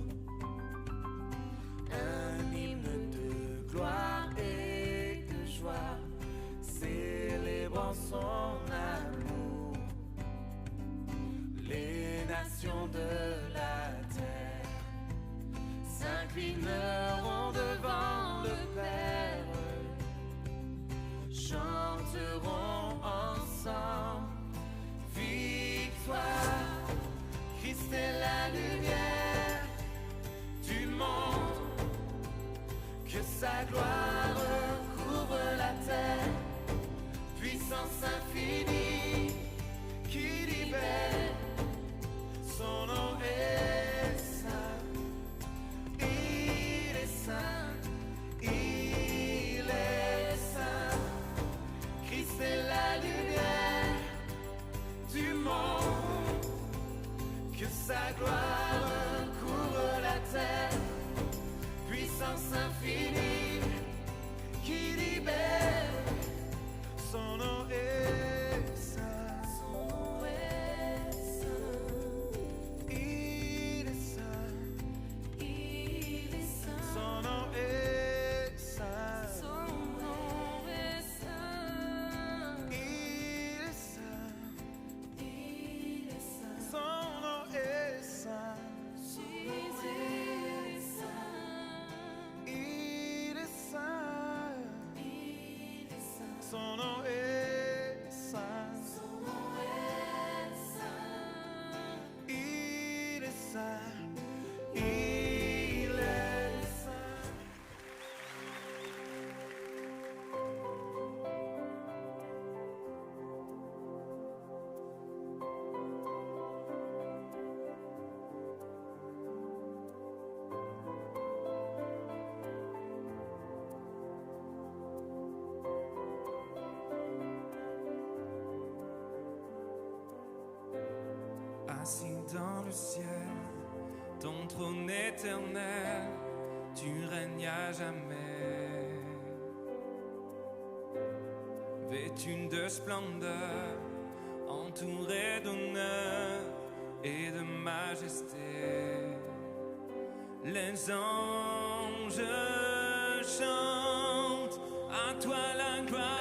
Speaker 11: sa gloire couvre la terre, puissance infinie qui libère. Son nom est saint, il est saint, il est saint. Christ est la lumière du monde, que sa gloire couvre la terre, puissance infinie qui libère. Son nom est saint, son nom est saint, il est saint, il est saint. Son nom est saint, son nom est saint, il est saint, il est saint. Son nom est saint, Jésus est saint, il est saint, il est saint. Son nom est saint, son nom est saint, il est saint, il est saint. Assis dans le ciel, ton trône éternel, tu règnes à jamais. Vêtu de splendeur, entouré d'honneur et de majesté, les anges chantent à toi la gloire.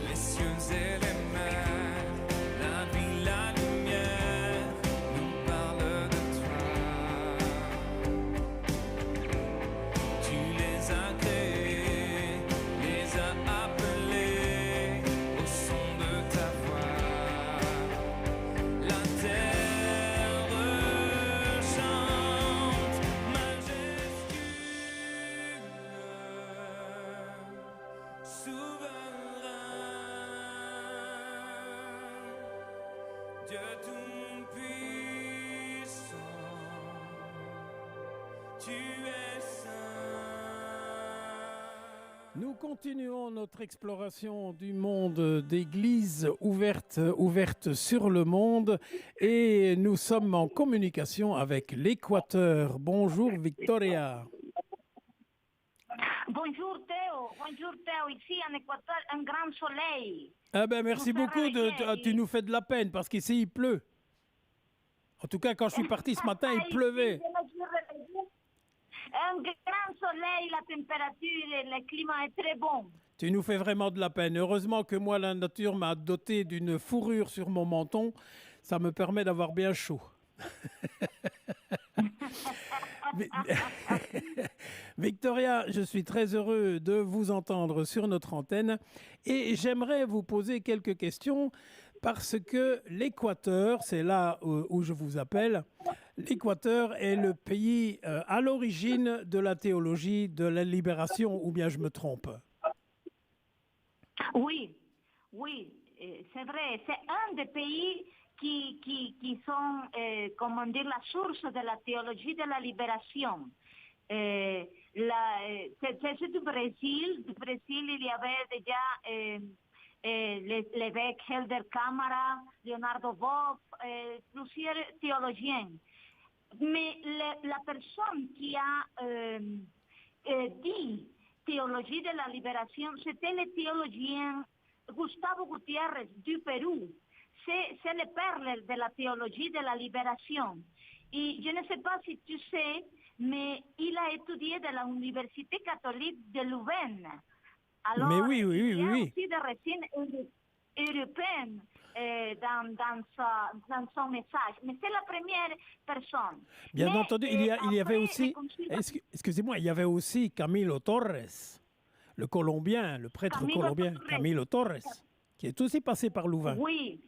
Speaker 11: Les cieux et les mers, la vie, la lumière, nous parlent de toi. Tu les as créés, les as appelés au son de ta voix. La terre chante majestueux, souverain, Dieu tout-puissant, tu es saint.
Speaker 6: Nous continuons notre exploration du monde d'églises ouvertes sur le monde et nous sommes en communication avec l'Équateur. Bonjour Victoria.
Speaker 14: Bonjour Théo, ici en Équateur, un grand soleil.
Speaker 6: Ah ben merci beaucoup, tu nous fais de la peine parce qu'ici il pleut. En tout cas quand je suis parti ce matin il pleuvait.
Speaker 14: Un grand soleil, la température et le climat est très bon.
Speaker 6: Tu nous fais vraiment de la peine. Heureusement que moi la nature m'a doté d'une fourrure sur mon menton, ça me permet d'avoir bien chaud. Victoria, je suis très heureux de vous entendre sur notre antenne et j'aimerais vous poser quelques questions parce que l'Équateur, c'est là où je vous appelle, l'Équateur est le pays à l'origine de la théologie de la libération, ou bien je me trompe?
Speaker 14: Oui, c'est vrai, c'est un des pays qui sont, comment dire, la source de la théologie de la libération. C'est du Brésil. Du Brésil, il y avait déjà l'évêque Helder Câmara, Leonardo Boff, plusieurs théologiens. Mais la personne qui a dit théologie de la libération, c'était le théologien Gustavo Gutiérrez du Pérou. C'est le père de la théologie de la libération. Et je ne sais pas si tu sais, mais il a étudié dans l'Université catholique de Louvain. Alors,
Speaker 6: mais oui.
Speaker 14: Il y a aussi des racines européennes dans son message. Mais c'est la première personne.
Speaker 6: Bien entendu, il y avait aussi, excusez-moi, il y avait aussi Camilo Torres, le Colombien, le prêtre colombien, Camilo Torres. qui est aussi passé par Louvain.
Speaker 14: Oui.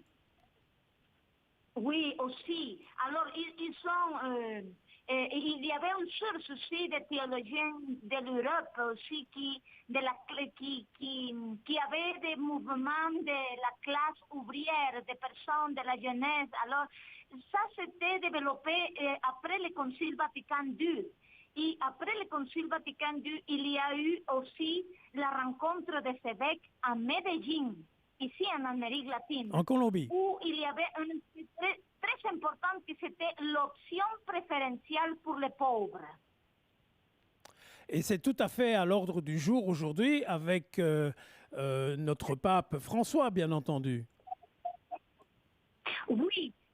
Speaker 14: Oui, aussi. Alors, ils sont... il y avait une source aussi de théologiens de l'Europe aussi qui avait des mouvements de la classe ouvrière, des personnes de la jeunesse. Alors, ça s'était développé après le Concile Vatican II. Et après le Concile Vatican II, il y a eu aussi la rencontre des évêques à Medellín, ici en Amérique latine.
Speaker 6: En Colombie.
Speaker 14: Où il y avait une très importante qui c'était l'option préférentielle pour les pauvres.
Speaker 6: Et c'est tout à fait à l'ordre du jour aujourd'hui avec notre pape François, bien entendu.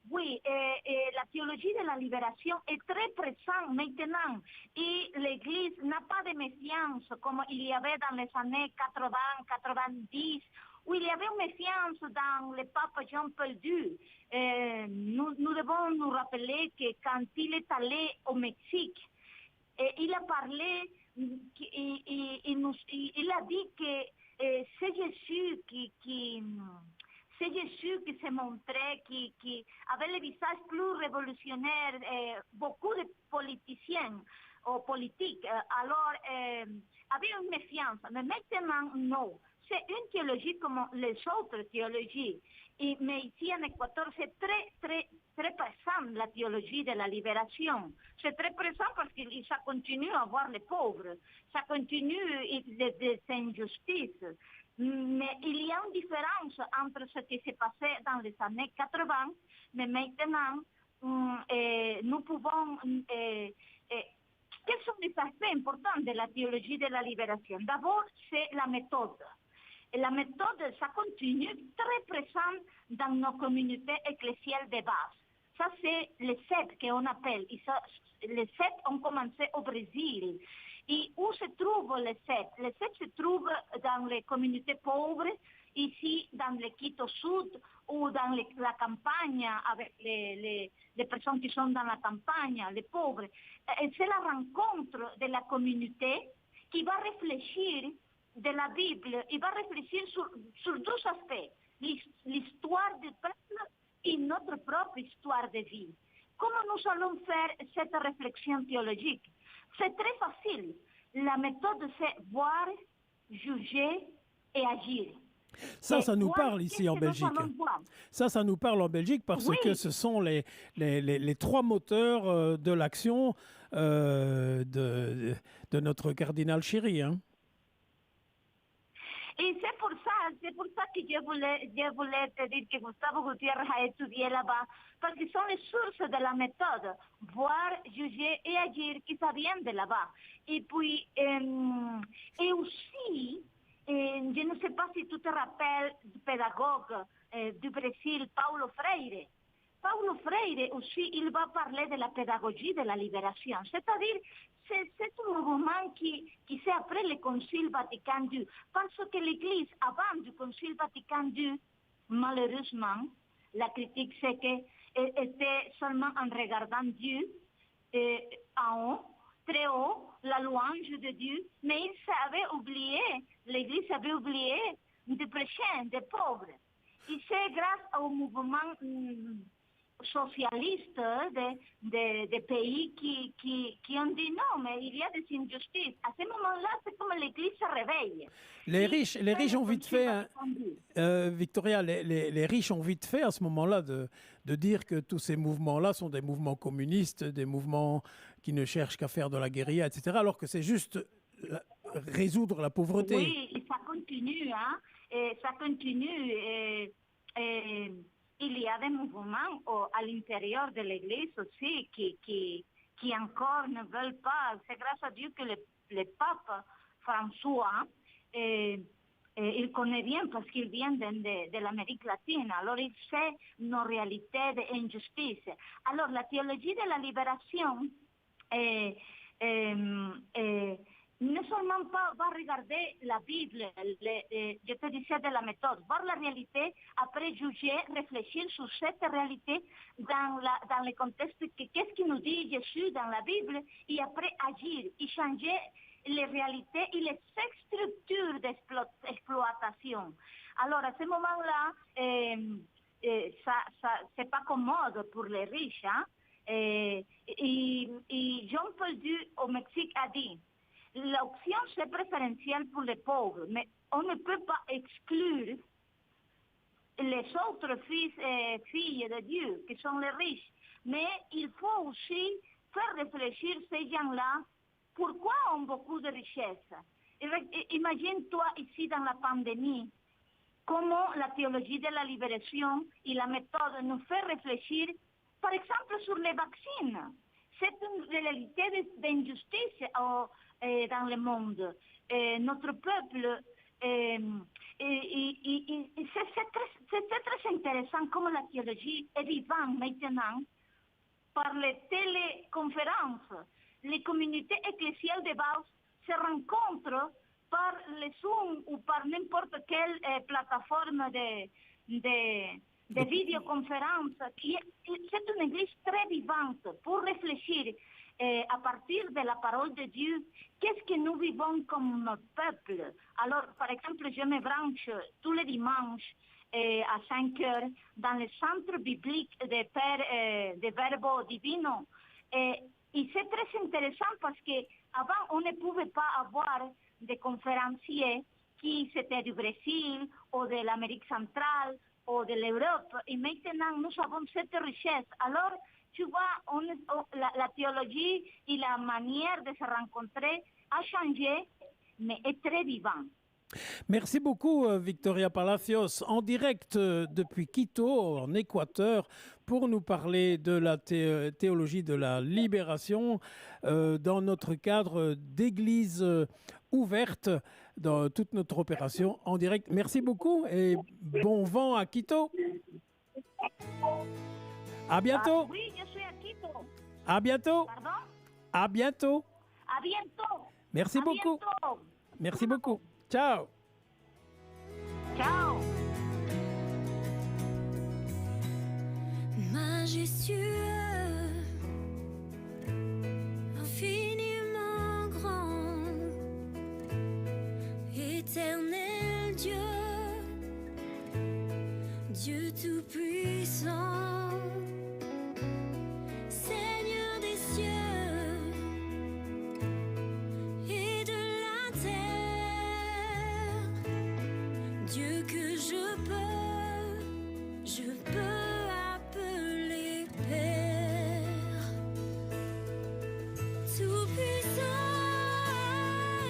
Speaker 14: Oui, la théologie de la libération est très présente maintenant et l'Église n'a pas de méfiance comme il y avait dans les années 80, 90, où il y avait une méfiance dans le pape Jean-Paul II. Nous devons nous rappeler que quand il est allé au Mexique, il a parlé, il a dit que c'est Jésus c'est Jésus qui se montrait, qui avait le visage plus révolutionnaire, beaucoup de politiciens ou politiques. Alors, avait une méfiance. Mais maintenant, non. C'est une théologie comme les autres théologies. Mais ici en Équateur, c'est très présent la théologie de la libération. C'est très présent parce que ça continue à voir les pauvres. Ça continue des injustices. Mais il y a une différence entre ce qui s'est passé dans les années 80, mais maintenant, nous pouvons... quels sont les aspects importants de la théologie de la libération? D'abord, c'est la méthode. Et la méthode, ça continue très présent dans nos communautés ecclésiales de base. Ça, c'est les sept qu'on appelle. Et ça, les sept ont commencé au Brésil. Et où se trouvent les sept? Les sept se trouvent dans les communautés pauvres, ici dans le Quito Sud ou dans la campagne, avec les personnes qui sont dans la campagne, les pauvres. Et c'est la rencontre de la communauté qui va réfléchir de la Bible, il va réfléchir sur deux aspects, l'histoire du peuple et notre propre histoire de vie. Comment nous allons faire cette réflexion théologique? C'est très facile. La méthode, c'est voir, juger et agir.
Speaker 6: Ça nous parle ici en Belgique. Ça nous parle en Belgique parce que ce sont les trois moteurs de l'action de notre cardinal Chéri. Hein.
Speaker 14: Et c'est pour ça que je voulais te dire que Gustavo Gutiérrez a étudié là-bas, parce que sont les sources de la méthode, voir, juger et agir, qui ça vient de là-bas. Et puis, et aussi, je ne sais pas si tu te rappelles du pédagogue du Brésil, Paulo Freire. Paulo Freire aussi, il va parler de la pédagogie de la libération, c'est-à-dire c'est un mouvement qui c'est après le Concile Vatican II, parce que l'Église, avant du Concile Vatican II, malheureusement, la critique c'est qu'elle était seulement en regardant Dieu en haut, très haut, la louange de Dieu, mais l'Église avait oublié de prêcher des pauvres. Et c'est grâce au mouvement socialistes des pays qui ont dit non, mais il y a des injustices. À ce moment-là, c'est comme l'Église se réveille.
Speaker 6: Les riches ont vite fait, Victoria, les riches ont vite fait à ce moment-là de dire que tous ces mouvements-là sont des mouvements communistes, des mouvements qui ne cherchent qu'à faire de la guérilla, etc., alors que c'est juste résoudre la pauvreté.
Speaker 14: Oui, et ça continue, hein, et ça continue, il y a des mouvements à l'intérieur de l'Église aussi qui encore ne veulent pas. C'est grâce à Dieu que le pape François, il connaît bien parce qu'il vient de l'Amérique latine. Alors il sait nos réalités d'injustice. Alors la théologie de la libération ne seulement pas va regarder la Bible, je te disais de la méthode, voir la réalité, après juger, réfléchir sur cette réalité dans le contexte qu'est-ce qu'il nous dit Jésus dans la Bible, et après agir et changer les réalités et les structures d'exploitation. Alors à ce moment-là, c'est pas commode pour les riches. Hein? Et Jean-Paul II au Mexique a dit, l'option c'est préférentielle pour les pauvres, mais on ne peut pas exclure les autres fils et filles de Dieu, qui sont les riches. Mais il faut aussi faire réfléchir ces gens-là, pourquoi ont beaucoup de richesses. Imagine-toi ici dans la pandémie, comment la théologie de la libération et la méthode nous fait réfléchir, par exemple, sur les vaccins. C'est une réalité d'injustice dans le monde. Notre peuple, c'est très intéressant comment la théologie est vivante maintenant par les téléconférences. Les communautés ecclésiales de base se rencontrent par le Zoom ou par n'importe quelle plateforme de vidéoconférence. C'est une église très vivante pour réfléchir à partir de la parole de Dieu, qu'est-ce que nous vivons comme peuple. Alors, par exemple, je me branche tous les dimanches à 5 heures dans le centre biblique de Verbo Divino. Et c'est très intéressant parce qu'avant, on ne pouvait pas avoir des conférenciers qui étaient du Brésil ou de l'Amérique centrale ou de l'Europe. Et maintenant, nous avons cette richesse. Alors, tu vois, la théologie et la manière de se rencontrer a changé, mais est très vivant.
Speaker 15: Merci beaucoup, Victoria Palacios, en direct depuis Quito, en Équateur, pour nous parler de la théologie de la libération dans notre cadre d'église ouverte, dans toute notre opération en direct. Merci beaucoup et bon vent à Quito. À bientôt.
Speaker 14: Oui, je suis à Quito.
Speaker 15: À bientôt.
Speaker 14: Pardon?
Speaker 15: À bientôt.
Speaker 14: À bientôt.
Speaker 15: Merci beaucoup.
Speaker 14: Bientôt.
Speaker 15: Merci beaucoup. Ciao.
Speaker 14: Ciao.
Speaker 16: Majestueux, infiniment grand, éternel Dieu, Dieu tout-puissant, Seigneur des cieux et de la terre, Dieu que je peux appeler Père. Tout-puissant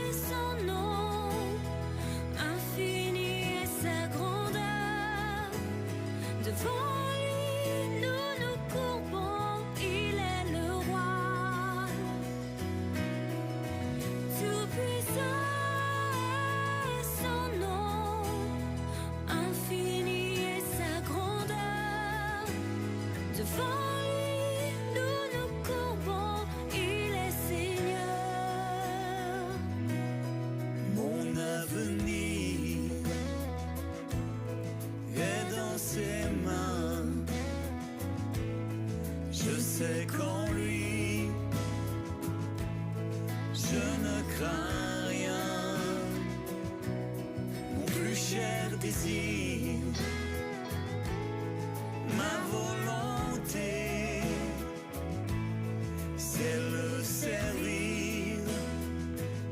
Speaker 16: est son nom, infini est sa grandeur. Devant lui, nous nous courbons, il est le roi. Tout-puissant est son nom, infini est sa grandeur. Devant lui, nous nous courbons, il est Seigneur.
Speaker 12: Mon avenir est dans ses mains. Je sais qu'en lui, je ne crains rien. Mon plus cher désir, ma volonté, c'est le servir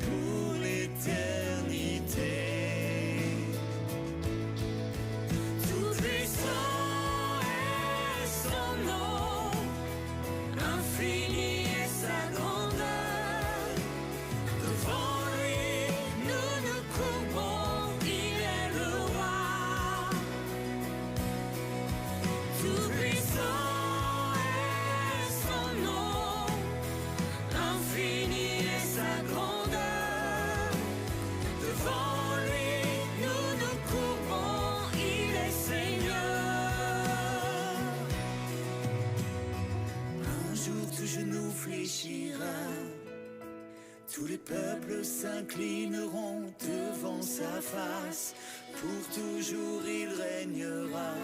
Speaker 12: pour l'éternité. Tout-puissant est son nom, infini est sa grandeur. Devant lui, nous nous courbons, il est le roi. Tout-puissant est son nom, infini est sa grandeur. Devant lui, nous nous courbons, il est Seigneur. Un jour tout genou fléchira, tous les peuples s'inclineront devant sa face. Pour toujours il régnera,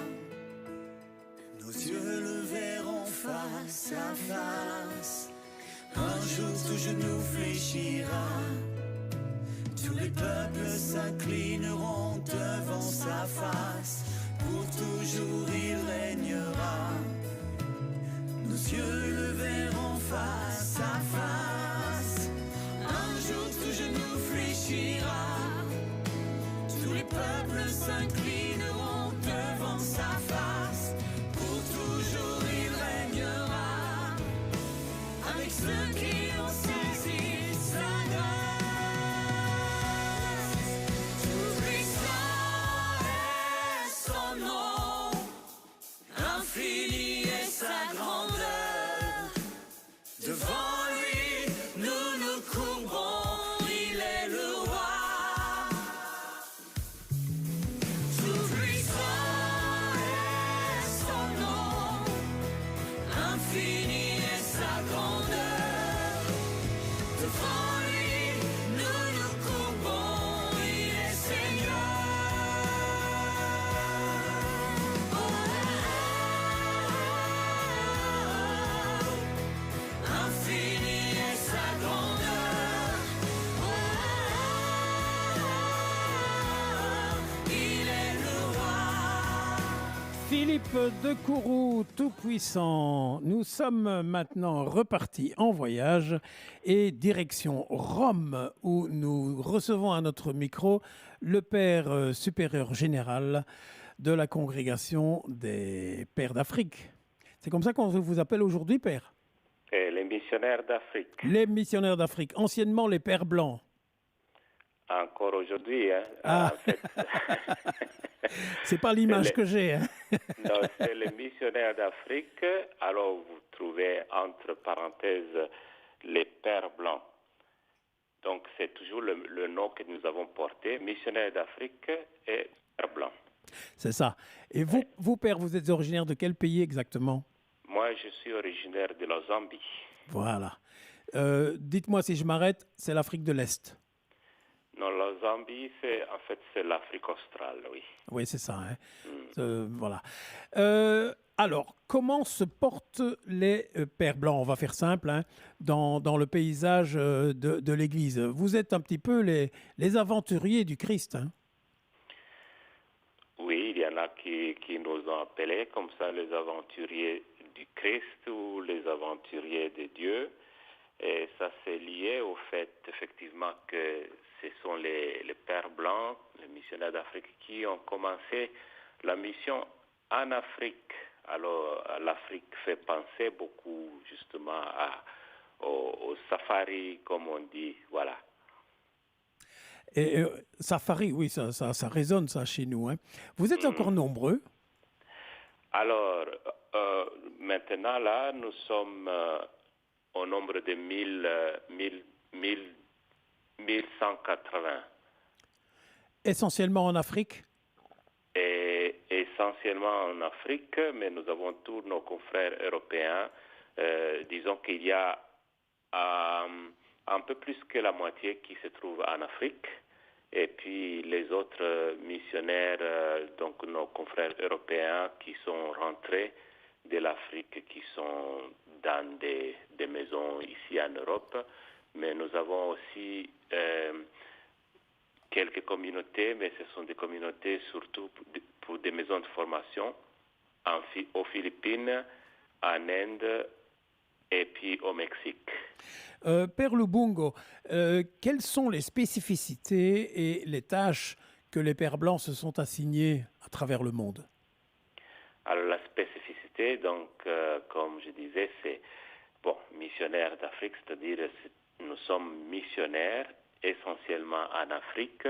Speaker 12: nos yeux le verront face à face. Un jour tout genou fléchira,
Speaker 17: Tous les peuples s'inclineront devant sa face. Pour toujours il régnera. Nos yeux le verront face à face. Un jour tout genou fléchira. Tous les peuples s'inclineront devant sa face. Pour toujours il régnera. Avec ceux qui ont saisi sa grâce. Tout puissant est son nom. Infini est sa grandeur. Devant lui, nous nous courbons, il est le roi. Tout puissant est son nom. Infini est sa grandeur. Devant lui, nous nous courbons, il est Seigneur. Infini est sa grandeur. Il est le roi.
Speaker 15: Philippe de Kourou, tout-puissant. Nous sommes maintenant repartis en voyage et direction Rome, où nous recevons à notre micro le Père supérieur général de la congrégation des Pères d'Afrique. C'est comme ça qu'on vous appelle aujourd'hui, Père?
Speaker 18: Les missionnaires d'Afrique.
Speaker 15: Les missionnaires d'Afrique, anciennement les Pères blancs.
Speaker 18: Encore aujourd'hui, hein.
Speaker 15: Ah.
Speaker 18: En fait,
Speaker 15: C'est pas l'image
Speaker 18: C'est
Speaker 15: que j'ai. Hein.
Speaker 18: non, c'est les missionnaires d'Afrique. Alors, vous trouvez entre parenthèses les Pères blancs. Donc, c'est toujours le nom que nous avons porté, missionnaires d'Afrique et Pères blancs.
Speaker 15: C'est ça. Et vous, Père, vous êtes originaire de quel pays exactement?
Speaker 18: Moi, je suis originaire de la Zambie.
Speaker 15: Voilà. Dites-moi si je m'arrête, c'est l'Afrique de l'Est.
Speaker 18: Non, la Zambie, c'est l'Afrique australe, oui.
Speaker 15: Oui, c'est ça. Hein. Voilà. Alors, comment se portent les Pères blancs? On va faire simple, hein, dans le paysage de l'Église. Vous êtes un petit peu les aventuriers du Christ. Hein.
Speaker 18: Oui, il y en a qui nous ont appelés comme ça les aventuriers du Christ ou les aventuriers de Dieu. Et ça, c'est lié au fait, effectivement, que ce sont les Pères blancs, les missionnaires d'Afrique, qui ont commencé la mission en Afrique. Alors, l'Afrique fait penser beaucoup, justement, au safari, comme on dit, voilà.
Speaker 15: Et safari, oui, ça résonne, ça, chez nous. Hein. Vous êtes encore nombreux?
Speaker 18: Alors, maintenant, là, nous sommes au nombre de 1180.
Speaker 15: Essentiellement en Afrique?
Speaker 18: Et essentiellement en Afrique, mais nous avons tous nos confrères européens. Disons qu'il y a un peu plus que la moitié qui se trouve en Afrique. Et puis les autres missionnaires, donc nos confrères européens qui sont rentrés de l'Afrique, qui sont dans des maisons ici en Europe. Mais nous avons aussi quelques communautés, mais ce sont des communautés surtout pour des maisons de formation aux Philippines, en Inde et puis au Mexique.
Speaker 15: Père Lubungo, quelles sont les spécificités et les tâches que les Pères blancs se sont assignées à travers le monde? Alors
Speaker 18: la spécificité, donc, comme je disais, c'est missionnaire d'Afrique, c'est-à-dire nous sommes missionnaires essentiellement en Afrique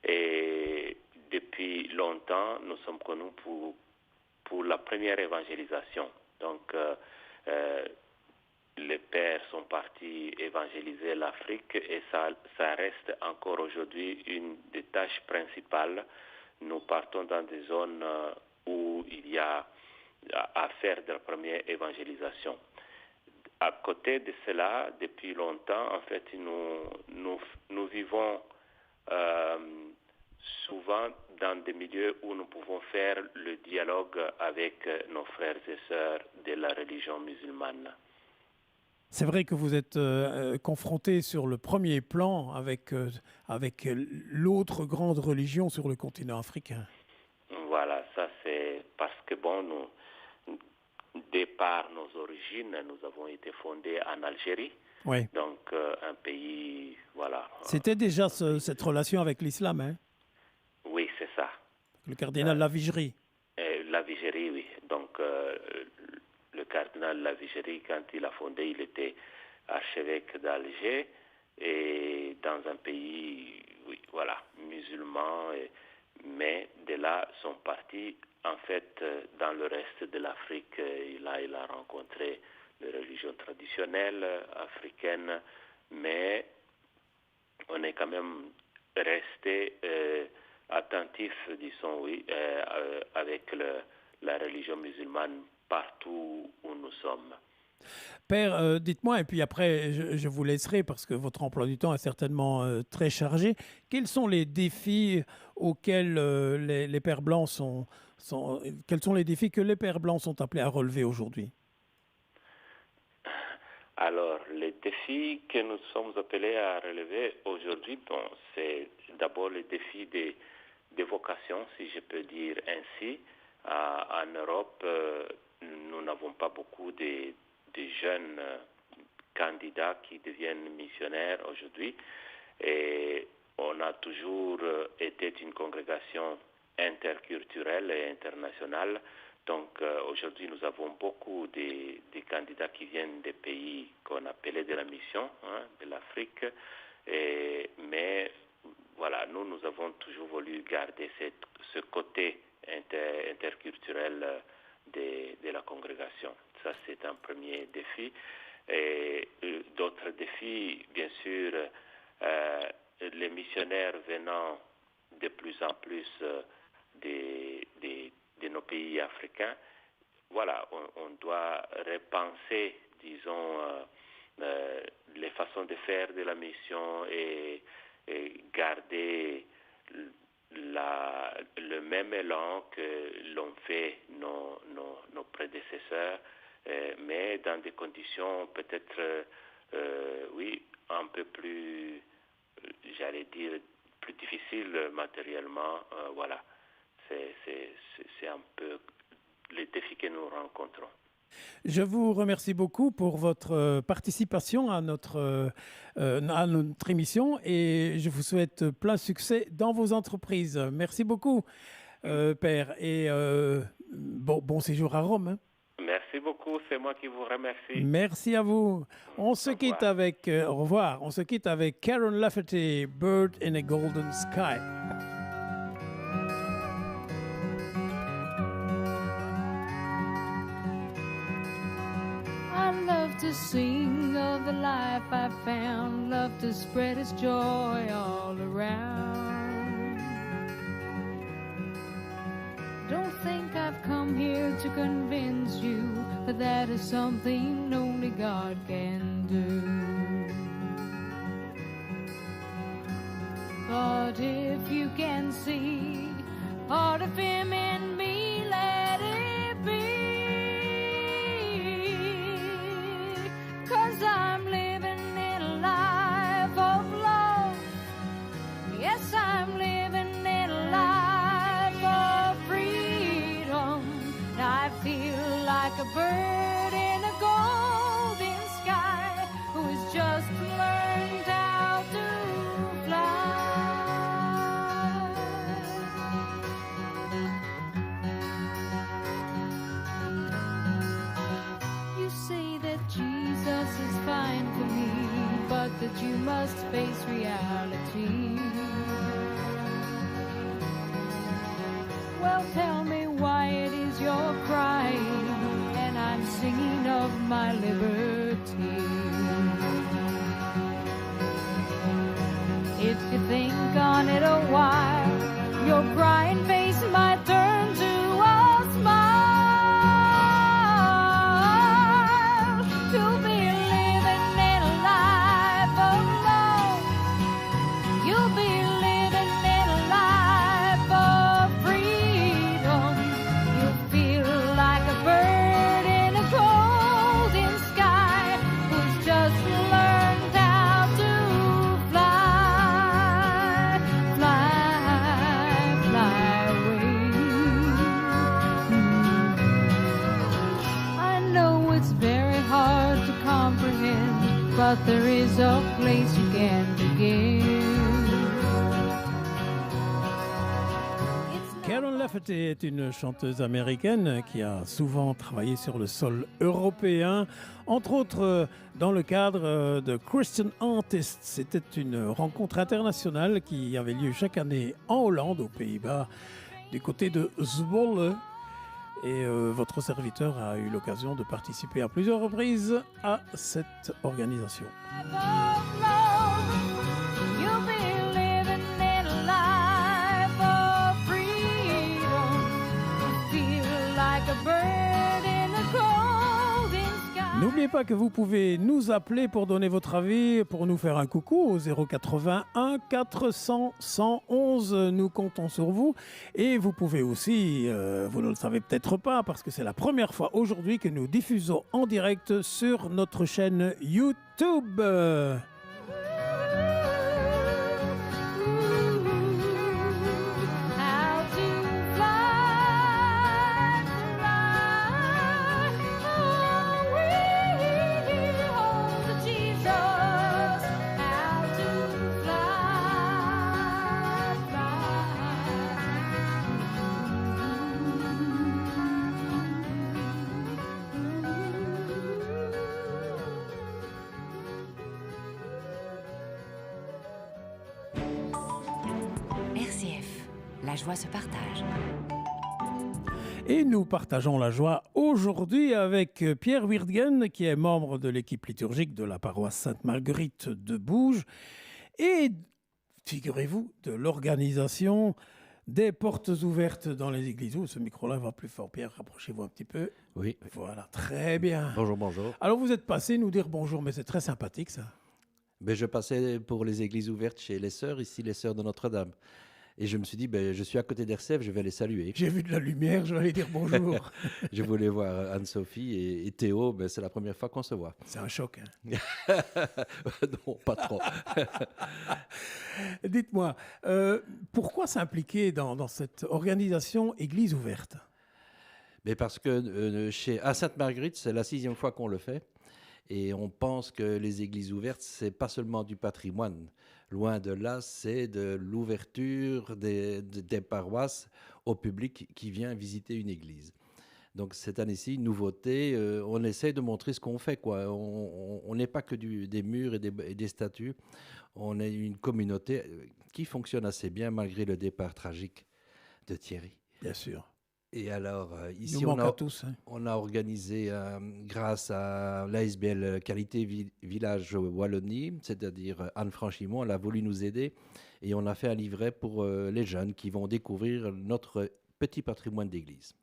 Speaker 18: et depuis longtemps nous sommes connus pour la première évangélisation. Donc les pères sont partis évangéliser l'Afrique et ça reste encore aujourd'hui une des tâches principales. Nous partons dans des zones où il y a à faire de la première évangélisation. À côté de cela, depuis longtemps, en fait, nous vivons souvent dans des milieux où nous pouvons faire le dialogue avec nos frères et sœurs de la religion musulmane.
Speaker 15: C'est vrai que vous êtes confronté sur le premier plan avec l'autre grande religion sur le continent africain.
Speaker 18: Voilà, ça c'est parce que de par nos origines, nous avons été fondés en Algérie.
Speaker 15: Oui.
Speaker 18: Donc un pays, voilà.
Speaker 15: C'était déjà cette relation avec l'islam, hein?
Speaker 18: Oui, c'est ça.
Speaker 15: Le cardinal Lavigérie.
Speaker 18: Lavigérie, oui. Donc le cardinal Lavigérie, quand il a fondé, il était archevêque d'Alger et dans un pays, oui, voilà, musulman. Mais de là sont partis, en fait, dans le reste de l'Afrique. Il a rencontré les religions traditionnelles africaines, mais on est quand même resté attentif, disons, oui, avec la religion musulmane partout où nous sommes.
Speaker 15: Père, dites-moi, et puis après je vous laisserai parce que votre emploi du temps est certainement très chargé. Quels sont les défis auxquels les pères blancs quels sont les défis que les pères blancs sont appelés à relever aujourd'hui?
Speaker 18: Alors, les défis que nous sommes appelés à relever aujourd'hui, c'est d'abord le défi des vocations, si je peux dire ainsi. En Europe, nous n'avons pas beaucoup de jeunes candidats qui deviennent missionnaires aujourd'hui. Et on a toujours été une congrégation interculturelle et internationale. Donc aujourd'hui, nous avons beaucoup de candidats qui viennent des pays qu'on appelait de la mission, de l'Afrique. Mais voilà, nous avons toujours voulu garder ce côté interculturel de la congrégation. Ça, c'est un premier défi. Et d'autres défis, bien sûr, les missionnaires venant de plus en plus de nos pays africains. Voilà, on doit repenser, disons, les façons de faire de la mission et garder le même élan que l'ont fait nos prédécesseurs, mais dans des conditions peut-être, oui, un peu plus, j'allais dire, plus difficiles matériellement. Voilà, c'est un peu les défis que nous rencontrons.
Speaker 15: Je vous remercie beaucoup pour votre participation à notre émission et je vous souhaite plein succès dans vos entreprises. Merci beaucoup, Père, et bon séjour à Rome. Hein.
Speaker 18: Merci beaucoup, c'est moi qui vous remercie.
Speaker 15: Merci à vous. On se quitte avec, au revoir, on se quitte avec Karen Lafferty, Bird in a Golden Sky.
Speaker 19: I love to sing of the life I found, love to spread its joy all around. Don't think I've come here to convince you that that is something only God can do. But if you can see part of Him in me, let it be. 'Cause I'm living in a life of love. Yes, I'm living in a life of freedom. I feel like a bird in a golden sky who has just learned how to fly. You say that Jesus is fine for me, but that you must face reality. Well, tell me why it is you're crying and I'm singing of my liberty. If you think on it a while, your crying face might turn to a smile. You'll be living in a life of love. You'll be living in a life of freedom. You'll feel like a bird in a golden sky who's but there is a place you can begin.
Speaker 15: Karen Lafferty est une chanteuse américaine qui a souvent travaillé sur le sol européen, entre autres dans le cadre de Christian Artists. C'était une rencontre internationale qui avait lieu chaque année en Hollande, aux Pays-Bas, du côté de Zwolle. Et votre serviteur a eu l'occasion de participer à plusieurs reprises à cette organisation.
Speaker 19: You'll be living in a life of freedom. You feel like a bird in the golden sky.
Speaker 15: N'oubliez pas que vous pouvez nous appeler pour donner votre avis, pour nous faire un coucou au 081 400 111. Nous comptons sur vous. Et vous pouvez aussi, vous ne le savez peut-être pas, parce que c'est la première fois aujourd'hui que nous diffusons en direct sur notre chaîne YouTube.
Speaker 19: How to fly, fly. Oh, we hold to Jesus. How to fly,
Speaker 20: RCF, la joie se partage.
Speaker 15: Et nous partageons la joie aujourd'hui avec Pierre Wirtgen, qui est membre de l'équipe liturgique de la paroisse Sainte-Marguerite de Bouges, et, figurez-vous, de l'organisation des portes ouvertes dans les églises. Oh, ce micro-là va plus fort. Pierre, rapprochez-vous un petit peu.
Speaker 21: Oui.
Speaker 15: Voilà, très bien.
Speaker 21: Bonjour, bonjour.
Speaker 15: Alors, vous êtes passé nous dire bonjour, mais c'est très sympathique, ça.
Speaker 21: Ben, je passais pour les églises ouvertes chez les sœurs, ici les sœurs de Notre-Dame. Et je me suis dit, ben, je suis à côté d'RCF, je vais les saluer.
Speaker 15: J'ai vu de la lumière, je vais aller dire bonjour.
Speaker 21: Je voulais voir Anne-Sophie et Théo, ben, c'est la première fois qu'on se voit.
Speaker 15: C'est un choc. Hein.
Speaker 21: Non, pas trop.
Speaker 15: Dites-moi, pourquoi s'impliquer dans cette organisation Église ouverte?
Speaker 21: Mais parce que à Sainte-Marguerite, c'est la 6e fois qu'on le fait. Et on pense que les églises ouvertes, c'est pas seulement du patrimoine. Loin de là, c'est de l'ouverture des paroisses au public qui vient visiter une église. Donc cette année-ci, nouveauté, on essaie de montrer ce qu'on fait, quoi. On n'est pas que des murs et des statues. On est une communauté qui fonctionne assez bien malgré le départ tragique de Thierry.
Speaker 15: Bien sûr.
Speaker 21: Et alors, ici,
Speaker 15: Nous manque à tous, hein.
Speaker 21: on a organisé, grâce à l'ASBL Qualité Village Wallonie, c'est-à-dire Anne Franchimont, elle a voulu nous aider, et on a fait un livret pour les jeunes qui vont découvrir notre petit patrimoine d'église.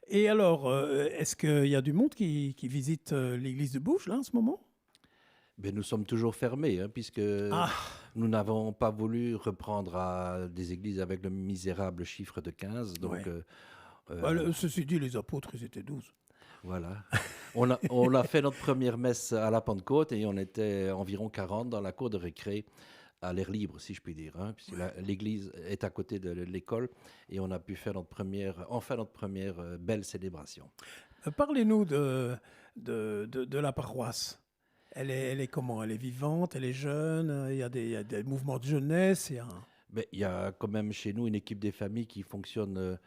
Speaker 15: Et alors, est-ce qu'il y a du monde qui visite l'église de Bouges, là, en ce moment?
Speaker 21: Ben, nous sommes toujours fermés, hein, puisque nous n'avons pas voulu reprendre à des églises avec le misérable chiffre de 15. Donc,
Speaker 15: ouais. Ceci dit, les apôtres, ils étaient 12.
Speaker 21: Voilà. On a fait notre première messe à la Pentecôte et on était environ 40 dans la cour de récré, à l'air libre, si je puis dire, hein, puisque l'église est à côté de l'école et on a pu faire notre première belle célébration.
Speaker 15: Parlez-nous de la paroisse. Elle est comment? Elle est vivante, elle est jeune, il y a des mouvements de jeunesse.
Speaker 21: Il y a quand même chez nous une équipe des familles qui fonctionne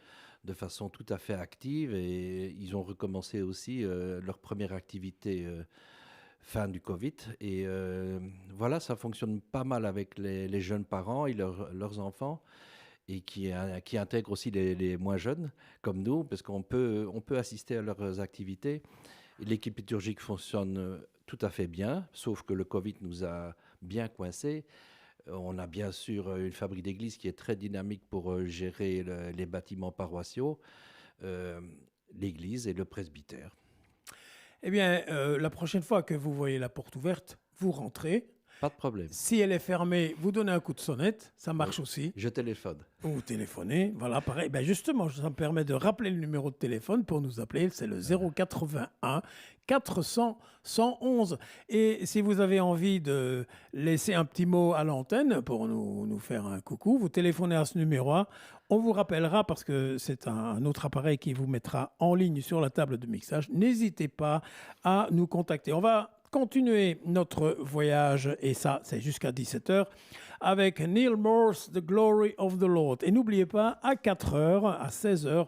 Speaker 21: de façon tout à fait active et ils ont recommencé aussi leur première activité fin du Covid. Et voilà, ça fonctionne pas mal avec les jeunes parents et leurs enfants et qui intègrent aussi les moins jeunes comme nous parce qu'on peut assister à leurs activités. L'équipe liturgique fonctionne tout à fait bien, sauf que le Covid nous a bien coincés. On a bien sûr une fabrique d'église qui est très dynamique pour gérer les bâtiments paroissiaux, l'église et le presbytère.
Speaker 15: Eh bien, la prochaine fois que vous voyez la porte ouverte, vous rentrez.
Speaker 21: Pas de problème.
Speaker 15: Si elle est fermée, vous donnez un coup de sonnette, ça marche aussi.
Speaker 21: Je téléphone.
Speaker 15: Vous téléphonez, voilà, pareil. Ben justement, ça me permet de rappeler le numéro de téléphone pour nous appeler, c'est le 081 400 111. Et si vous avez envie de laisser un petit mot à l'antenne pour nous faire un coucou, vous téléphonez à ce numéro-là. On vous rappellera parce que c'est un autre appareil qui vous mettra en ligne sur la table de mixage. N'hésitez pas à nous contacter. On va continuer notre voyage, et ça, c'est jusqu'à 17h, avec Neil Morse, The Glory of the Lord. Et n'oubliez pas, à 4h, à 16h,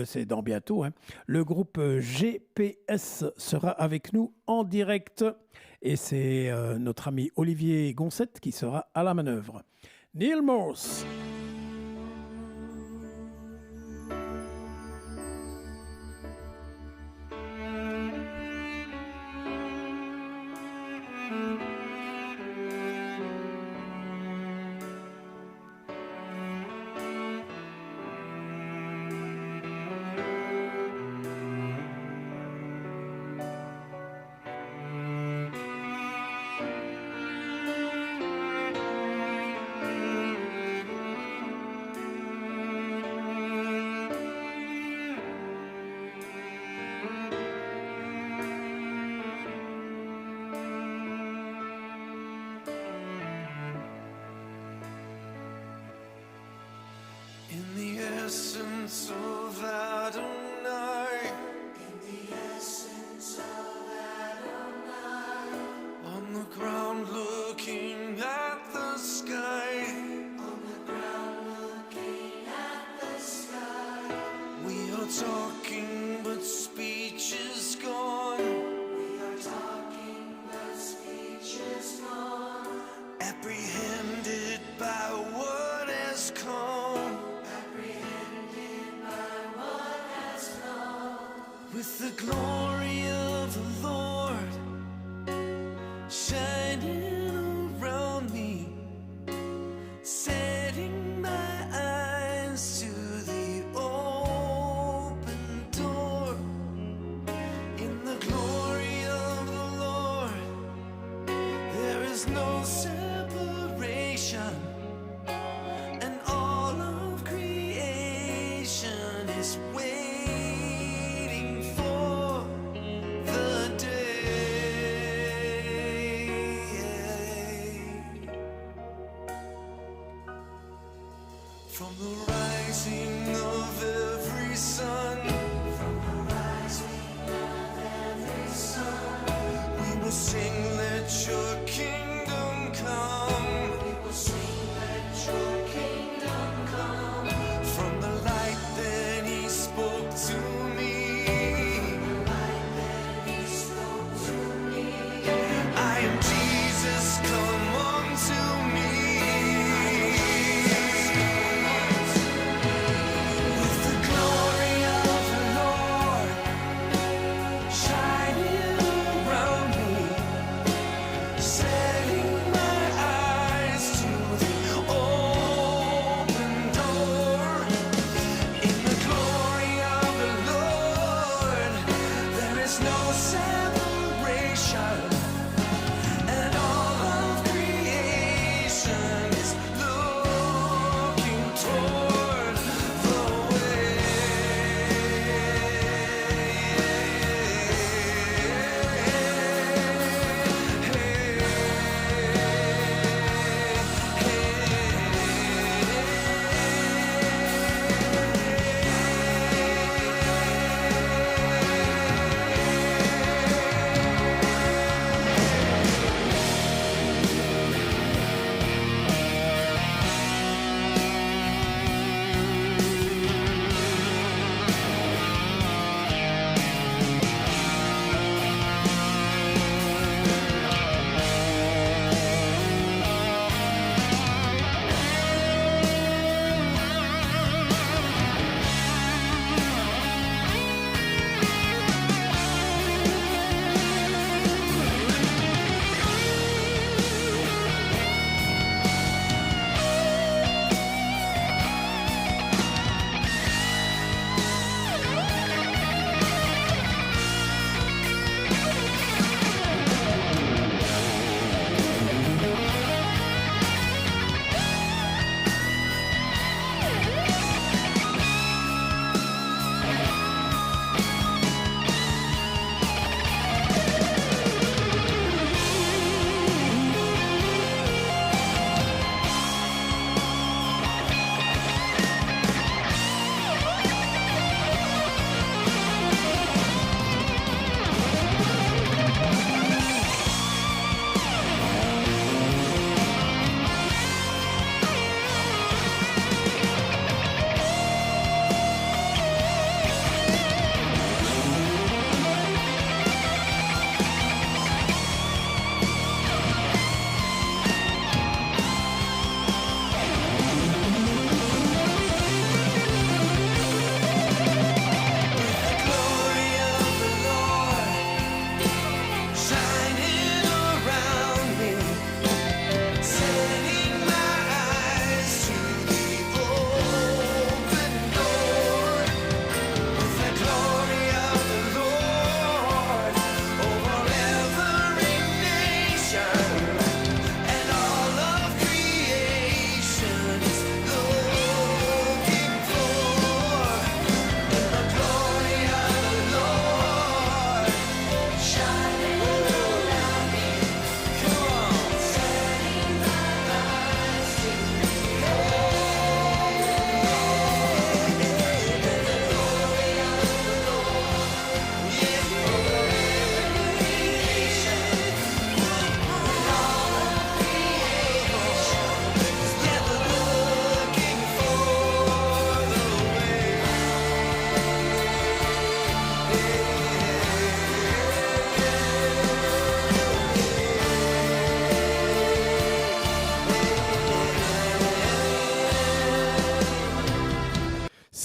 Speaker 15: c'est dans bientôt, hein, le groupe GPS sera avec nous en direct. Et c'est notre ami Olivier Goncette qui sera à la manœuvre. Neil Morse.
Speaker 17: In the essence of Adonai, in the essence of Adonai, on the ground looking at the sky, on the ground looking at the sky, we are talking but speech is gone, we are talking but speech is gone, apprehended by what has come. With the glory of the Lord shining around me, setting my eyes to the open door. In the glory of the Lord, there is no separation, and all of creation is waiting. From the rising of every sun, from the rising of every sun, we will sing, let your kingdom come. We will sing, let your kingdom come. From the light that he spoke to me, from the light that he spoke to me, I am Jesus, come unto me.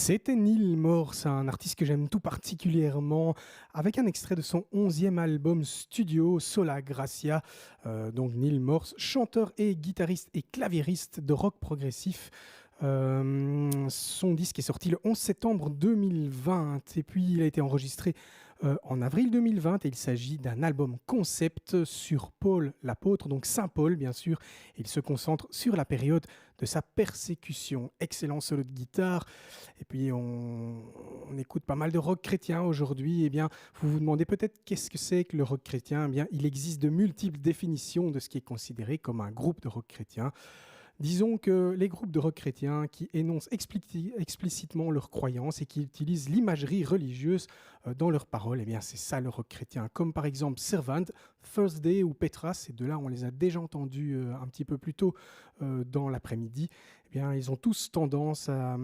Speaker 8: C'était Neil Morse, un artiste que j'aime tout particulièrement, avec un extrait de son 11e album studio, Sola Gracia. Donc Neil Morse, chanteur et guitariste et claviériste de rock progressif. Son disque est sorti le 11 septembre 2020 et puis il a été enregistré en avril 2020 et il s'agit d'un album concept sur Paul l'apôtre, donc Saint Paul bien sûr. Il se concentre sur la période de sa persécution. Excellent solo de guitare. Et puis on écoute pas mal de rock chrétien aujourd'hui. Eh bien, vous vous demandez peut-être qu'est-ce que c'est que le rock chrétien. Eh bien, il existe de multiples définitions de ce qui est considéré comme un groupe de rock chrétien. Disons que les groupes de rock chrétiens qui énoncent explicitement leurs croyances et qui utilisent l'imagerie religieuse dans leurs paroles, eh bien c'est ça le rock chrétien. Comme par exemple Servant, Thursday ou Petra, ces deux-là on les a déjà entendus un petit peu plus tôt dans l'après-midi. Eh bien ils ont tous tendance à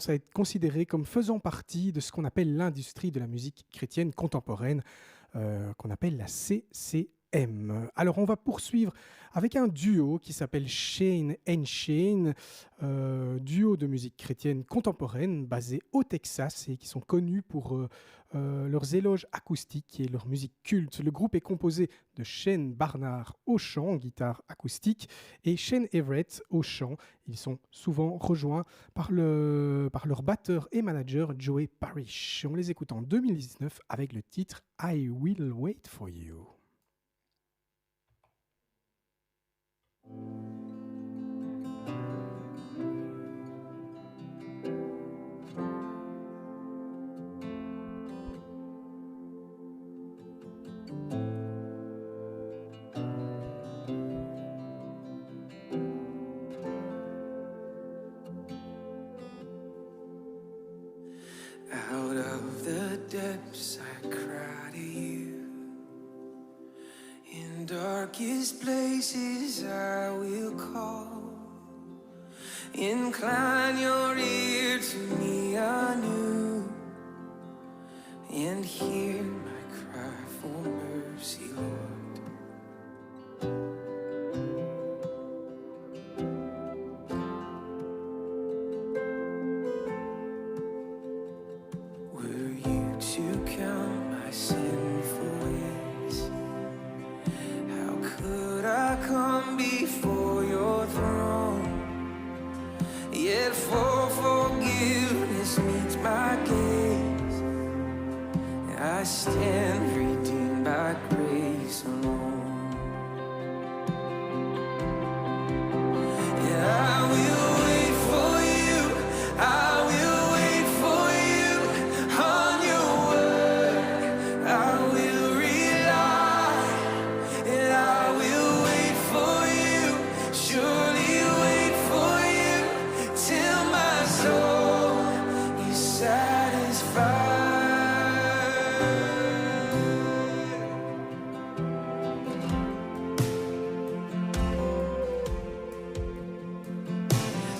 Speaker 8: être considérés comme faisant partie de ce qu'on appelle l'industrie de la musique chrétienne contemporaine, qu'on appelle la CCM. Alors on va poursuivre avec un duo qui s'appelle Shane & Shane, duo de musique chrétienne contemporaine basé au Texas et qui sont connus pour leurs éloges acoustiques et leur musique culte. Le groupe est composé de Shane Barnard au chant, guitare acoustique, et Shane Everett au chant. Ils sont souvent rejoints par leur batteur et manager Joey Parrish. On les écoute en 2019 avec le titre I Will Wait For You.
Speaker 11: Out of the depths I cry to you. In darkest places I will call. Incline your ear to me anew and hear my cry for mercy, Lord. Were you to count my sinful ways, how could I come before your throne? Yet for forgiveness meets my gaze. I stand redeemed by grace alone. Yeah, I will wait for you. I will wait for you on your word. I will rely. And I will wait for you. Surely wait for you till my soul is satisfied.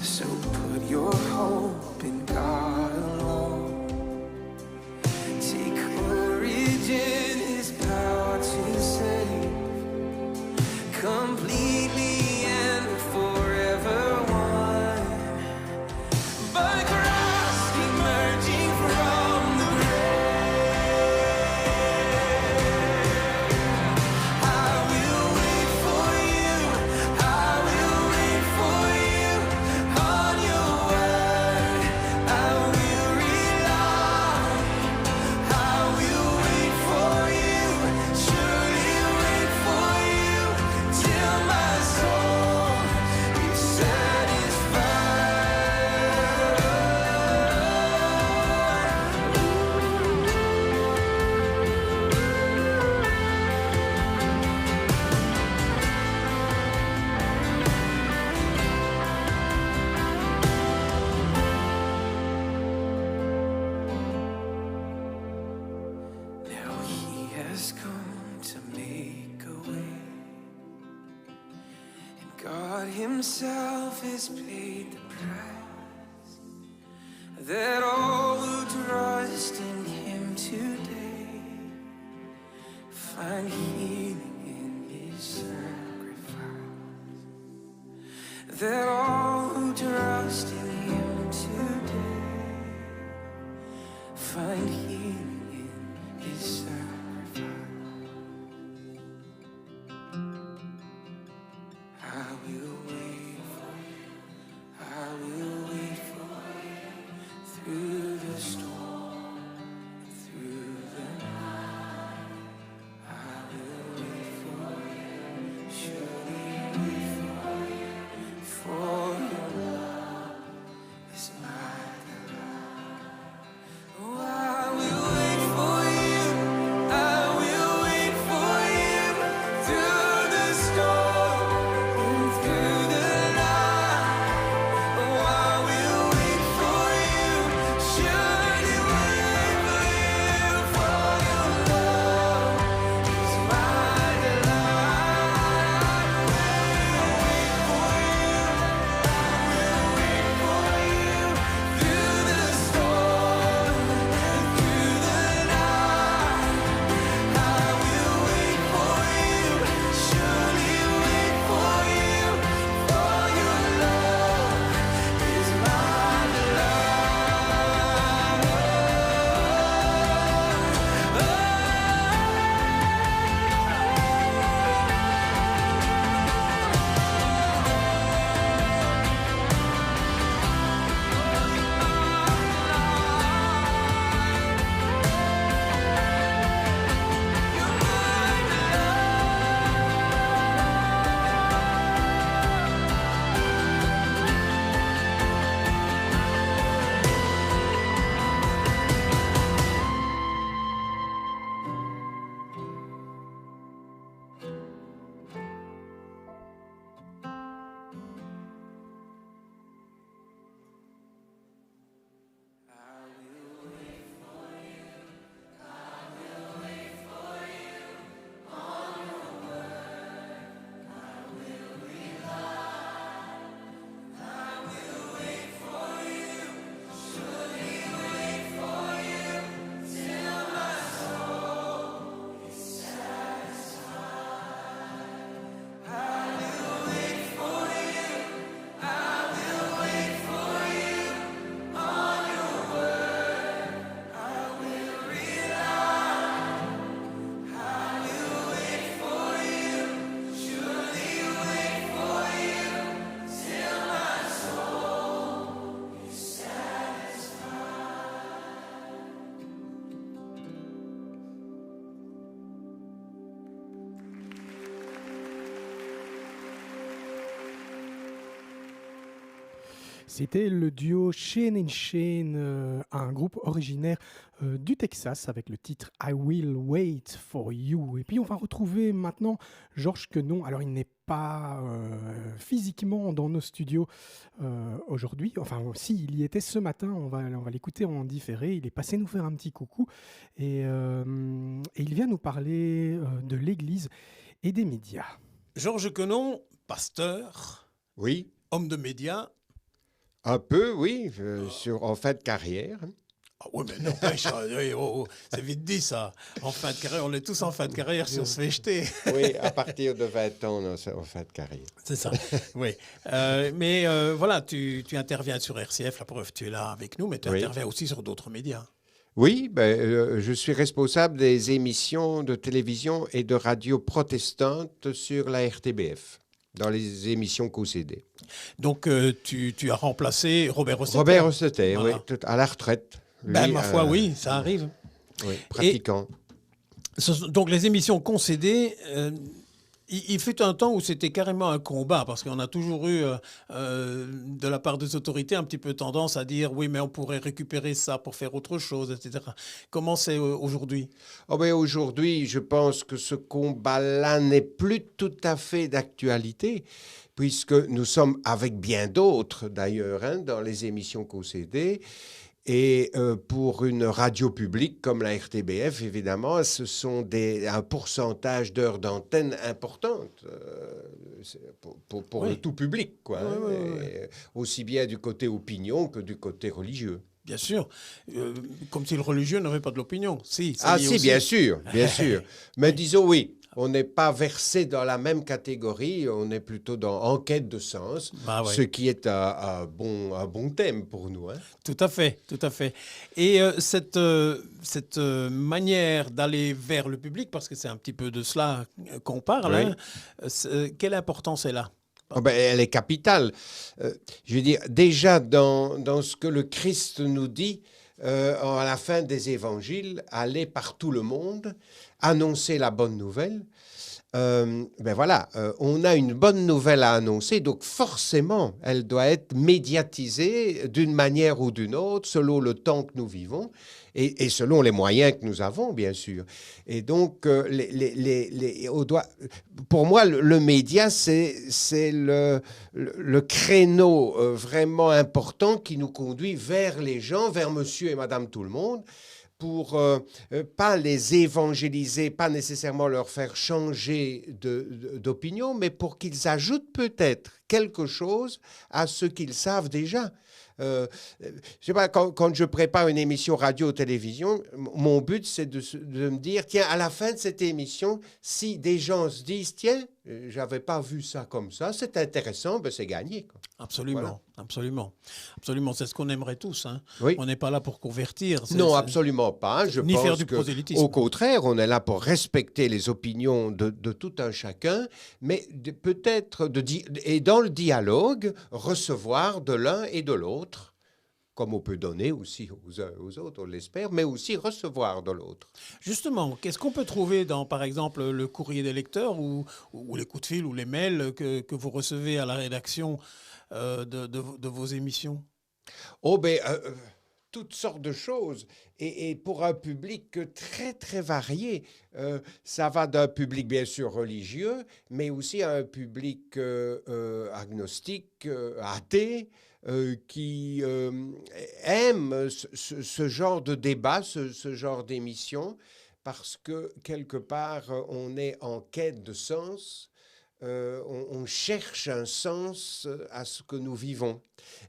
Speaker 11: So put your hope in God alone. Take courage in His power to save, completely and forever one. By Christ emerging from the grave, I will wait for you. I will wait for you on your word. I will rely. I will wait for you. Surely wait for you till my soul is satisfied. Now He has come to make a way, and God Himself has paid the price, that all who trust in Him today find healing in His sacrifice, that all who trust in Him find healing in his sacrifice. I will wait for you. I will wait for you through the storm, through the night. I will wait for you, surely wait for you, for your love is my delight. Oh, I will wait for you. I will wait for you through the storm and through the night. Oh, I will wait for you. Surely wait for you, for your love is my delight. I will wait for you. I will wait for you through the storm and through the night. I will wait for you. Surely wait for you, for your love is my
Speaker 8: C'était le duo Shane & Shane, un groupe originaire du Texas avec le titre I Will Wait for You. Et puis on va retrouver maintenant Georges Quenon. Alors il n'est pas physiquement dans nos studios aujourd'hui. Enfin si, il y était ce matin, on va l'écouter en différé. Il est passé nous faire un petit coucou et il vient nous parler de l'Église et des médias.
Speaker 1: Georges Quenon, pasteur,
Speaker 22: Oui,
Speaker 1: homme de médias.
Speaker 22: un peu, oui, en fin de carrière.
Speaker 1: Ah oui, mais n'empêche, c'est vite dit ça. En fin de carrière, on est tous en fin de carrière si on se fait jeter.
Speaker 22: Oui, à partir de 20 ans, on est en fin de carrière.
Speaker 1: C'est ça, oui. Mais voilà, tu interviens sur RCF, la preuve, tu es là avec nous, mais tu
Speaker 22: Oui.
Speaker 1: interviens aussi sur d'autres médias.
Speaker 22: Oui, je suis responsable des émissions de télévision et de radio protestantes sur la RTBF, dans les émissions QCD.
Speaker 1: Donc, tu as remplacé Robert Rossetter.
Speaker 22: Robert Rossetter,
Speaker 1: Voilà.
Speaker 22: oui, à la retraite.
Speaker 1: Ben,
Speaker 22: Lui,
Speaker 1: ma foi, oui, ça arrive.
Speaker 22: Oui, pratiquant.
Speaker 1: Donc, les émissions concédées, il fut un temps où c'était carrément un combat, parce qu'on a toujours eu, de la part des autorités, un petit peu tendance à dire oui, mais on pourrait récupérer ça pour faire autre chose, etc. Comment c'est aujourd'hui?
Speaker 22: Oh ben aujourd'hui, je pense que ce combat-là n'est plus tout à fait d'actualité, puisque nous sommes avec bien d'autres, d'ailleurs, hein, dans les émissions QCD. Et pour une radio publique comme la RTBF, évidemment, ce sont un pourcentage d'heures d'antenne importante pour
Speaker 1: Oui.
Speaker 22: le tout public, quoi.
Speaker 1: Oui,
Speaker 22: hein,
Speaker 1: oui, oui.
Speaker 22: et aussi bien du côté opinion que du côté religieux.
Speaker 1: Bien sûr. Comme si le religieux n'avait pas de l'opinion. Si, c'est
Speaker 22: Ah
Speaker 1: lié
Speaker 22: si,
Speaker 1: aussi.
Speaker 22: bien sûr, bien sûr. Mais disons oui. on n'est pas versé dans la même catégorie, on est plutôt en quête de sens, ce qui est un bon thème pour nous. Hein.
Speaker 1: Tout à fait, tout à fait. Et cette manière d'aller vers le public, parce que c'est un petit peu de cela qu'on parle, hein, quelle importance elle a?
Speaker 22: Elle est capitale. Je veux dire, déjà dans ce que le Christ nous dit, à la fin des évangiles, aller par tout le monde, annoncer la bonne nouvelle. On a une bonne nouvelle à annoncer, donc forcément, elle doit être médiatisée d'une manière ou d'une autre, selon le temps que nous vivons et selon les moyens que nous avons, bien sûr. Et donc, pour moi, le média, c'est le créneau vraiment important qui nous conduit vers les gens, vers monsieur et madame tout le monde, pour pas les évangéliser, pas nécessairement leur faire changer d'opinion, mais pour qu'ils ajoutent peut-être quelque chose à ce qu'ils savent déjà. Je sais pas, quand je prépare une émission radio ou télévision, mon but, c'est de me dire, tiens, à la fin de cette émission, si des gens se disent, tiens, j'avais pas vu ça comme ça, c'est intéressant, ben c'est gagné. Quoi.
Speaker 1: Absolument, voilà. Absolument. C'est ce qu'on aimerait tous. Hein.
Speaker 22: Oui.
Speaker 1: On n'est pas là pour convertir.
Speaker 22: Non, absolument pas. Je
Speaker 1: ni
Speaker 22: pense
Speaker 1: faire du prosélytisme.
Speaker 22: Au contraire, on est là pour respecter les opinions de tout un chacun, mais peut-être, et dans le dialogue, recevoir de l'un et de l'autre, comme on peut donner aussi aux uns et aux autres, on l'espère, mais aussi recevoir de l'autre.
Speaker 1: Justement, qu'est-ce qu'on peut trouver dans, par exemple, le courrier des lecteurs ou les coups de fil ou les mails que vous recevez à la rédaction de vos émissions?
Speaker 22: Toutes sortes de choses. Et pour un public très, très varié, ça va d'un public, bien sûr, religieux, mais aussi à un public agnostique, athée, qui aime ce genre de débat, ce genre d'émission, parce que, quelque part, on est en quête de sens. On cherche un sens à ce que nous vivons.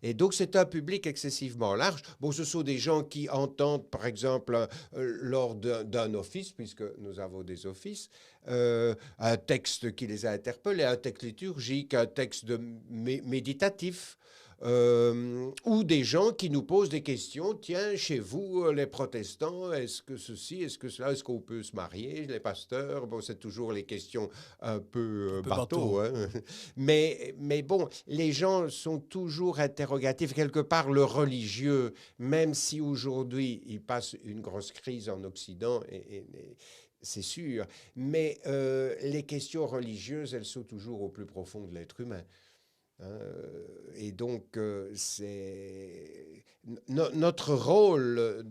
Speaker 22: Et donc, c'est un public excessivement large. Bon, ce sont des gens qui entendent, par exemple, lors d'un office, puisque nous avons des offices, un texte qui les a interpellés, un texte liturgique, un texte méditatif, ou des gens qui nous posent des questions. Tiens, chez vous, les protestants, est-ce que ceci, est-ce que cela, est-ce qu'on peut se marier, les pasteurs? Bon, c'est toujours les questions un peu bateau. Hein. Mais bon, les gens sont toujours interrogatifs. Quelque part, le religieux, même si aujourd'hui, il passe une grosse crise en Occident, c'est sûr, mais les questions religieuses, elles sont toujours au plus profond de l'être humain. Et donc, notre rôle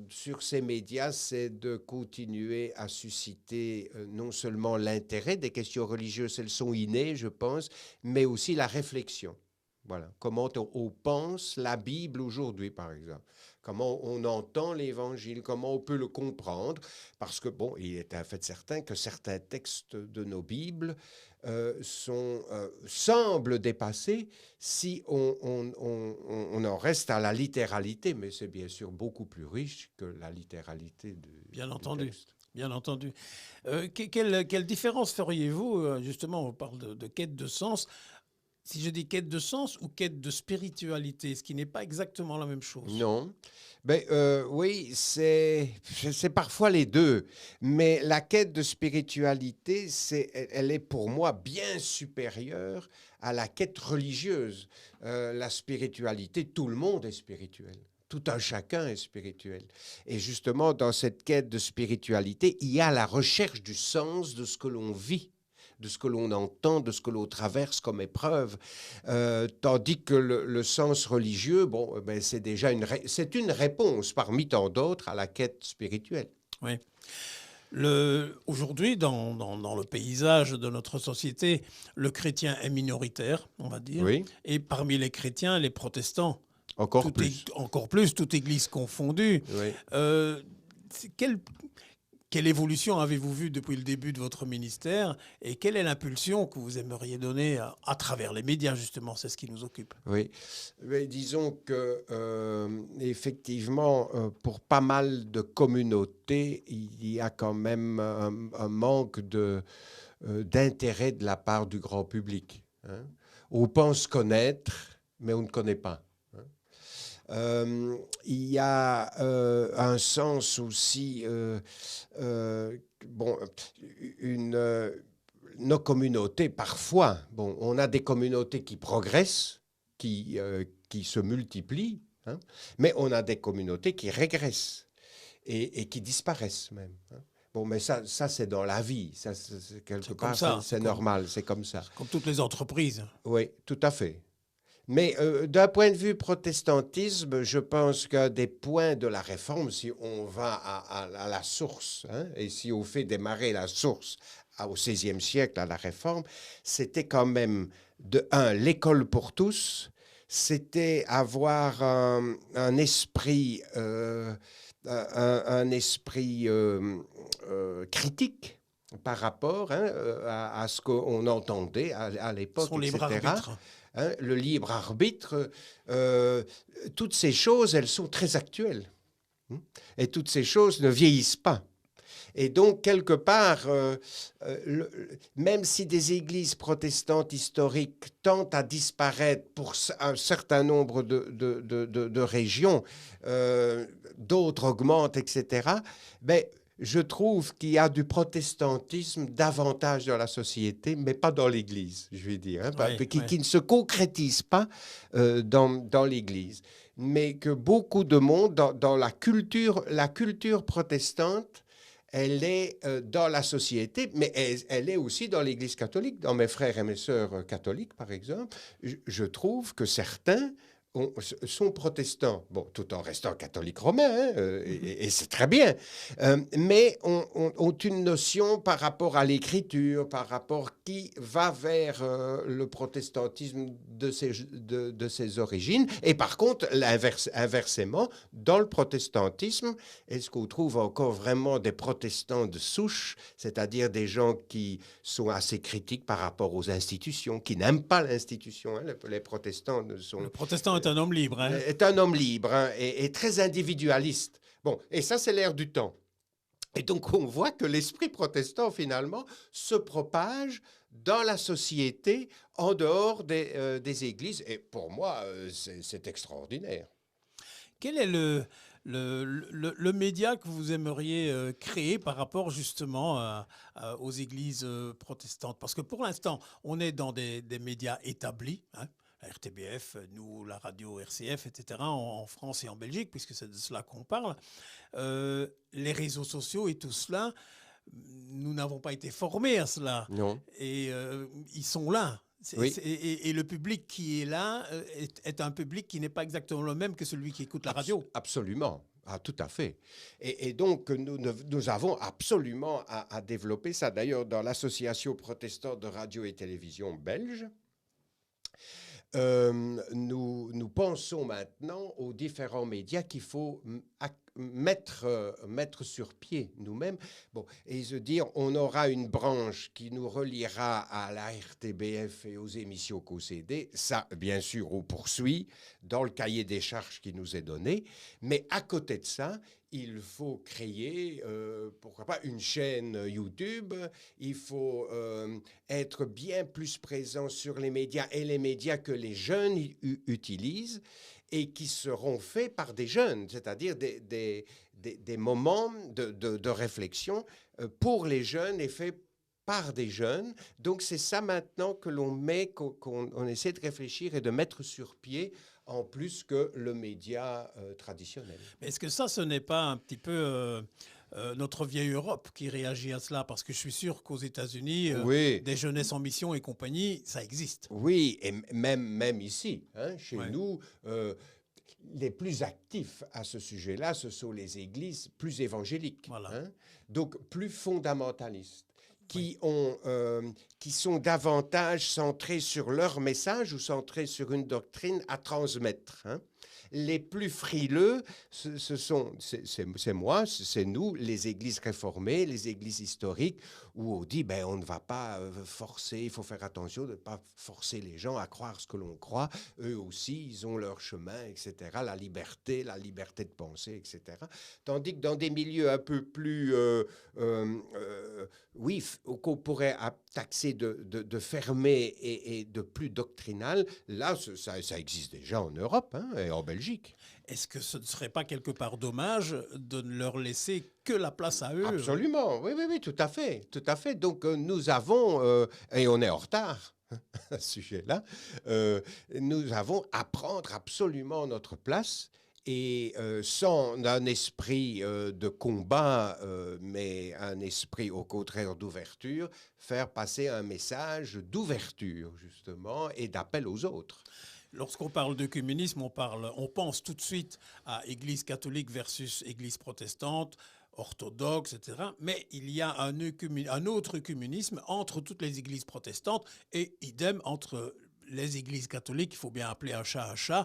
Speaker 22: sur ces médias, c'est de continuer à susciter non seulement l'intérêt des questions religieuses, elles sont innées, je pense, mais aussi la réflexion. Voilà. Comment on pense la Bible aujourd'hui, par exemple. Comment on entend l'Évangile, comment on peut le comprendre. Parce que, bon, il est un fait certain que certains textes de nos Bibles semblent dépassés si on en reste à la littéralité. Mais c'est bien sûr beaucoup plus riche que la littéralité du texte.
Speaker 1: Bien entendu. Quelle différence feriez-vous, justement, on parle de quête de sens, si je dis quête de sens ou quête de spiritualité, ce qui n'est pas exactement la même chose?
Speaker 22: Non. Oui, c'est parfois les deux. Mais la quête de spiritualité, elle est pour moi bien supérieure à la quête religieuse. La spiritualité, tout le monde est spirituel. Tout un chacun est spirituel. Et justement, dans cette quête de spiritualité, il y a la recherche du sens de ce que l'on vit, de ce que l'on entend, de ce que l'on traverse comme épreuve. Tandis que le sens religieux, c'est déjà une réponse parmi tant d'autres à la quête spirituelle.
Speaker 1: Oui. Aujourd'hui, dans le paysage de notre société, le chrétien est minoritaire, on va dire.
Speaker 22: Oui.
Speaker 1: Et parmi les chrétiens, les protestants.
Speaker 22: Encore plus.
Speaker 1: Encore plus, toute église confondue.
Speaker 22: Oui.
Speaker 1: Quelle évolution avez-vous vue depuis le début de votre ministère et quelle est l'impulsion que vous aimeriez donner à travers les médias, justement? C'est ce qui nous occupe.
Speaker 22: Oui, mais disons que effectivement, pour pas mal de communautés, il y a quand même un manque d'intérêt de la part du grand public. Hein. On pense connaître, mais on ne connaît pas. Il y a un sens aussi, nos communautés, parfois, on a des communautés qui progressent, qui se multiplient, hein, mais on a des communautés qui régressent et qui disparaissent même. Hein. Bon, mais ça c'est dans la vie, ça, quelque part, c'est normal, c'est comme ça.
Speaker 1: Comme toutes les entreprises.
Speaker 22: Oui, tout à fait. Mais d'un point de vue protestantisme, je pense qu'un des points de la réforme, si on va à la source, hein, et si on fait démarrer la source au XVIe siècle à la réforme, c'était quand même, l'école pour tous, c'était avoir un esprit, critique par rapport, hein, à ce qu'on entendait à l'époque,
Speaker 1: Son libre
Speaker 22: etc.
Speaker 1: arbitre.
Speaker 22: Hein, le libre arbitre, toutes ces choses, elles sont très actuelles. Hein, et toutes ces choses ne vieillissent pas. Et donc, quelque part, même si des églises protestantes historiques tentent à disparaître pour un certain nombre de régions, d'autres augmentent, etc., ben, je trouve qu'il y a du protestantisme davantage dans la société, mais pas dans l'Église, je vais dire, hein, qui ne se concrétise pas dans l'Église. Mais que beaucoup de monde, dans la culture protestante, elle est dans la société, mais elle est aussi dans l'Église catholique. Dans mes frères et mes sœurs catholiques, par exemple, je trouve que certains sont protestants, bon, tout en restant catholiques romains, hein, et c'est très bien, mais ont une notion par rapport à l'écriture, par rapport qui va vers le protestantisme de ses origines, et par contre, inversement, dans le protestantisme, est-ce qu'on trouve encore vraiment des protestants de souche, c'est-à-dire des gens qui sont assez critiques par rapport aux institutions, qui n'aiment pas l'institution, hein, les protestants sont...
Speaker 1: Le protestant est un homme libre. Hein.
Speaker 22: Est un homme libre, hein, et très individualiste. Bon, et ça, c'est l'ère du temps. Et donc, on voit que l'esprit protestant, finalement, se propage dans la société, en dehors des églises. Et pour moi, c'est extraordinaire.
Speaker 1: Quel est le média que vous aimeriez créer par rapport justement aux églises protestantes? Parce que pour l'instant, on est dans des médias établis, hein, la RTBF, nous, la radio RCF, etc., en France et en Belgique, puisque c'est de cela qu'on parle. Les réseaux sociaux et tout cela, nous n'avons pas été formés à cela.
Speaker 22: Non.
Speaker 1: Et ils sont là.
Speaker 22: Oui.
Speaker 1: Et le public qui est là est un public qui n'est pas exactement le même que celui qui écoute la radio.
Speaker 22: Absolument. Ah, tout à fait. Et donc, nous avons absolument à développer ça. D'ailleurs, dans l'Association protestante de radio et télévision belge, nous pensons maintenant aux différents médias qu'il faut mettre sur pied nous-mêmes. Bon, et se dire, on aura une branche qui nous reliera à la RTBF et aux émissions COCD. Ça, bien sûr, on poursuit dans le cahier des charges qui nous est donné. Mais à côté de ça, il faut créer, pourquoi pas, une chaîne YouTube. Il faut être bien plus présent sur les médias et les médias que les jeunes utilisent et qui seront faits par des jeunes, c'est-à-dire des moments de réflexion pour les jeunes et faits par des jeunes. Donc c'est ça maintenant que l'on met, qu'on essaie de réfléchir et de mettre sur pied, en plus que le média traditionnel.
Speaker 1: Mais est-ce que ça, ce n'est pas un petit peu notre vieille Europe qui réagit à cela? Parce que je suis sûr qu'aux États-Unis,
Speaker 22: oui,
Speaker 1: des jeunesses en mission et compagnie, ça existe.
Speaker 22: Oui, et même ici, hein, chez nous, les plus actifs à ce sujet-là, ce sont les églises plus évangéliques,
Speaker 1: voilà.
Speaker 22: Hein, donc plus fondamentalistes, qui sont davantage centrés sur leur message ou centrés sur une doctrine à transmettre. Hein. les plus frileux, c'est moi, c'est nous, les églises réformées, les églises historiques, où on dit, on ne va pas forcer, il faut faire attention de ne pas forcer les gens à croire ce que l'on croit. Eux aussi, ils ont leur chemin, etc. La liberté de penser, etc. Tandis que dans des milieux un peu plus, qu'on pourrait taxer de fermé et de plus doctrinal, là, ça existe déjà en Europe et en Belgique.
Speaker 1: Est-ce que ce ne serait pas quelque part dommage de ne leur laisser que la place à eux?
Speaker 22: Absolument, oui, tout à fait. Donc nous avons, et on est en retard à ce sujet-là, nous avons à prendre absolument notre place. Et sans un esprit de combat, mais un esprit au contraire d'ouverture, faire passer un message d'ouverture, justement, et d'appel aux autres.
Speaker 1: Lorsqu'on parle d'œcuménisme, on pense tout de suite à Église catholique versus Église protestante, orthodoxe, etc. Mais il y a un autre œcuménisme entre toutes les églises protestantes et idem entre les églises catholiques, il faut bien appeler un chat,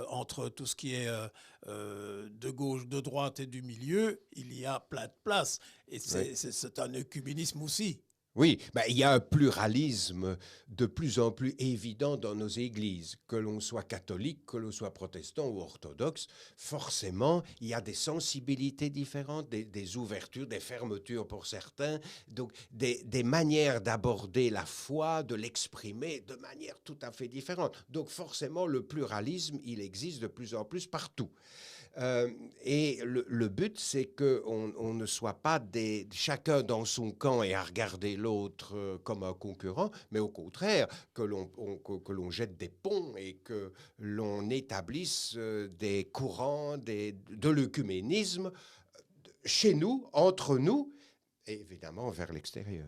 Speaker 1: entre tout ce qui est de gauche, de droite et du milieu, il y a plein de places. Et c'est un œcuménisme aussi.
Speaker 22: Oui, il y a un pluralisme de plus en plus évident dans nos églises. Que l'on soit catholique, que l'on soit protestant ou orthodoxe, forcément, il y a des sensibilités différentes, des ouvertures, des fermetures pour certains, donc des manières d'aborder la foi, de l'exprimer de manière tout à fait différente. Donc forcément, le pluralisme, il existe de plus en plus partout. Et le but, c'est qu'on ne soit pas chacun dans son camp et à regarder l'autre comme un concurrent, mais au contraire, que l'on jette des ponts et que l'on établisse des courants de l'œcuménisme chez nous, entre nous, et évidemment vers l'extérieur.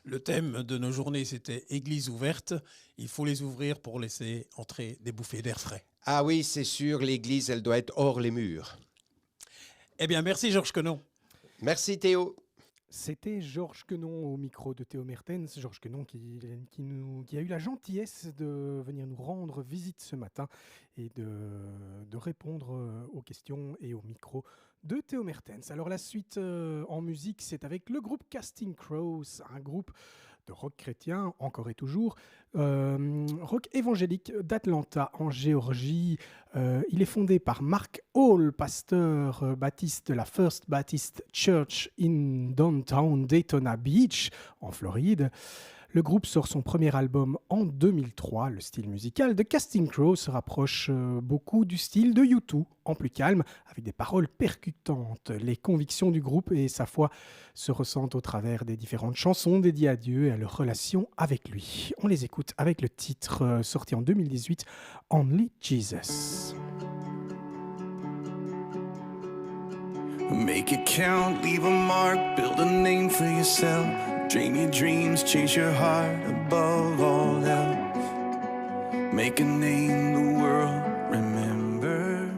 Speaker 1: Le thème de nos journées, c'était « Église ouverte ». Il faut les ouvrir pour laisser entrer des bouffées d'air frais.
Speaker 22: Ah oui, c'est sûr, l'Église, elle doit être hors les murs.
Speaker 1: Eh bien, merci Georges Quenon.
Speaker 22: Merci Théo.
Speaker 8: C'était Georges Quenon au micro de Théo Mertens. Georges Quenon qui a eu la gentillesse de venir nous rendre visite ce matin et de répondre aux questions et au micro de Théo Mertens. Alors la suite en musique, c'est avec le groupe Casting Crows, un groupe de rock chrétien, encore et toujours, rock évangélique d'Atlanta en Géorgie. Il est fondé par Mark Hall, pasteur baptiste de la First Baptist Church in Downtown Daytona Beach, en Floride. Le groupe sort son premier album en 2003. Le style musical de Casting Crows se rapproche beaucoup du style de U2, en plus calme, avec des paroles percutantes. Les convictions du groupe et sa foi se ressentent au travers des différentes chansons dédiées à Dieu et à leur relation avec lui. On les écoute avec le titre sorti en 2018, Only Jesus.
Speaker 17: Make it count, leave a mark, build a name for yourself. Dream your dreams, chase your heart above all else. Make a name the world remembers.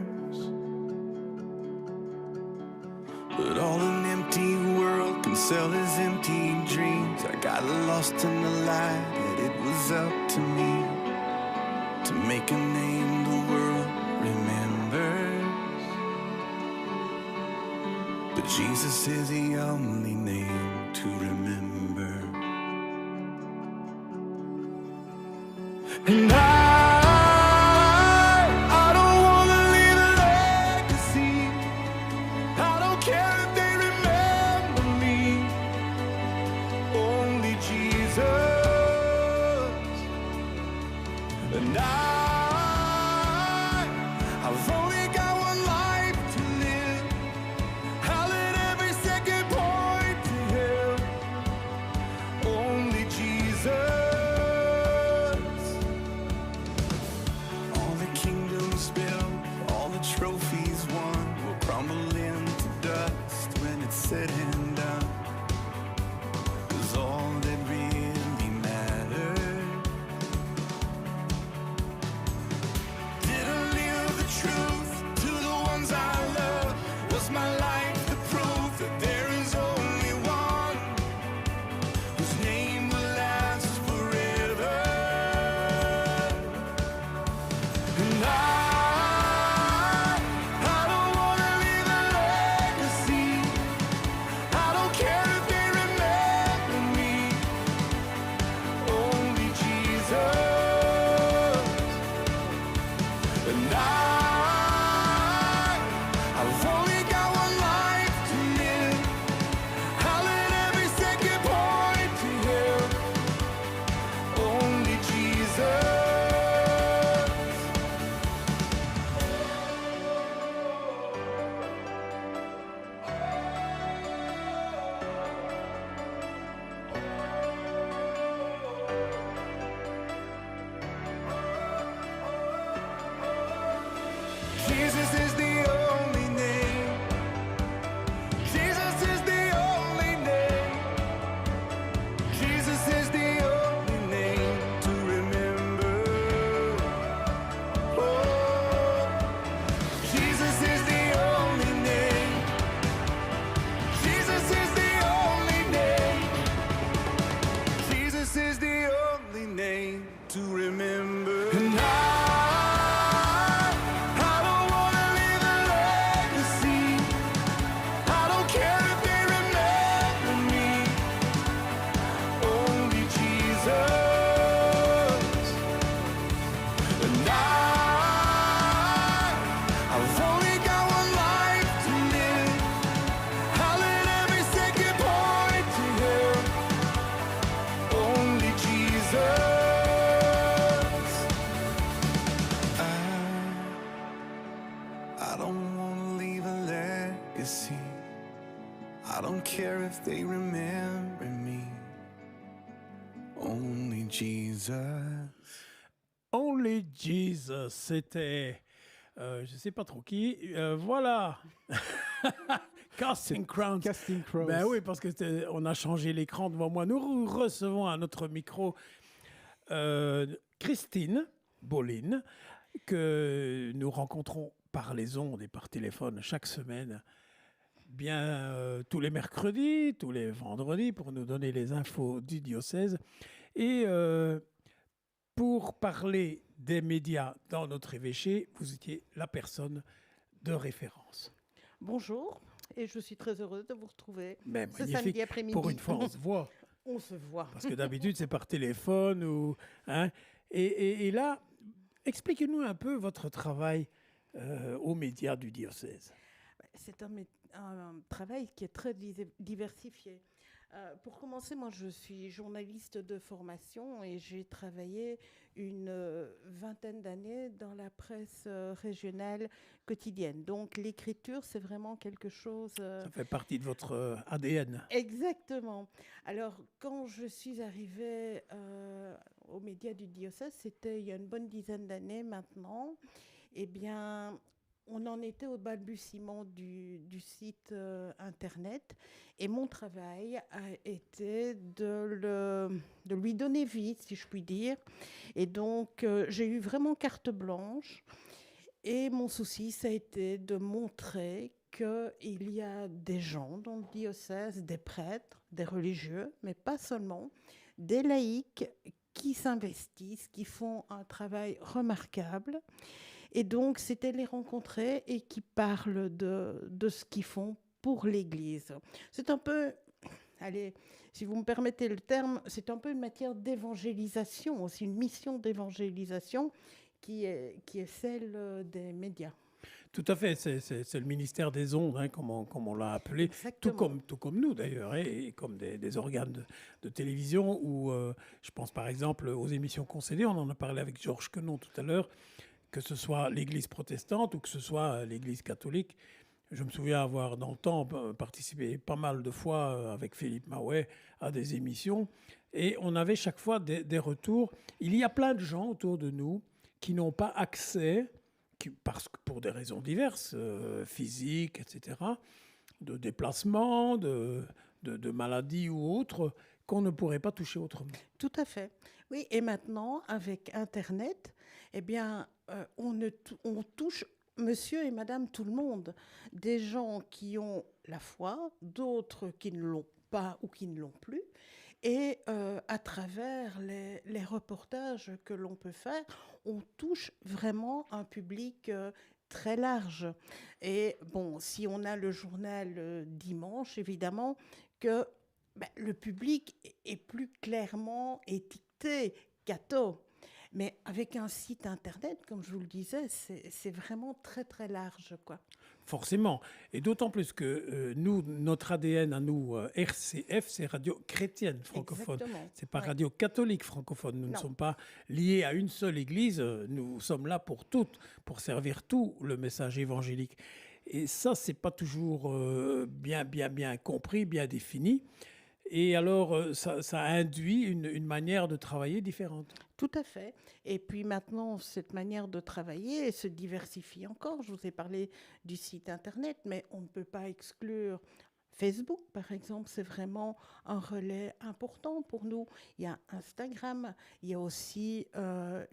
Speaker 17: But all an empty world can sell is empty dreams. I got lost in the light, but it was up to me to make a name the world remembers. But Jesus is the only name to remember. And I don't wanna leave a legacy. I don't care if they remember me. Only Jesus. And I've only got one life to live. I'll let every second point to Him. Only Jesus. All the kingdoms built, all the trophies won will crumble into dust when it's said and done. 'Cause all that really mattered, did I live the truth to the ones I love? Was my life the proof that there is only one whose name will last forever? And I legacy. I don't care if they remember me. Only Jesus.
Speaker 15: Only Jesus, c'était, je ne sais pas trop qui, voilà, Casting Crowns.
Speaker 8: Casting Crowns.
Speaker 15: Ben oui, parce que on a changé l'écran devant moi. Nous recevons à notre micro Christine Boline, que nous rencontrons par les ondes et par téléphone chaque semaine, bien tous les mercredis, tous les vendredis, pour nous donner les infos du diocèse. Et pour parler des médias dans notre évêché, vous étiez la personne de référence.
Speaker 2: Bonjour, et je suis très heureuse de vous retrouver
Speaker 15: Mais
Speaker 2: ce
Speaker 15: magnifique.
Speaker 2: samedi après-midi.
Speaker 15: Pour une fois, on se voit.
Speaker 2: On se voit.
Speaker 15: Parce que d'habitude, c'est par téléphone ou... Hein, et là, expliquez-nous un peu votre travail aux médias du diocèse.
Speaker 2: C'est un travail qui est très diversifié. Pour commencer, moi, je suis journaliste de formation et j'ai travaillé une vingtaine d'années dans la presse régionale quotidienne. Donc, l'écriture, c'est vraiment quelque chose...
Speaker 15: Ça fait partie de votre ADN.
Speaker 2: Exactement. Alors, quand je suis arrivée aux médias du diocèse, c'était il y a une bonne dizaine d'années maintenant, eh bien... On en était au balbutiement du site Internet et mon travail a été de lui donner vie, si je puis dire. Et donc, j'ai eu vraiment carte blanche et mon souci, ça a été de montrer qu'il y a des gens dans le diocèse, des prêtres, des religieux, mais pas seulement, des laïcs qui s'investissent, qui font un travail remarquable. Et donc, c'était les rencontrer et qui parlent de ce qu'ils font pour l'Église. C'est un peu, allez, si vous me permettez le terme, c'est un peu une matière d'évangélisation, aussi une mission d'évangélisation qui est celle des médias.
Speaker 15: Tout à fait, c'est le ministère des ondes, hein, comme on l'a appelé, tout comme nous d'ailleurs, hein, et comme des organes de télévision, où je pense par exemple aux émissions concédées, on en a parlé avec Georges Quenon tout à l'heure, que ce soit l'Église protestante ou que ce soit l'Église catholique. Je me souviens avoir dans le temps participé pas mal de fois avec Philippe Maouet à des émissions, et on avait chaque fois des retours. Il y a plein de gens autour de nous qui n'ont pas accès, parce que pour des raisons diverses, physiques, etc., de déplacement, de maladies ou autres, qu'on ne pourrait pas toucher autrement.
Speaker 2: Tout à fait. Oui, et maintenant, avec Internet, eh bien, on touche monsieur et madame tout le monde. Des gens qui ont la foi, d'autres qui ne l'ont pas ou qui ne l'ont plus. Et à travers les reportages que l'on peut faire, on touche vraiment un public très large. Et bon, si on a le journal dimanche, évidemment que le public est plus clairement étiqueté catho. Mais avec un site Internet, comme je vous le disais, c'est vraiment très, très large, quoi.
Speaker 15: Forcément. Et d'autant plus que nous, notre ADN à nous, RCF, c'est Radio Chrétienne Francophone. C'est pas Radio Catholique Francophone. Nous ne sommes pas liés à une seule église. Nous sommes là pour toutes, pour servir tout le message évangélique. Et ça, c'est pas toujours bien compris, bien défini. Et alors, ça induit une manière de travailler différente.
Speaker 2: Tout à fait. Et puis maintenant, cette manière de travailler se diversifie encore. Je vous ai parlé du site Internet, mais on ne peut pas exclure Facebook, par exemple. C'est vraiment un relais important pour nous. Il y a Instagram, il y a aussi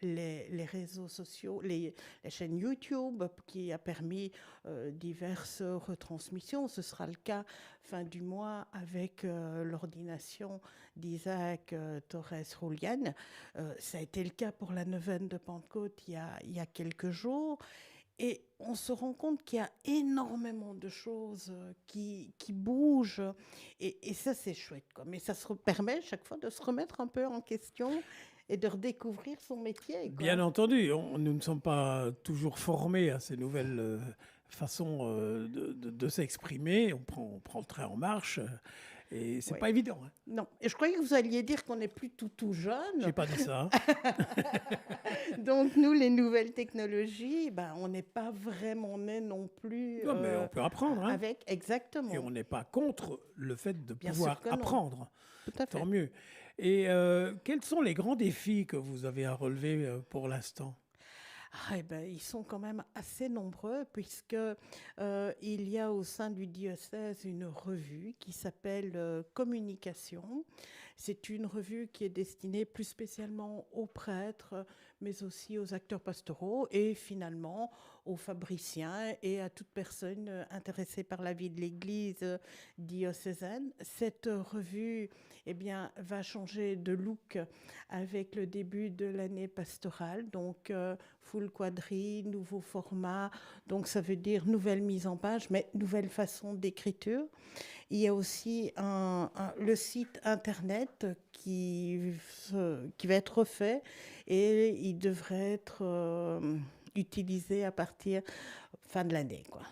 Speaker 2: les réseaux sociaux, les chaînes YouTube qui a permis diverses retransmissions. Ce sera le cas fin du mois avec l'ordination d'Isaac Torres-Roulian. Ça a été le cas pour la neuvaine de Pentecôte il y a quelques jours. Et on se rend compte qu'il y a énormément de choses qui bougent. Et ça, c'est chouette, quoi. Mais ça se permet chaque fois de se remettre un peu en question et de redécouvrir son métier, quoi.
Speaker 15: Bien entendu, nous ne sommes pas toujours formés à ces nouvelles façons de s'exprimer. On prend le train en marche. Et c'est
Speaker 2: Oui.
Speaker 15: pas évident. Hein.
Speaker 2: Non. Et je croyais que vous alliez dire qu'on n'est plus tout jeune.
Speaker 15: J'ai pas dit ça.
Speaker 2: Donc, nous, les nouvelles technologies, on n'est pas vraiment nés non plus.
Speaker 15: Non, mais on peut apprendre. Hein.
Speaker 2: Avec, exactement.
Speaker 15: Et on n'est pas contre le fait de
Speaker 2: Bien
Speaker 15: pouvoir
Speaker 2: sûr que non.
Speaker 15: apprendre.
Speaker 2: Tout à fait.
Speaker 15: Tant mieux. Et quels sont les grands défis que vous avez à relever pour l'instant?
Speaker 2: Ils sont quand même assez nombreux puisque il y a au sein du diocèse une revue qui s'appelle Communication. C'est une revue qui est destinée plus spécialement aux prêtres, mais aussi aux acteurs pastoraux et finalement aux fabriciens et à toute personne intéressée par la vie de l'Église diocésaine. Cette revue va changer de look avec le début de l'année pastorale, donc full quadri, nouveau format, donc ça veut dire nouvelle mise en page, mais nouvelle façon d'écriture. Il y a aussi le site internet qui va être refait et il devrait être utilisé à partir fin de l'année, quoi.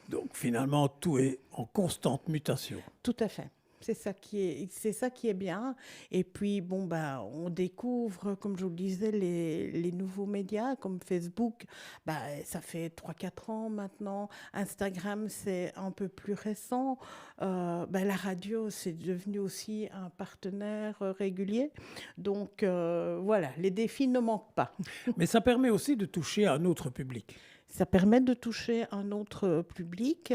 Speaker 15: Donc finalement, tout est en constante mutation.
Speaker 2: Tout à fait. C'est ça qui est bien. Et puis, on découvre, comme je vous le disais, les nouveaux médias comme Facebook. Ça fait 3-4 ans maintenant. Instagram, c'est un peu plus récent. La radio, c'est devenu aussi un partenaire régulier. Donc, voilà, les défis ne manquent pas.
Speaker 15: Mais ça permet aussi de toucher un autre public.
Speaker 2: Ça permet de toucher un autre public.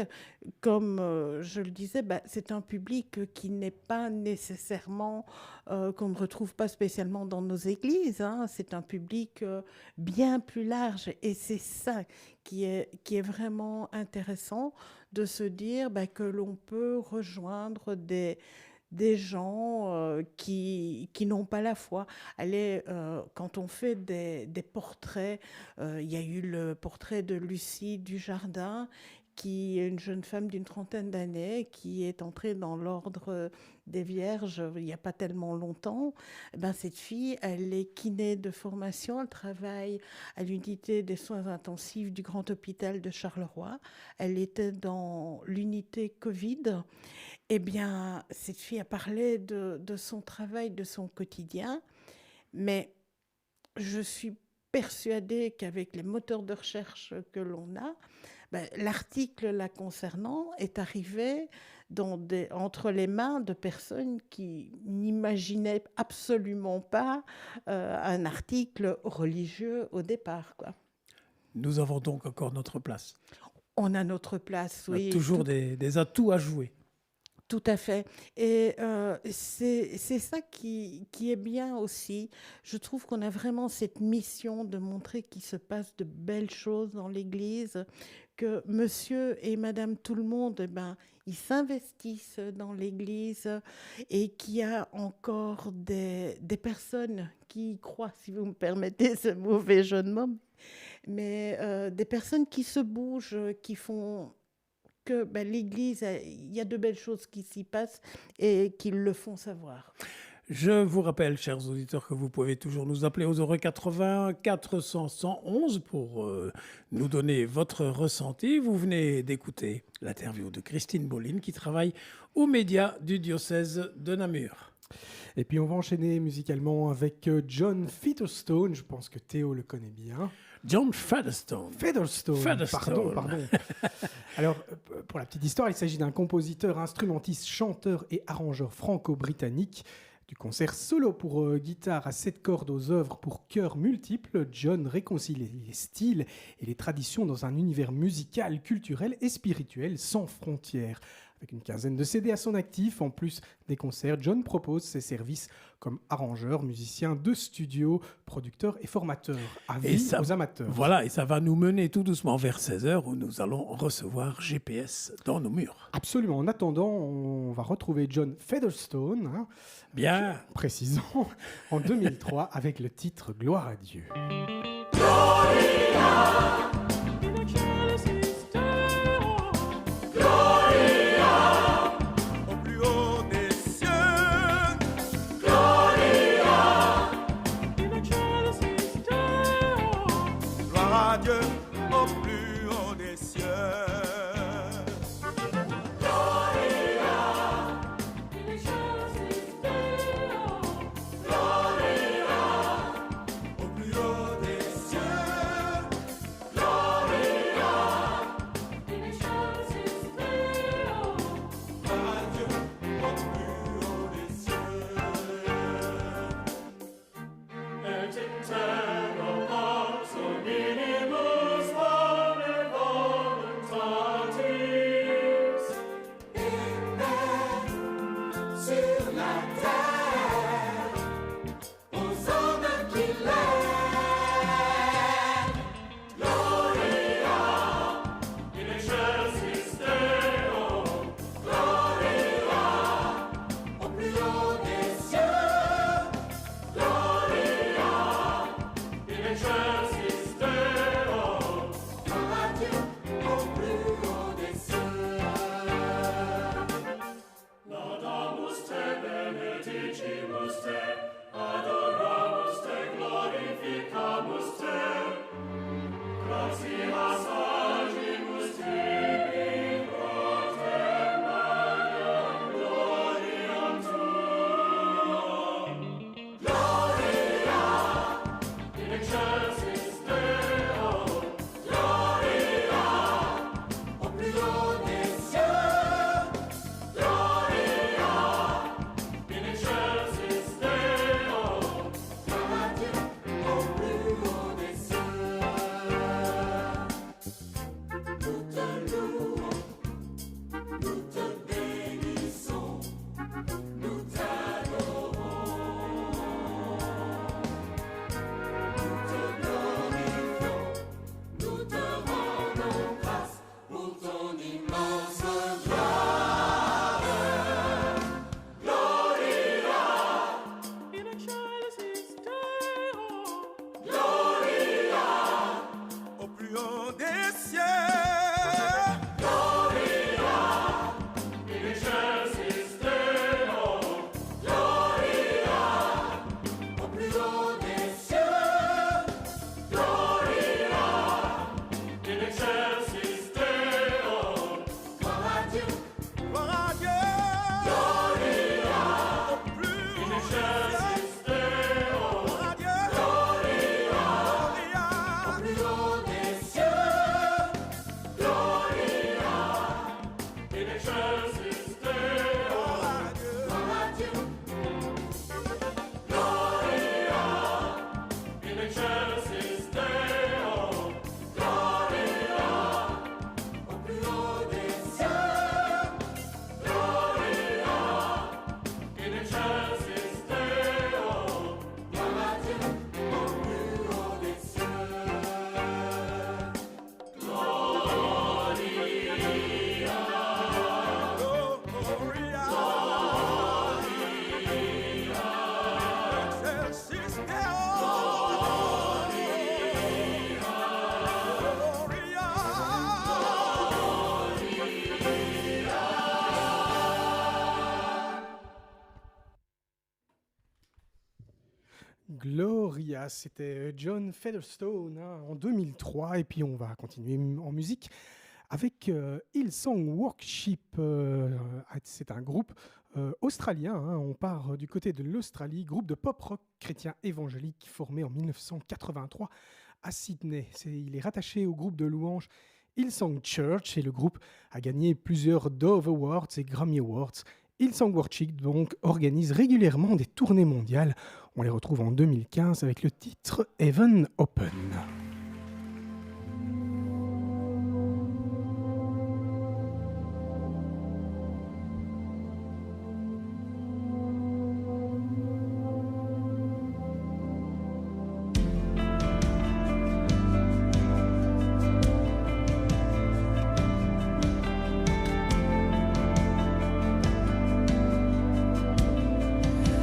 Speaker 2: Comme je le disais, c'est un public qui n'est pas nécessairement, qu'on ne retrouve pas spécialement dans nos églises. Hein. C'est un public bien plus large. Et c'est ça qui est vraiment intéressant, de se dire que l'on peut rejoindre des gens qui n'ont pas la foi. Allez, quand on fait des portraits, il y a eu le portrait de Lucie Dujardin, qui est une jeune femme d'une 30aine d'années, qui est entrée dans l'ordre des Vierges il n'y a pas tellement longtemps. Cette fille, elle est kiné de formation, elle travaille à l'unité des soins intensifs du Grand Hôpital de Charleroi. Elle était dans l'unité Covid. Cette fille a parlé de son travail, de son quotidien, mais je suis persuadée qu'avec les moteurs de recherche que l'on a, l'article la concernant est arrivé entre les mains de personnes qui n'imaginaient absolument pas un article religieux au départ, quoi.
Speaker 15: Nous avons donc encore notre place.
Speaker 2: On a notre place, oui.
Speaker 15: On a toujours des atouts à jouer.
Speaker 2: Tout à fait. Et c'est ça qui est bien aussi. Je trouve qu'on a vraiment cette mission de montrer qu'il se passe de belles choses dans l'Église, que monsieur et madame tout le monde, ils s'investissent dans l'Église et qu'il y a encore des personnes qui y croient, si vous me permettez ce mauvais jeu de mots, mais des personnes qui se bougent, qui font que l'Église, il y a de belles choses qui s'y passent et qu'ils le font savoir.
Speaker 15: Je vous rappelle, chers auditeurs, que vous pouvez toujours nous appeler aux 080 400 111 pour nous donner votre ressenti. Vous venez d'écouter l'interview de Christine Boline qui travaille aux médias du diocèse de Namur.
Speaker 8: Et puis on va enchaîner musicalement avec John Featherstone. Je pense que Théo le connaît bien.
Speaker 15: John Featherstone.
Speaker 8: Pardon. Alors, pour la petite histoire, il s'agit d'un compositeur, instrumentiste, chanteur et arrangeur franco-britannique. Du concert solo pour guitare à 7 cordes aux œuvres pour chœurs multiples, John réconcilie les styles et les traditions dans un univers musical, culturel et spirituel sans frontières. Avec une quinzaine de CD à son actif, en plus des concerts, John propose ses services comme arrangeur, musicien de studio, producteur et formateur. Avis aux amateurs.
Speaker 15: Voilà, et ça va nous mener tout doucement vers 16h où nous allons recevoir GPS dans nos murs.
Speaker 8: Absolument. En attendant, on va retrouver John Featherstone,
Speaker 15: bien
Speaker 8: précisons, en 2003 avec le titre Gloire à Dieu.
Speaker 11: Gloria.
Speaker 17: Gloria,
Speaker 8: Gloria, c'était John Featherstone en 2003. Et puis on va continuer en musique avec Hillsong Worship. C'est un groupe australien. On part du côté de l'Australie. Groupe de pop-rock chrétien évangélique formé en 1983 à Sydney. Il est rattaché au groupe de louanges Hillsong Church et le groupe a gagné plusieurs Dove Awards et Grammy Awards. Hillsong Worship donc organise régulièrement des tournées mondiales. On les retrouve en 2015 avec le titre Heaven Open.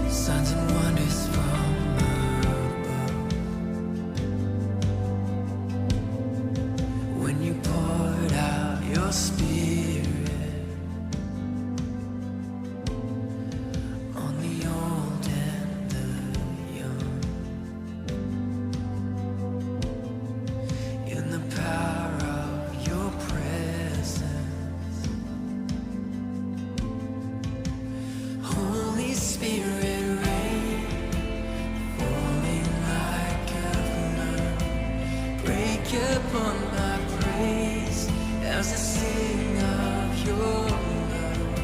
Speaker 11: Signs and wonders from above. When you poured out your spirit on the old and the young, in the power of your presence, Holy Spirit. Upon my praise as I sing of your love,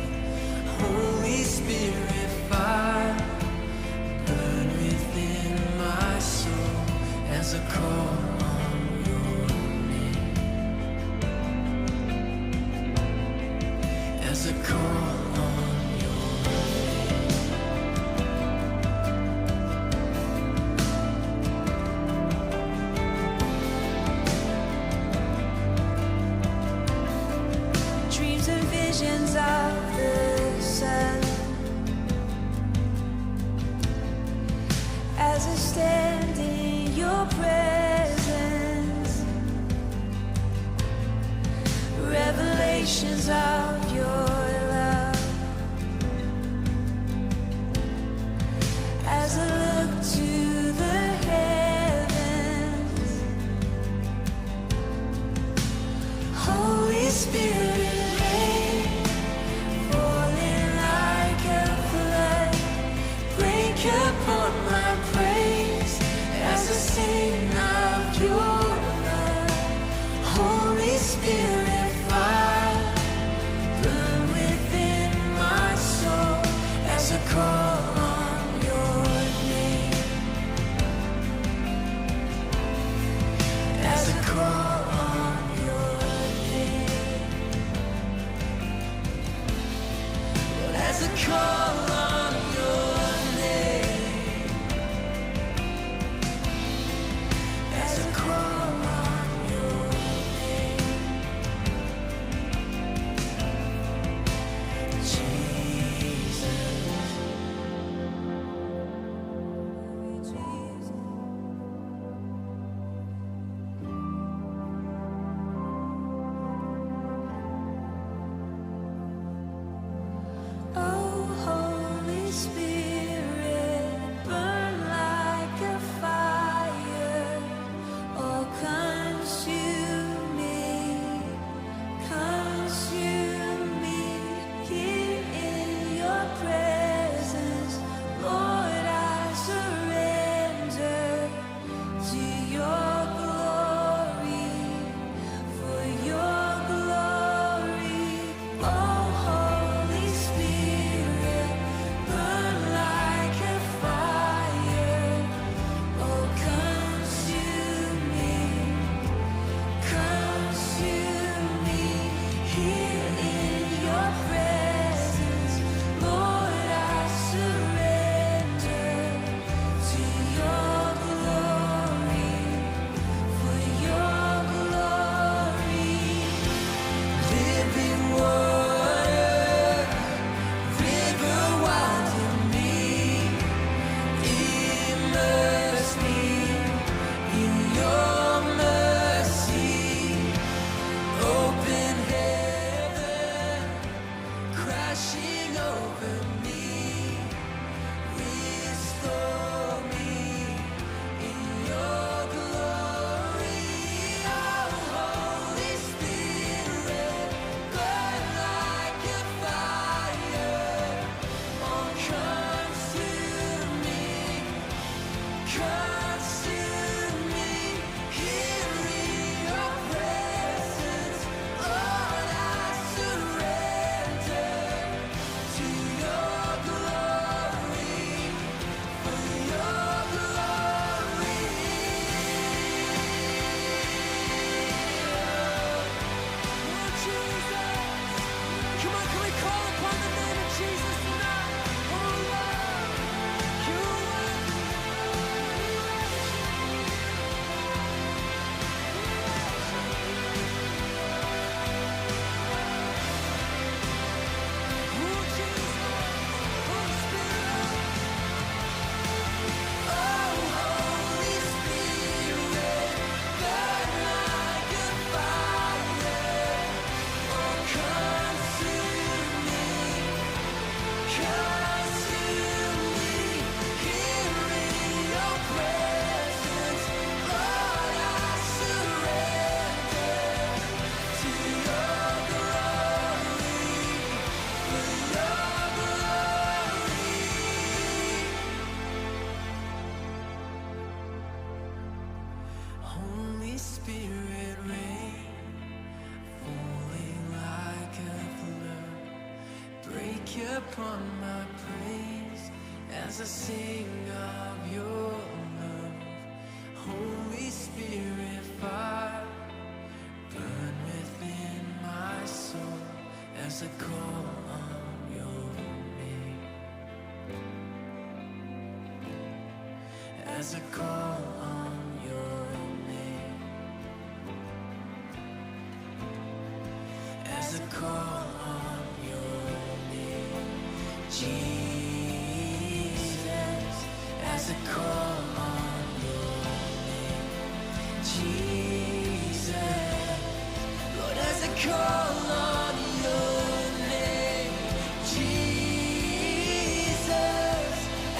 Speaker 11: Holy Spirit fire, burn within my soul as I call on your name, as I call on
Speaker 16: visions of the sun as I stand in your presence, revelations of your love as I look to the heavens, Holy Spirit. Upon my praise as I sing of your love, Holy Spirit fire, burn within my soul as I call on your name, as I call on your name, as I call on crashing over me, restore me.
Speaker 11: wake upon my praise as I sing of your love. Holy Spirit, fire, burn within my soul as I call on your name. As I call on your name. As I call on your name. Jesus. As I call on your name. Jesus. Lord, as I call on your name. Jesus.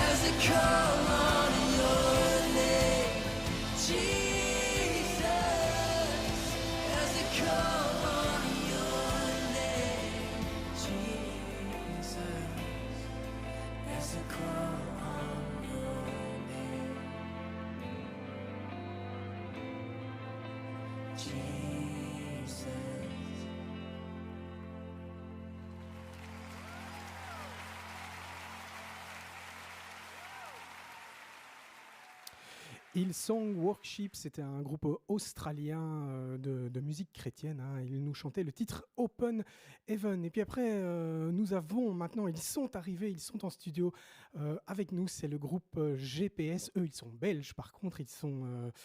Speaker 11: As I call on your name. Jesus. As I call on your name. Jesus. As I call on your name. Jesus.
Speaker 8: Hillsong Worship, c'était un groupe australien de musique chrétienne. Ils nous chantaient le titre Open Heaven. Et puis après, nous avons maintenant, ils sont arrivés, ils sont en studio avec nous. C'est le groupe GPS. Eux, ils sont belges. Par contre, ils sont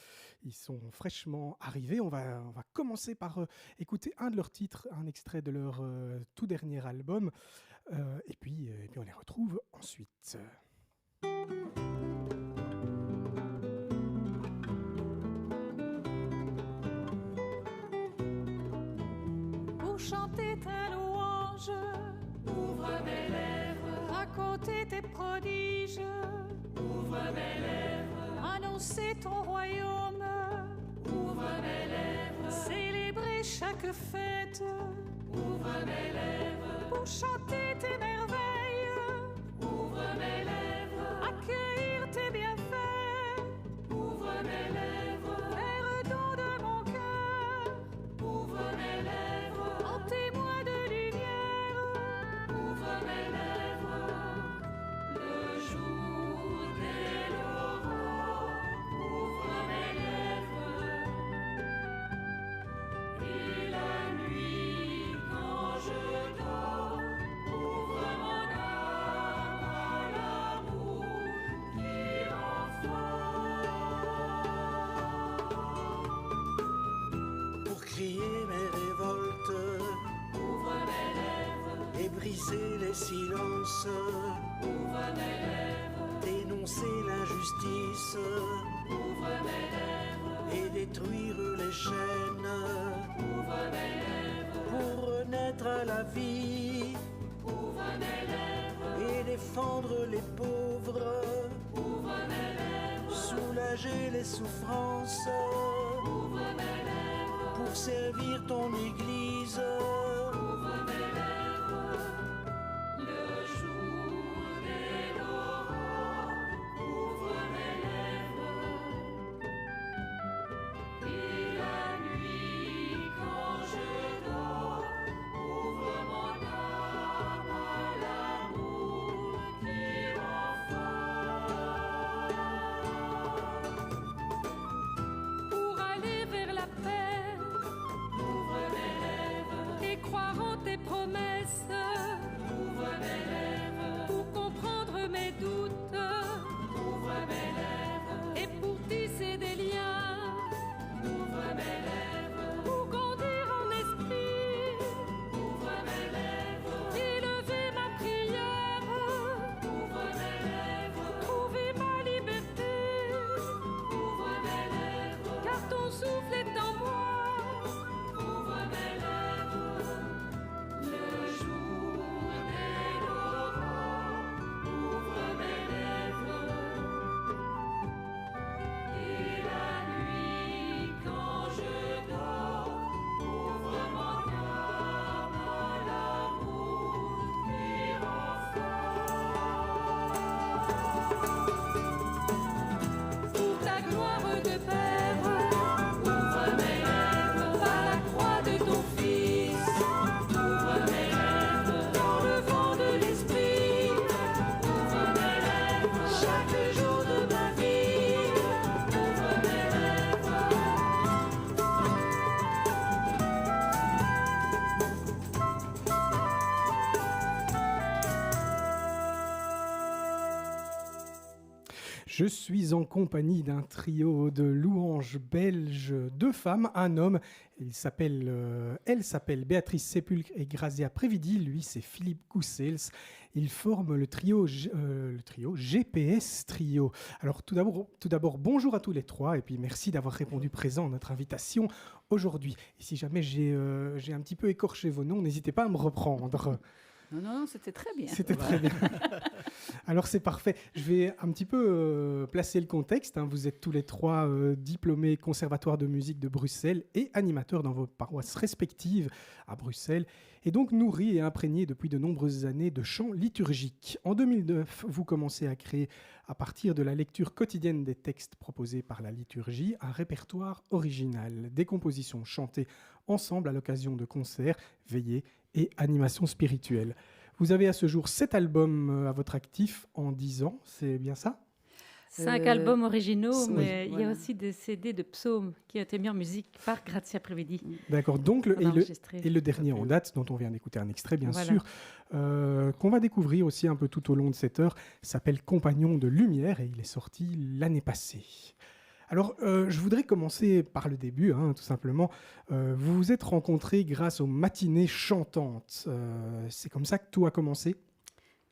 Speaker 8: fraîchement arrivés. On va commencer par écouter un de leurs titres, un extrait de leur tout dernier album. Et puis on les retrouve ensuite.
Speaker 19: Pour chanter ta louange, ouvre mes lèvres, raconter tes prodiges, ouvre mes lèvres, annoncer ton royaume, ouvre mes lèvres, célébrer chaque fête, ouvre mes lèvres, pour chanter tes merveilles, ouvre mes lèvres, accueillir tes bienfaits, ouvre mes lèvres, faire don de mon cœur, ouvre mes lèvres, en témoin de lumière, ouvre mes lèvres, le jour dès l'aurore, ouvre mes lèvres, et la nuit quand je dors, ouvre mon âme à l'amour qui renforce.
Speaker 5: Pour crier mes révoltes,
Speaker 19: Ouvre mes lèvres,
Speaker 5: et briser les silences,
Speaker 19: ouvre mes lèvres,
Speaker 5: dénoncer l'injustice
Speaker 19: ouvre mes lèvres,
Speaker 5: et détruire les chaînes,
Speaker 19: ouvre mes lèvres,
Speaker 5: pour renaître à la vie
Speaker 19: ouvre mes lèvres,
Speaker 5: et défendre les pauvres,
Speaker 19: ouvre mes lèvres,
Speaker 5: soulager les souffrances,
Speaker 19: ouvre mes lèvres,
Speaker 5: pour servir ton Église.
Speaker 19: ouvre mes lèvres, le jour dès l'aurore, ouvre mes lèvres, et la nuit quand je dors, ouvre mon âme à l'amour qui renforce. Pour aller vers la paix, ouvre mes lèvres, et croire en tes promesses, ouvre mes lèvres, pour comprendre mes doutes, ouvre mes lèvres, et pour tisser des liens, ouvre mes lèvres, pour grandir en esprit, ouvre mes lèvres, élever ma prière, ouvre mes lèvres, trouver ma liberté, ouvre mes lèvres, car ton souffle est en moi, ouvre mes lèvres, le jour dès l'aurore, ouvre mes lèvres, et la nuit quand je dors, ouvre mon âme à l'amour qui renforce. Pour ta gloire de Père, ouvre mes lèvres, par la croix de ton Fils, ouvre mes lèvres, dans le vent de l'Esprit.
Speaker 8: Je suis en compagnie d'un trio de louanges belges, 2 femmes, un homme. Elle s'appelle Béatrice Sepulcre et Grazia Prévidi. Lui, c'est Philippe Goussels. Ils forment le trio GPS Trio. Alors tout d'abord, bonjour à tous les 3 et puis merci d'avoir répondu présent à notre invitation aujourd'hui. Et si jamais j'ai un petit peu écorché vos noms, n'hésitez pas à me reprendre.
Speaker 4: Non, c'était très bien.
Speaker 8: C'était très bien. Alors c'est parfait. Je vais un petit peu placer le contexte. Vous êtes tous les 3 diplômés Conservatoire de musique de Bruxelles et animateurs dans vos paroisses respectives à Bruxelles, et donc nourris et imprégnés depuis de nombreuses années de chants liturgiques. En 2009, vous commencez à créer, à partir de la lecture quotidienne des textes proposés par la liturgie, un répertoire original, des compositions chantées ensemble à l'occasion de concerts, veillées et animations spirituelles. Vous avez à ce jour 7 albums à votre actif en 10 ans, c'est bien ça ?
Speaker 7: 5 albums originaux,
Speaker 8: oui.
Speaker 7: mais il y a aussi des CD de psaumes qui ont été mis en musique par Grazia Prévidi.
Speaker 8: D'accord, donc
Speaker 7: On a enregistré.
Speaker 8: le dernier en date, dont on vient d'écouter un extrait bien
Speaker 7: Voilà.
Speaker 8: sûr, qu'on va découvrir aussi un peu tout au long de cette heure, s'appelle Compagnon de lumière et il est sorti l'année passée. Alors, je voudrais commencer par le début, tout simplement. Vous vous êtes rencontrés grâce aux matinées chantantes. C'est comme ça que tout a commencé ?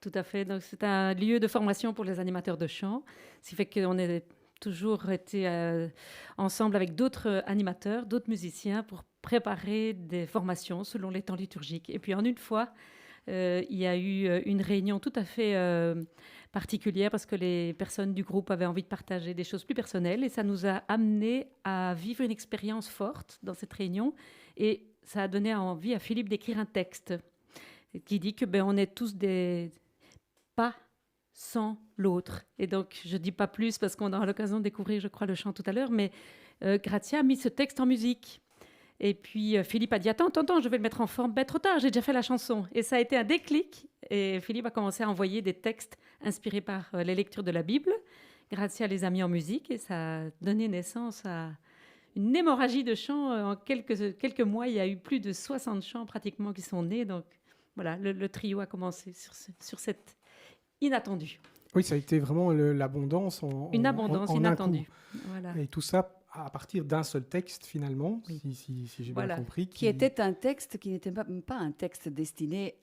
Speaker 7: Tout à fait. Donc, c'est un lieu de formation pour les animateurs de chant. Ce qui fait qu'on a toujours été ensemble avec d'autres animateurs, d'autres musiciens pour préparer des formations selon les temps liturgiques. Et puis, en une fois, il y a eu une réunion tout à fait particulière parce que les personnes du groupe avaient envie de partager des choses plus personnelles et ça nous a amené à vivre une expérience forte dans cette réunion et ça a donné envie à Philippe d'écrire un texte qui dit que on est tous des pas sans l'autre. Et donc, je ne dis pas plus parce qu'on aura l'occasion de découvrir, je crois, le chant tout à l'heure, mais Grazia a mis ce texte en musique. Et puis Philippe a dit « Attends, je vais le mettre en forme. Ben, trop tard, j'ai déjà fait la chanson. » Et ça a été un déclic. Et Philippe a commencé à envoyer des textes inspirés par les lectures de la Bible. Grazia les a mis en musique et ça a donné naissance à une hémorragie de chants. En quelques mois, il y a eu plus de 60 chants pratiquement qui sont nés. Donc voilà, le trio a commencé sur cette inattendue.
Speaker 8: Oui, ça a été vraiment l'abondance
Speaker 7: Une abondance
Speaker 8: en un
Speaker 7: inattendue.
Speaker 8: coup.
Speaker 7: Voilà.
Speaker 8: Et tout ça à partir d'un seul texte, finalement, si j'ai bien compris.
Speaker 4: Qui était un texte qui n'était pas un texte destiné,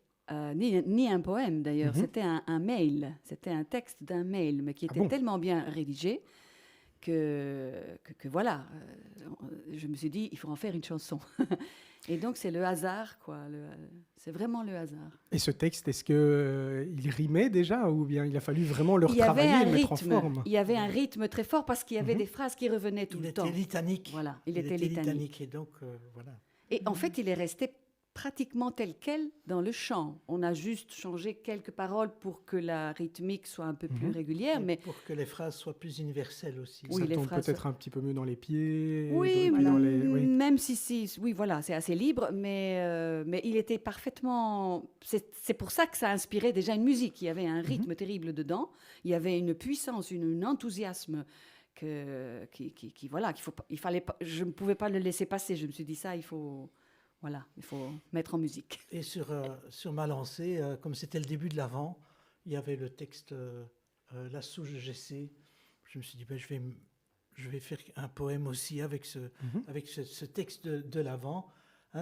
Speaker 4: ni un poème d'ailleurs, c'était un mail. C'était un texte d'un mail, mais qui était tellement bien rédigé que voilà, je me suis dit, il faut en faire une chanson. Et donc, c'est le hasard, quoi. C'est vraiment le hasard.
Speaker 8: Et ce texte, est-ce qu'il rimait déjà ou bien il a fallu vraiment le retravailler et le mettre en forme ?
Speaker 4: Il y avait un rythme très fort parce qu'il y avait des phrases qui revenaient tout le temps.
Speaker 23: Il était litanique.
Speaker 4: Voilà, il était litanique.
Speaker 23: Et donc, voilà.
Speaker 4: Et en fait, il est resté pratiquement tel quel dans le chant. On a juste changé quelques paroles pour que la rythmique soit un peu plus régulière. Mais
Speaker 23: pour que les phrases soient plus universelles aussi.
Speaker 8: Oui, ça tombe peut-être un petit peu mieux dans les pieds.
Speaker 4: Oui, même si oui, voilà, c'est assez libre, mais il était parfaitement... C'est pour ça que ça inspirait déjà une musique. Il y avait un rythme terrible dedans. Il y avait une puissance, un enthousiasme il fallait pas, je ne pouvais pas le laisser passer. Je me suis dit ça, il faut mettre en musique.
Speaker 23: Et sur ma lancée, comme c'était le début de l'Avent, il y avait le texte La souche de Jessé. Je me suis dit, je vais faire un poème aussi avec ce texte de l'Avent,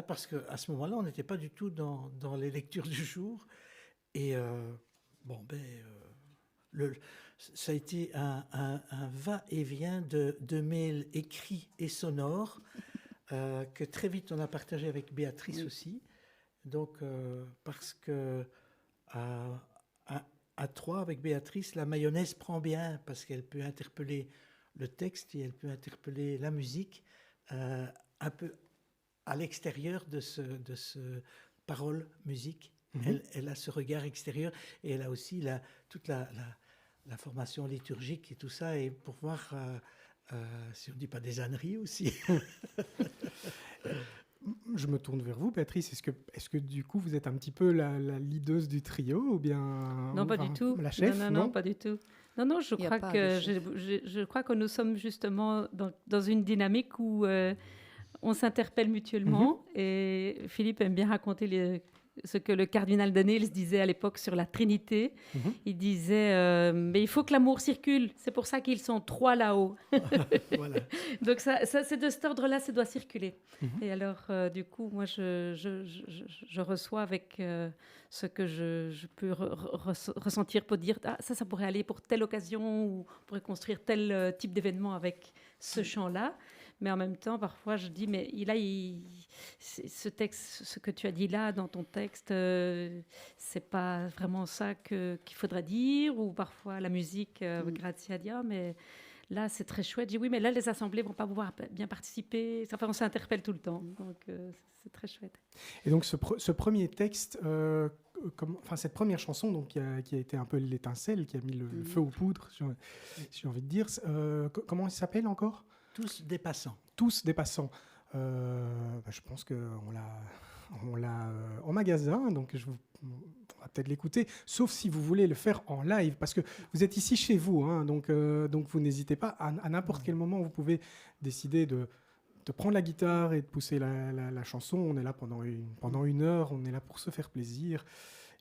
Speaker 23: parce qu'à ce moment-là, on n'était pas du tout dans les lectures du jour. Et ça a été un va-et-vient de mails écrits et sonores que très vite on a partagé avec Béatrice aussi. Donc, parce que à 3, avec Béatrice, la mayonnaise prend bien parce qu'elle peut interpeller le texte et elle peut interpeller la musique un peu à l'extérieur de ce parole-musique. Elle a ce regard extérieur et elle a aussi toute la formation liturgique et tout ça, et pour voir si on ne dit pas des âneries aussi.
Speaker 8: Je me tourne vers vous, Béatrice. Est-ce que du coup, vous êtes un petit peu la leaduse du trio ou bien...
Speaker 7: Non, pas du tout.
Speaker 8: La chef,
Speaker 7: non, pas du tout. Non, je crois que nous sommes justement dans une dynamique où on s'interpelle mutuellement. Et Philippe aime bien raconter ce que le cardinal Danneels disait à l'époque sur la Trinité. Il disait mais il faut que l'amour circule, c'est pour ça qu'ils sont 3 là-haut.
Speaker 23: Voilà.
Speaker 7: Donc ça, c'est de cet ordre-là, ça doit circuler. Et alors, du coup, moi, je reçois avec ce que je peux ressentir pour dire ça pourrait aller pour telle occasion ou on pourrait construire tel type d'événement avec ce chant-là. Mais en même temps, parfois, je dis, mais ce texte, ce que tu as dit là dans ton texte, c'est pas vraiment ça qu'il faudrait dire. Ou parfois, la musique, Grazia dit, mais là, c'est très chouette. Je dis, oui, mais là, les assemblées vont pas pouvoir bien participer. Enfin, on s'interpelle tout le temps. Donc, c'est très chouette.
Speaker 8: Et donc, ce premier texte, cette première chanson donc, qui a été un peu l'étincelle, qui a mis le feu aux poudres, si j'ai envie de dire, comment il s'appelle encore ?
Speaker 23: Tous des passants.
Speaker 8: Tous des passants. Je pense qu'on l'a en magasin, donc on va peut-être l'écouter, sauf si vous voulez le faire en live, parce que vous êtes ici chez vous, hein, donc vous n'hésitez pas, à n'importe quel moment, vous pouvez décider de prendre la guitare et de pousser la chanson. On est là pendant une heure, on est là pour se faire plaisir.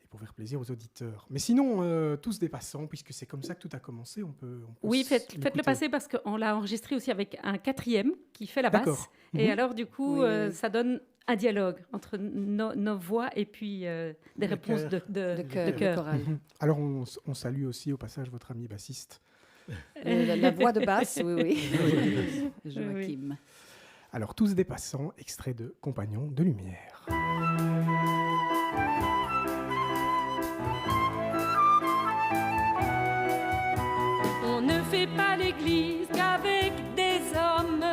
Speaker 8: Pour faire plaisir aux auditeurs. Mais sinon, tous des passants, puisque c'est comme ça que tout a commencé, on peut
Speaker 7: oui, faites-le passer parce qu'on l'a enregistré aussi avec un 4e qui fait la basse. Et alors, du coup, ça donne un dialogue entre nos voix et puis des réponses de chœur.
Speaker 8: Alors, on salue aussi au passage votre ami bassiste.
Speaker 4: La voix de basse, oui. Joachim.
Speaker 8: Oui. Alors, tous des passants, extrait de Compagnons de lumière.
Speaker 19: On ne fait pas l'église qu'avec des hommes,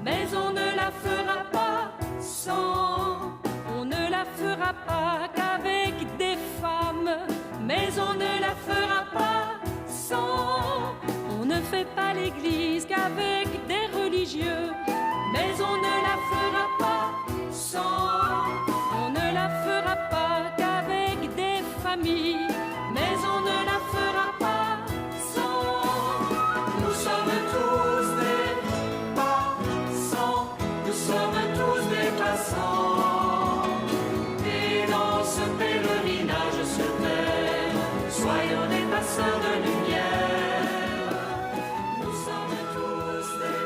Speaker 19: mais on ne la fera pas sans. On ne la fera pas qu'avec des femmes, mais on ne la fera pas sans. On ne fait pas l'église qu'avec des religieux, mais on ne la fera pas sans. On ne la fera pas qu'avec des familles, mais on ne la fera pas sans. Nous sommes tous des passants, nous sommes tous des passants. Et dans ce pèlerinage sur terre, soyons des passeurs de lumière. Nous sommes tous des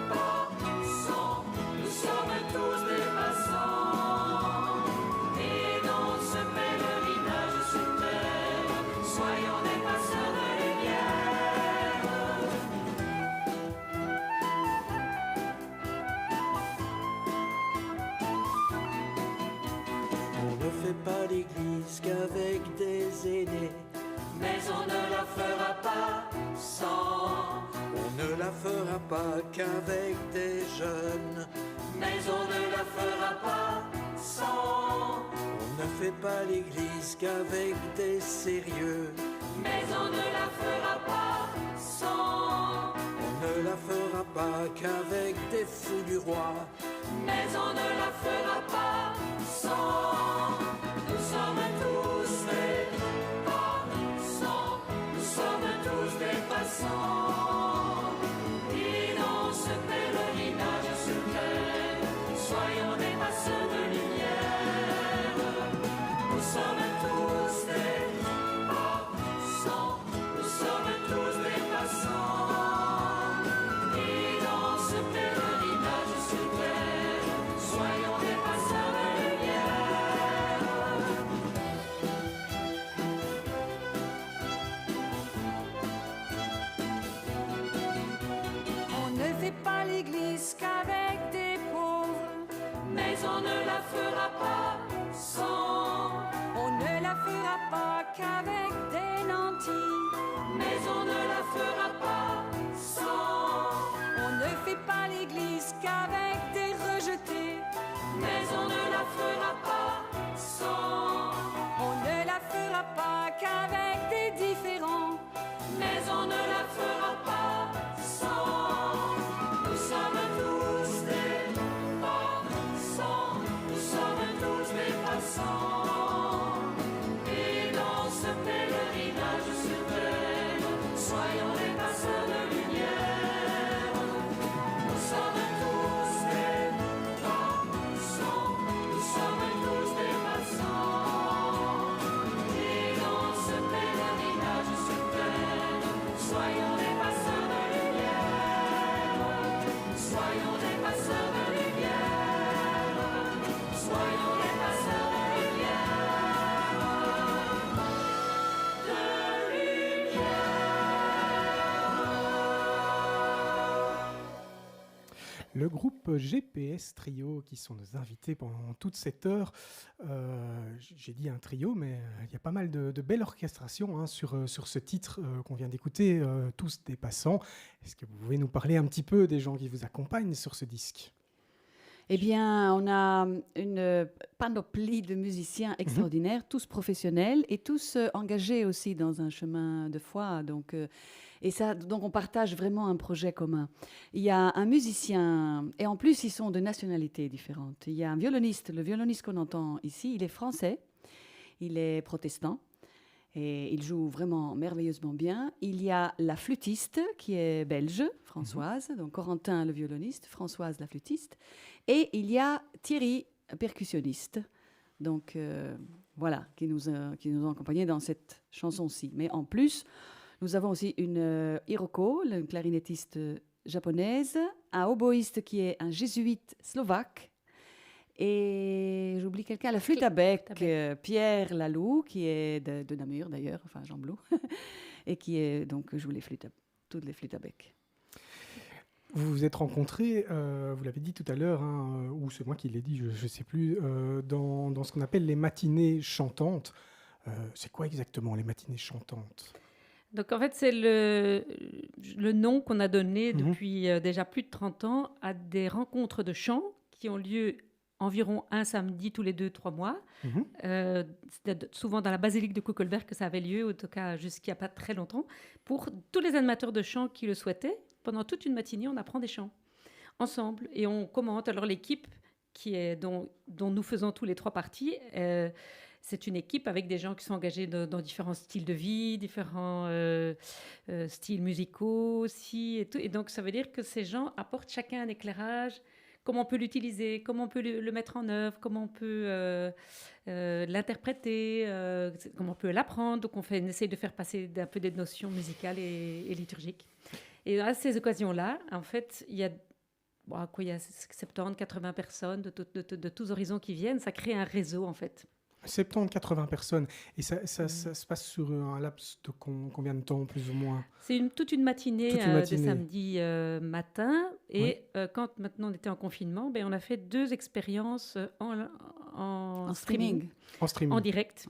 Speaker 19: passants, nous sommes tous des passants. Et dans ce pèlerinage sur terre, soyons des passeurs de lumière.
Speaker 3: On ne fait pas l'église qu'avec des aînés,
Speaker 19: Mais on ne la fera pas sans.
Speaker 3: on ne la fera pas qu'avec des jeunes,
Speaker 19: Mais on ne la fera pas sans.
Speaker 3: on ne fait pas l'église qu'avec des sérieux,
Speaker 19: Mais on ne la fera pas sans.
Speaker 3: on ne la fera pas qu'avec des fous du roi.
Speaker 19: Mais on ne la fera pas sans. Nous sommes tous des passants. Nous sommes tous des passants. Et dans ce pèlerinage sur terre, soyons des passeurs de lumière. Nous sommes tous des
Speaker 8: Le groupe GPS Trio, qui sont nos invités pendant toute cette heure. J'ai dit un trio, mais il y a pas mal de belles orchestrations sur ce titre qu'on vient d'écouter, Tous des passants. Est-ce que vous pouvez nous parler un petit peu des gens qui vous accompagnent sur ce disque ?
Speaker 4: Eh bien, on a une panoplie de musiciens extraordinaires, tous professionnels et tous engagés aussi dans un chemin de foi. Donc, on partage vraiment un projet commun. Il y a un musicien, et en plus, ils sont de nationalités différentes. Il y a un violoniste, le violoniste qu'on entend ici, il est français, il est protestant. Et il joue vraiment merveilleusement bien. Il y a la flûtiste qui est belge, Françoise, donc Corentin le violoniste, Françoise la flûtiste. Et il y a Thierry, percussionniste, donc voilà, qui nous ont accompagnés dans cette chanson-ci. Mais en plus, nous avons aussi une Hiroko, une clarinettiste japonaise, un oboïste qui est un jésuite slovaque. Et j'oublie quelqu'un, la flûte à bec, Pierre Laloux, qui est de Namur d'ailleurs, enfin Jean Blou, et qui est donc joue toutes les flûtes à bec.
Speaker 8: Vous vous êtes rencontrés, vous l'avez dit tout à l'heure, ou c'est moi qui l'ai dit, je ne sais plus, dans ce qu'on appelle les matinées chantantes. C'est quoi exactement les matinées chantantes ?
Speaker 7: Donc en fait, c'est le nom qu'on a donné depuis déjà plus de 30 ans à des rencontres de chant qui ont lieu environ un samedi tous les 2-3 mois. C'était souvent dans la basilique de Kuckelberg que ça avait lieu, en tout cas jusqu'il n'y a pas très longtemps, pour tous les animateurs de chant qui le souhaitaient. Pendant toute une matinée, on apprend des chants ensemble et on commente. Alors l'équipe dont nous faisons tous les 3 parties, c'est une équipe avec des gens qui sont engagés dans différents styles de vie, différents styles musicaux aussi. Et donc ça veut dire que ces gens apportent chacun un éclairage. Comment on peut l'utiliser, comment on peut le mettre en œuvre, comment on peut l'interpréter, comment on peut l'apprendre. Donc, on essaye de faire passer un peu des notions musicales et liturgiques. Et à ces occasions-là, en fait, il y a 70-80 personnes de tous horizons qui viennent. Ça crée un réseau, en fait.
Speaker 8: 70-80 personnes. Et ça se passe sur un laps de combien de temps, plus ou moins ?
Speaker 7: C'est toute une matinée, de samedi matin. Et quand maintenant on était en confinement, on a fait 2 expériences en streaming. En direct.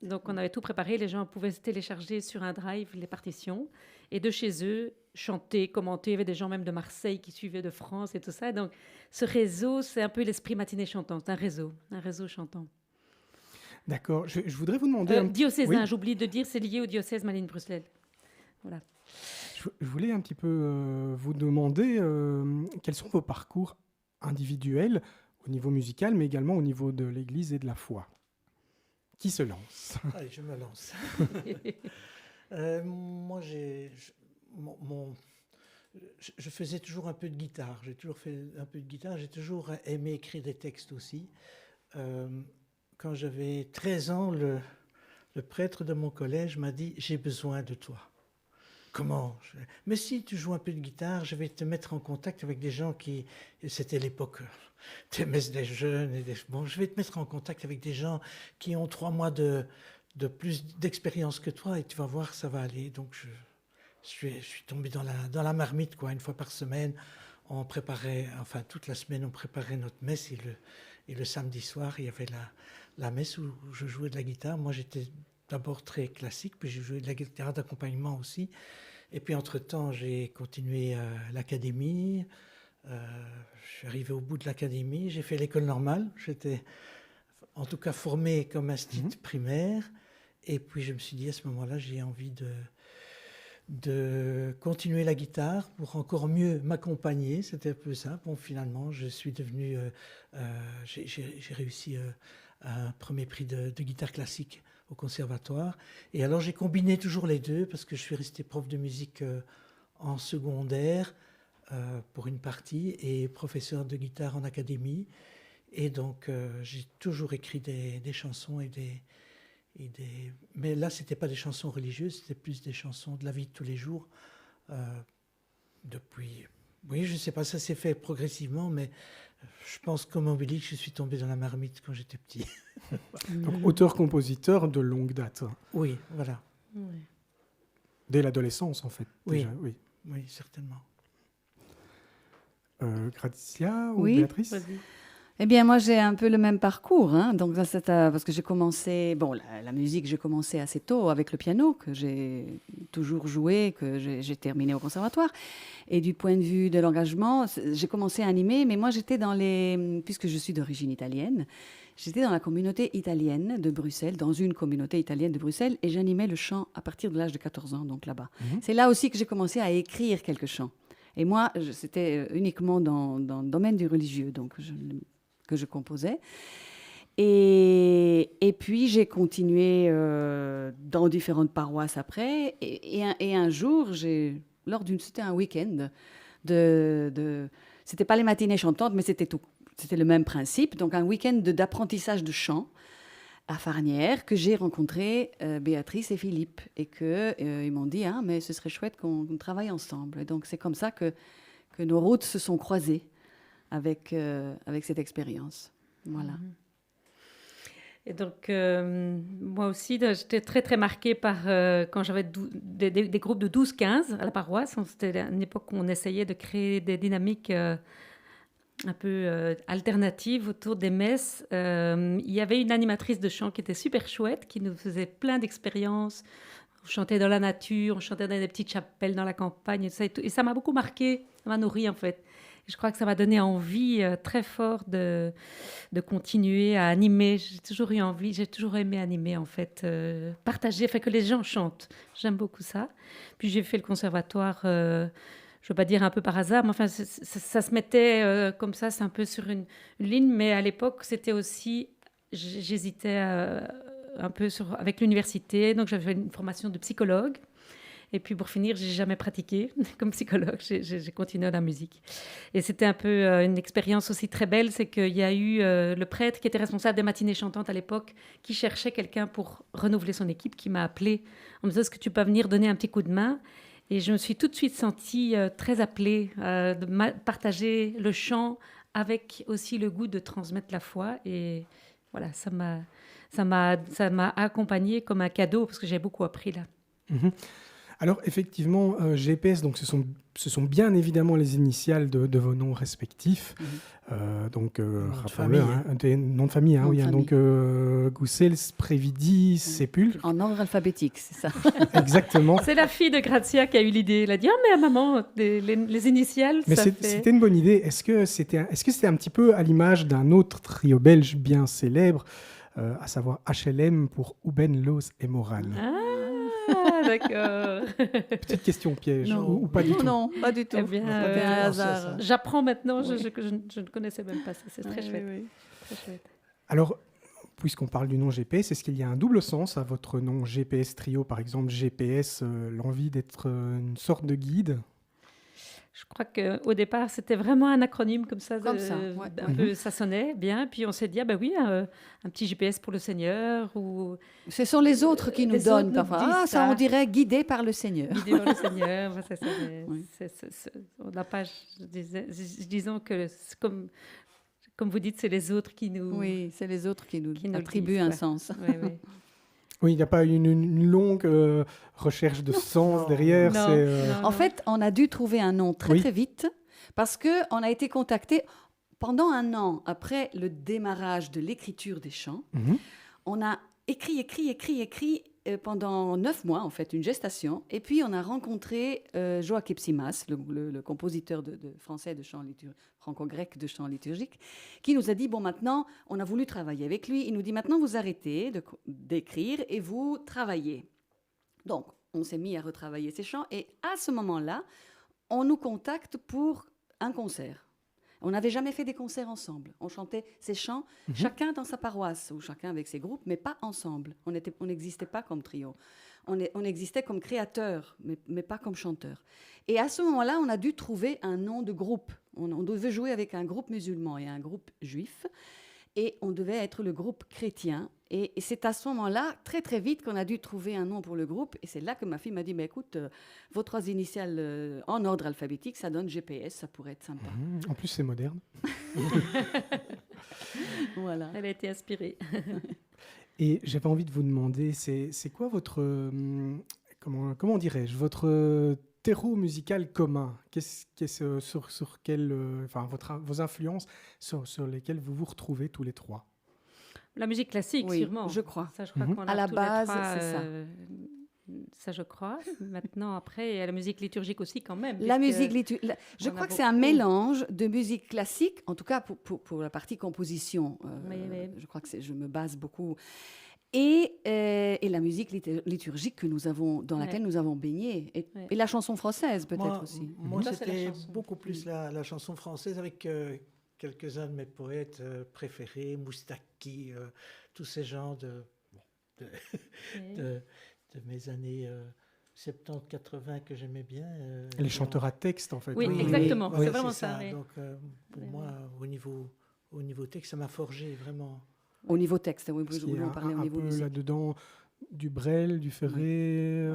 Speaker 7: Donc on avait tout préparé. Les gens pouvaient se télécharger sur un drive les partitions. Et de chez eux, chanter, commenter. Il y avait des gens même de Marseille qui suivaient de France et tout ça. Donc ce réseau, c'est un peu l'esprit matinée chantante. Un réseau chantant.
Speaker 8: D'accord. Je voudrais vous demander...
Speaker 7: Diocésain, j'oublie de dire, c'est lié au diocèse Malines-Bruxelles. Voilà.
Speaker 8: Je voulais un petit peu vous demander quels sont vos parcours individuels au niveau musical, mais également au niveau de l'Église et de la foi. Qui se lance ?
Speaker 23: Allez, je me lance. Moi, je faisais toujours un peu de guitare. J'ai toujours fait un peu de guitare. J'ai toujours aimé écrire des textes aussi. Quand j'avais 13 ans, le prêtre de mon collège m'a dit « J'ai besoin de toi ». Comment ? Mais si tu joues un peu de guitare, je vais te mettre en contact avec des gens qui... C'était l'époque des messes des jeunes. Je vais te mettre en contact avec des gens qui ont 3 mois de plus d'expérience que toi et tu vas voir, ça va aller. Donc je suis tombé dans la marmite, quoi. 1 fois par semaine, on préparait... Enfin, toute la semaine, on préparait notre messe et le samedi soir, il y avait la messe où je jouais de la guitare. Moi, j'étais d'abord très classique, puis j'ai joué de la guitare d'accompagnement aussi. Et puis, entre-temps, j'ai continué l'académie. Je suis arrivé au bout de l'académie. J'ai fait l'école normale. J'étais, en tout cas, formé comme institut primaire. Et puis, je me suis dit, à ce moment-là, j'ai envie de continuer la guitare pour encore mieux m'accompagner. C'était un peu ça. Bon, finalement, je suis devenu... j'ai réussi un premier prix de guitare classique au conservatoire. Et alors, j'ai combiné toujours les deux parce que je suis resté prof de musique en secondaire pour une partie et professeur de guitare en académie. Et donc, j'ai toujours écrit des chansons mais là, c'était pas des chansons religieuses, c'était plus des chansons de la vie de tous les jours. Depuis... Oui, je sais pas, ça s'est fait progressivement, mais je pense comme Obélix, je suis tombé dans la marmite quand j'étais petit.
Speaker 8: Donc, auteur-compositeur de longue date.
Speaker 23: Oui, voilà.
Speaker 7: Oui.
Speaker 8: Dès l'adolescence, en fait.
Speaker 23: Oui,
Speaker 8: déjà, oui,
Speaker 23: oui, certainement.
Speaker 8: Grazia ou
Speaker 4: Oui.
Speaker 8: Béatrice?
Speaker 4: Eh bien, moi, j'ai un peu le même parcours. Donc, ça, parce que j'ai commencé... Bon, la musique, j'ai commencé assez tôt avec le piano, que j'ai toujours joué, que j'ai terminé au conservatoire. Et du point de vue de l'engagement, j'ai commencé à animer, mais moi, j'étais dans les... Puisque je suis d'origine italienne, j'étais dans la communauté italienne de Bruxelles, dans une communauté italienne de Bruxelles, et j'animais le chant à partir de l'âge de 14 ans, donc là-bas. C'est là aussi que j'ai commencé à écrire quelques chants. Et moi, c'était uniquement dans le domaine du religieux, donc que je composais. Et puis, j'ai continué dans différentes paroisses après. Et un jour, c'était un week-end. C'était pas les matinées chantantes, mais c'était le même principe. Donc, un week-end d'apprentissage de chant à Farnières, que j'ai rencontré Béatrice et Philippe. Et qu'ils m'ont dit, mais ce serait chouette qu'on travaille ensemble. Et donc, c'est comme ça que nos routes se sont croisées avec cette expérience. Voilà.
Speaker 7: Et donc, moi aussi, j'étais très, très marquée par quand j'avais des groupes de 12-15 à la paroisse. C'était une époque où on essayait de créer des dynamiques un peu alternatives autour des messes. Il y avait une animatrice de chant qui était super chouette, qui nous faisait plein d'expériences. On chantait dans la nature, on chantait dans des petites chapelles dans la campagne, et ça m'a beaucoup marqué, ça m'a nourri en fait. Je crois que ça m'a donné envie très fort de continuer à animer. J'ai toujours eu envie, j'ai toujours aimé animer en fait, partager, faire que les gens chantent. J'aime beaucoup ça. Puis j'ai fait le conservatoire, je ne veux pas dire un peu par hasard, mais enfin ça se mettait comme ça, c'est un peu sur une ligne. Mais à l'époque, c'était aussi, j'hésitais un peu avec l'université, donc j'avais fait une formation de psychologue. Et puis pour finir, j'ai jamais pratiqué comme psychologue, j'ai continué la musique. Et c'était un peu une expérience aussi très belle, c'est qu'il y a eu le prêtre qui était responsable des matinées chantantes à l'époque, qui cherchait quelqu'un pour renouveler son équipe, qui m'a appelée en me disant « Est-ce que tu peux venir donner un petit coup de main ?» Et je me suis tout de suite sentie très appelée de partager le chant avec aussi le goût de transmettre la foi. Et voilà, ça m'a accompagnée comme un cadeau, parce que j'ai beaucoup appris là.
Speaker 8: Alors effectivement, GPS, donc ce sont bien évidemment les initiales de vos noms respectifs. Donc des noms de famille, oui. Donc Goussels, Prévidi, Sépulcre.
Speaker 4: En ordre alphabétique, c'est ça.
Speaker 8: Exactement.
Speaker 7: C'est la fille de Grazia qui a eu l'idée. Elle a dit mais maman, les initiales.
Speaker 8: Mais c'était une bonne idée. Est-ce que c'était un petit peu à l'image d'un autre trio belge bien célèbre, à savoir HLM pour Uben, Loos et Moran?
Speaker 7: Ah, d'accord.
Speaker 8: Petite question piège, ou pas du tout?
Speaker 4: Non, pas du tout.
Speaker 7: Eh bien,
Speaker 4: c'était un hasard.
Speaker 7: J'apprends maintenant, je ne connaissais même pas ça. C'est très chouette.
Speaker 4: Oui.
Speaker 7: Très chouette.
Speaker 8: Alors, puisqu'on parle du nom GPS, est-ce qu'il y a un double sens à votre nom GPS Trio, par exemple GPS, l'envie d'être une sorte de guide?
Speaker 7: Je crois qu'au départ, c'était vraiment un acronyme comme ça. Ça sonnait bien. Puis on s'est dit, oui, un petit GPS pour le Seigneur. Ou...
Speaker 4: Ce sont les autres qui nous donnent parfois. Ça, on dirait guidé par le Seigneur.
Speaker 7: Guidé par le Seigneur. On n'a pas... Disons que, comme vous dites, c'est les autres qui nous...
Speaker 4: Oui, c'est les autres qui nous attribuent un sens.
Speaker 7: Oui.
Speaker 8: Oui, il n'y a pas une longue recherche de sens derrière.
Speaker 4: En fait, on a dû trouver un nom très vite parce qu'on a été contacté pendant un an après le démarrage de l'écriture des chants. On a écrit pendant 9 mois, en fait, une gestation. Et puis, on a rencontré Joachim Simas, le compositeur français de chants franco-grec de chants liturgiques, qui nous a dit, maintenant, on a voulu travailler avec lui. Il nous dit, maintenant, vous arrêtez d'écrire et vous travaillez. Donc, on s'est mis à retravailler ces chants. Et à ce moment-là, on nous contacte pour un concert. On n'avait jamais fait des concerts ensemble. On chantait ces chants, chacun dans sa paroisse, ou chacun avec ses groupes, mais pas ensemble. On n'existait pas comme trio. On existait comme créateur, mais pas comme chanteur. Et à ce moment-là, on a dû trouver un nom de groupe. On devait jouer avec un groupe musulman et un groupe juif. Et on devait être le groupe chrétien. Et c'est à ce moment-là, très très vite, qu'on a dû trouver un nom pour le groupe. Et c'est là que ma fille m'a dit, écoute, vos 3 initiales en ordre alphabétique, ça donne GPS, ça pourrait être sympa.
Speaker 8: En plus, c'est moderne.
Speaker 4: Voilà.
Speaker 7: Elle a été inspirée.
Speaker 8: Et j'avais envie de vous demander, c'est quoi votre, comment dirais-je, votre terreau musical commun? Sur quel, vos influences sur lesquelles vous vous retrouvez tous les trois?
Speaker 7: La musique classique,
Speaker 4: Oui,
Speaker 7: sûrement.
Speaker 4: je crois.
Speaker 7: Ça, je crois qu'on
Speaker 4: À
Speaker 7: a
Speaker 4: la
Speaker 7: tous les
Speaker 4: base,
Speaker 7: trois,
Speaker 4: c'est ça.
Speaker 7: Ça, je crois. Maintenant, après, il y a la musique liturgique aussi, quand même.
Speaker 4: La
Speaker 7: puisque
Speaker 4: musique liturgique. Je
Speaker 7: on a
Speaker 4: crois que c'est un
Speaker 7: beaucoup-
Speaker 4: mélange de musique classique, en tout cas pour la partie composition.
Speaker 7: Oui.
Speaker 4: Je crois que je me base beaucoup. Et la musique liturgique dans laquelle nous avons baigné. Et la chanson française, peut-être aussi.
Speaker 23: Moi,
Speaker 7: Ça, c'est la
Speaker 23: c'était
Speaker 7: chanson.
Speaker 23: beaucoup plus la chanson française avec quelques-uns de mes poètes préférés, Moustaki, tous ces gens de mes années 70-80 que j'aimais bien.
Speaker 8: Les chanteurs à texte, en fait.
Speaker 7: Oui, exactement.
Speaker 23: Oui,
Speaker 7: c'est vraiment ça. oui.
Speaker 23: Donc, pour moi, au niveau texte, ça m'a forgé vraiment.
Speaker 4: Au niveau texte, oui,
Speaker 8: Parce
Speaker 4: vous
Speaker 8: qu'il y a
Speaker 4: voulons parler au
Speaker 8: un
Speaker 4: niveau
Speaker 8: peu
Speaker 4: musique.
Speaker 8: là-dedans du Brel, du Ferré,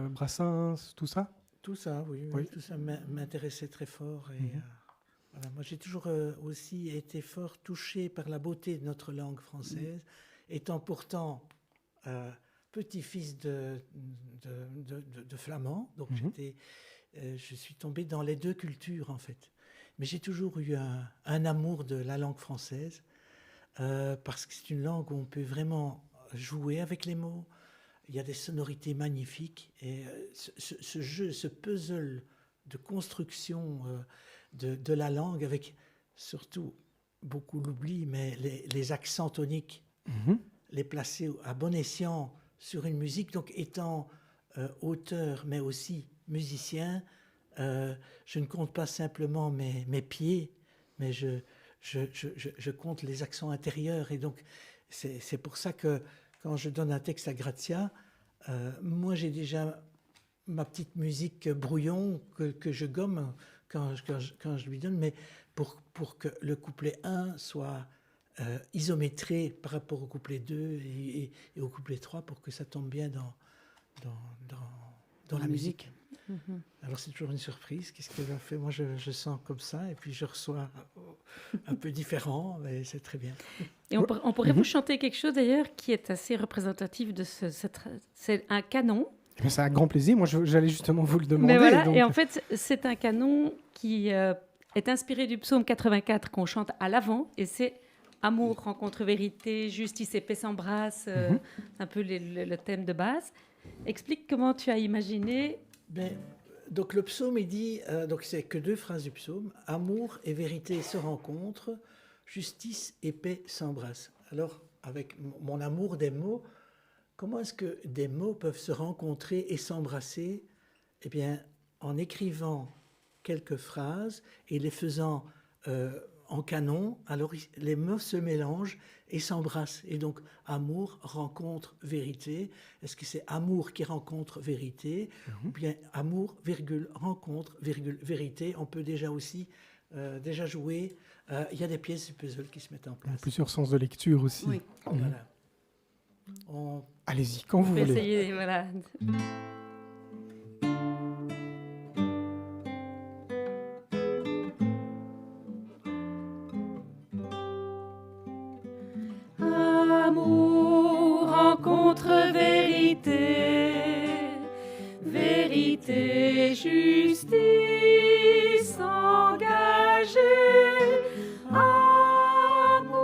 Speaker 8: Brassens, tout ça.
Speaker 23: Tout ça, oui.
Speaker 8: Oui.
Speaker 23: Tout ça m'intéressait très fort. Et, voilà. Moi, j'ai toujours aussi été fort touché par la beauté de notre langue française, étant pourtant petit-fils de flamand. Donc, je suis tombé dans les deux cultures, en fait. Mais j'ai toujours eu un amour de la langue française, parce que c'est une langue où on peut vraiment jouer avec les mots. Il y a des sonorités magnifiques. Et ce jeu, ce puzzle de construction de la langue, avec surtout, beaucoup l'oublient, mais les accents toniques, les placer à bon escient sur une musique. Donc, étant auteur, mais aussi musicien, je ne compte pas simplement mes pieds, mais je compte les accents intérieurs. Et donc, c'est pour ça que quand je donne un texte à Grazia, moi, j'ai déjà ma petite musique brouillon que je gomme quand je lui donne, mais pour que le couplet 1 soit isométré par rapport au couplet 2 et au couplet 3 pour que ça tombe bien dans la musique. Alors, c'est toujours une surprise. Qu'est-ce qu'elle a fait? Moi, je sens comme ça, et puis je reçois un peu différent, mais c'est très bien.
Speaker 7: Et on pourrait vous chanter quelque chose, d'ailleurs, qui est assez représentatif de c'est un canon.
Speaker 8: C'est un grand plaisir. Moi, j'allais justement vous le demander.
Speaker 7: Mais voilà,
Speaker 8: donc.
Speaker 7: et en fait, c'est un canon qui est inspiré du psaume 84 qu'on chante à l'avant, et c'est amour, rencontre, vérité, justice et paix s'embrassent, un peu le thème de base. Explique comment tu as imaginé.
Speaker 23: Donc le psaume, il dit, donc c'est que 2 phrases du psaume: amour et vérité se rencontrent, justice et paix s'embrassent. Alors, avec mon amour des mots, comment est-ce que des mots peuvent se rencontrer et s'embrasser? Eh bien, en écrivant quelques phrases et les faisant en canon, alors les mots se mélangent et s'embrassent. Et donc, amour, rencontre, vérité. Est-ce que c'est amour qui rencontre vérité, ou bien amour, virgule, rencontre, virgule, vérité? On peut déjà aussi déjà jouer. Il y a des pièces du puzzle qui se mettent en place.
Speaker 8: Plusieurs sens de lecture aussi.
Speaker 23: Oui. Voilà.
Speaker 8: Allez-y, quand vous
Speaker 7: On peut
Speaker 8: voulez.
Speaker 7: essayer, voilà.
Speaker 19: Amour, rencontre, vérité, vérité, justice, engagée, amour,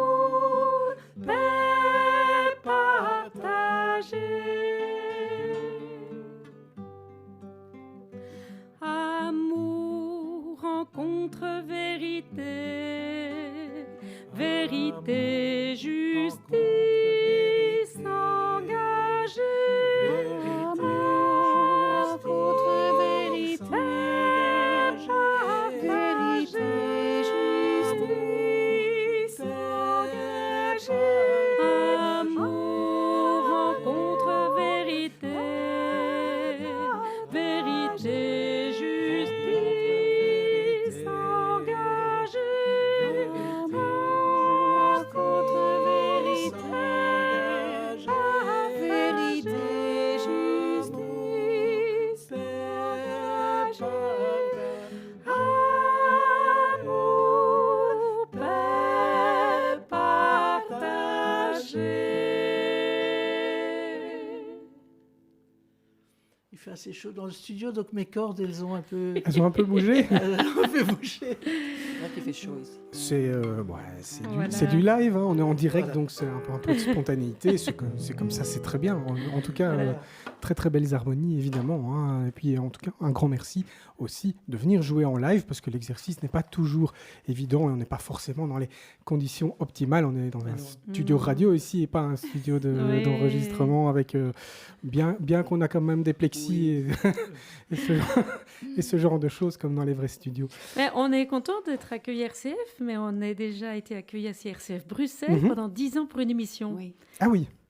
Speaker 19: paix partagée. Amour, rencontre, vérité, vérité, justice, engagée. Amour, rencontre, vérité, vérité, justice, engagée. Amour, rencontre, vérité, vérité, justice, engagée. Amour, rencontre,
Speaker 23: il fait assez chaud dans le studio, donc mes cordes, elles ont un peu...
Speaker 8: Elles ont un peu bougé.
Speaker 23: Elles ont un peu bougé.
Speaker 4: Là, il fait chaud ici.
Speaker 8: C'est du live, hein, on est en direct, donc c'est un peu de spontanéité. C'est comme ça, c'est très bien. En tout cas, très très belles harmonies, évidemment. Hein. Et puis, en tout cas, un grand merci aussi de venir jouer en live, parce que l'exercice n'est pas toujours évident et on n'est pas forcément dans les conditions optimales. On est dans un studio radio ici et pas un studio d'enregistrement avec bien qu'on a quand même des plexis et ce genre de choses comme dans les vrais studios.
Speaker 7: Mais on est content d'être accueillis à RCF, mais on a déjà été accueillis à RCF Bruxelles pendant 10 ans pour une émission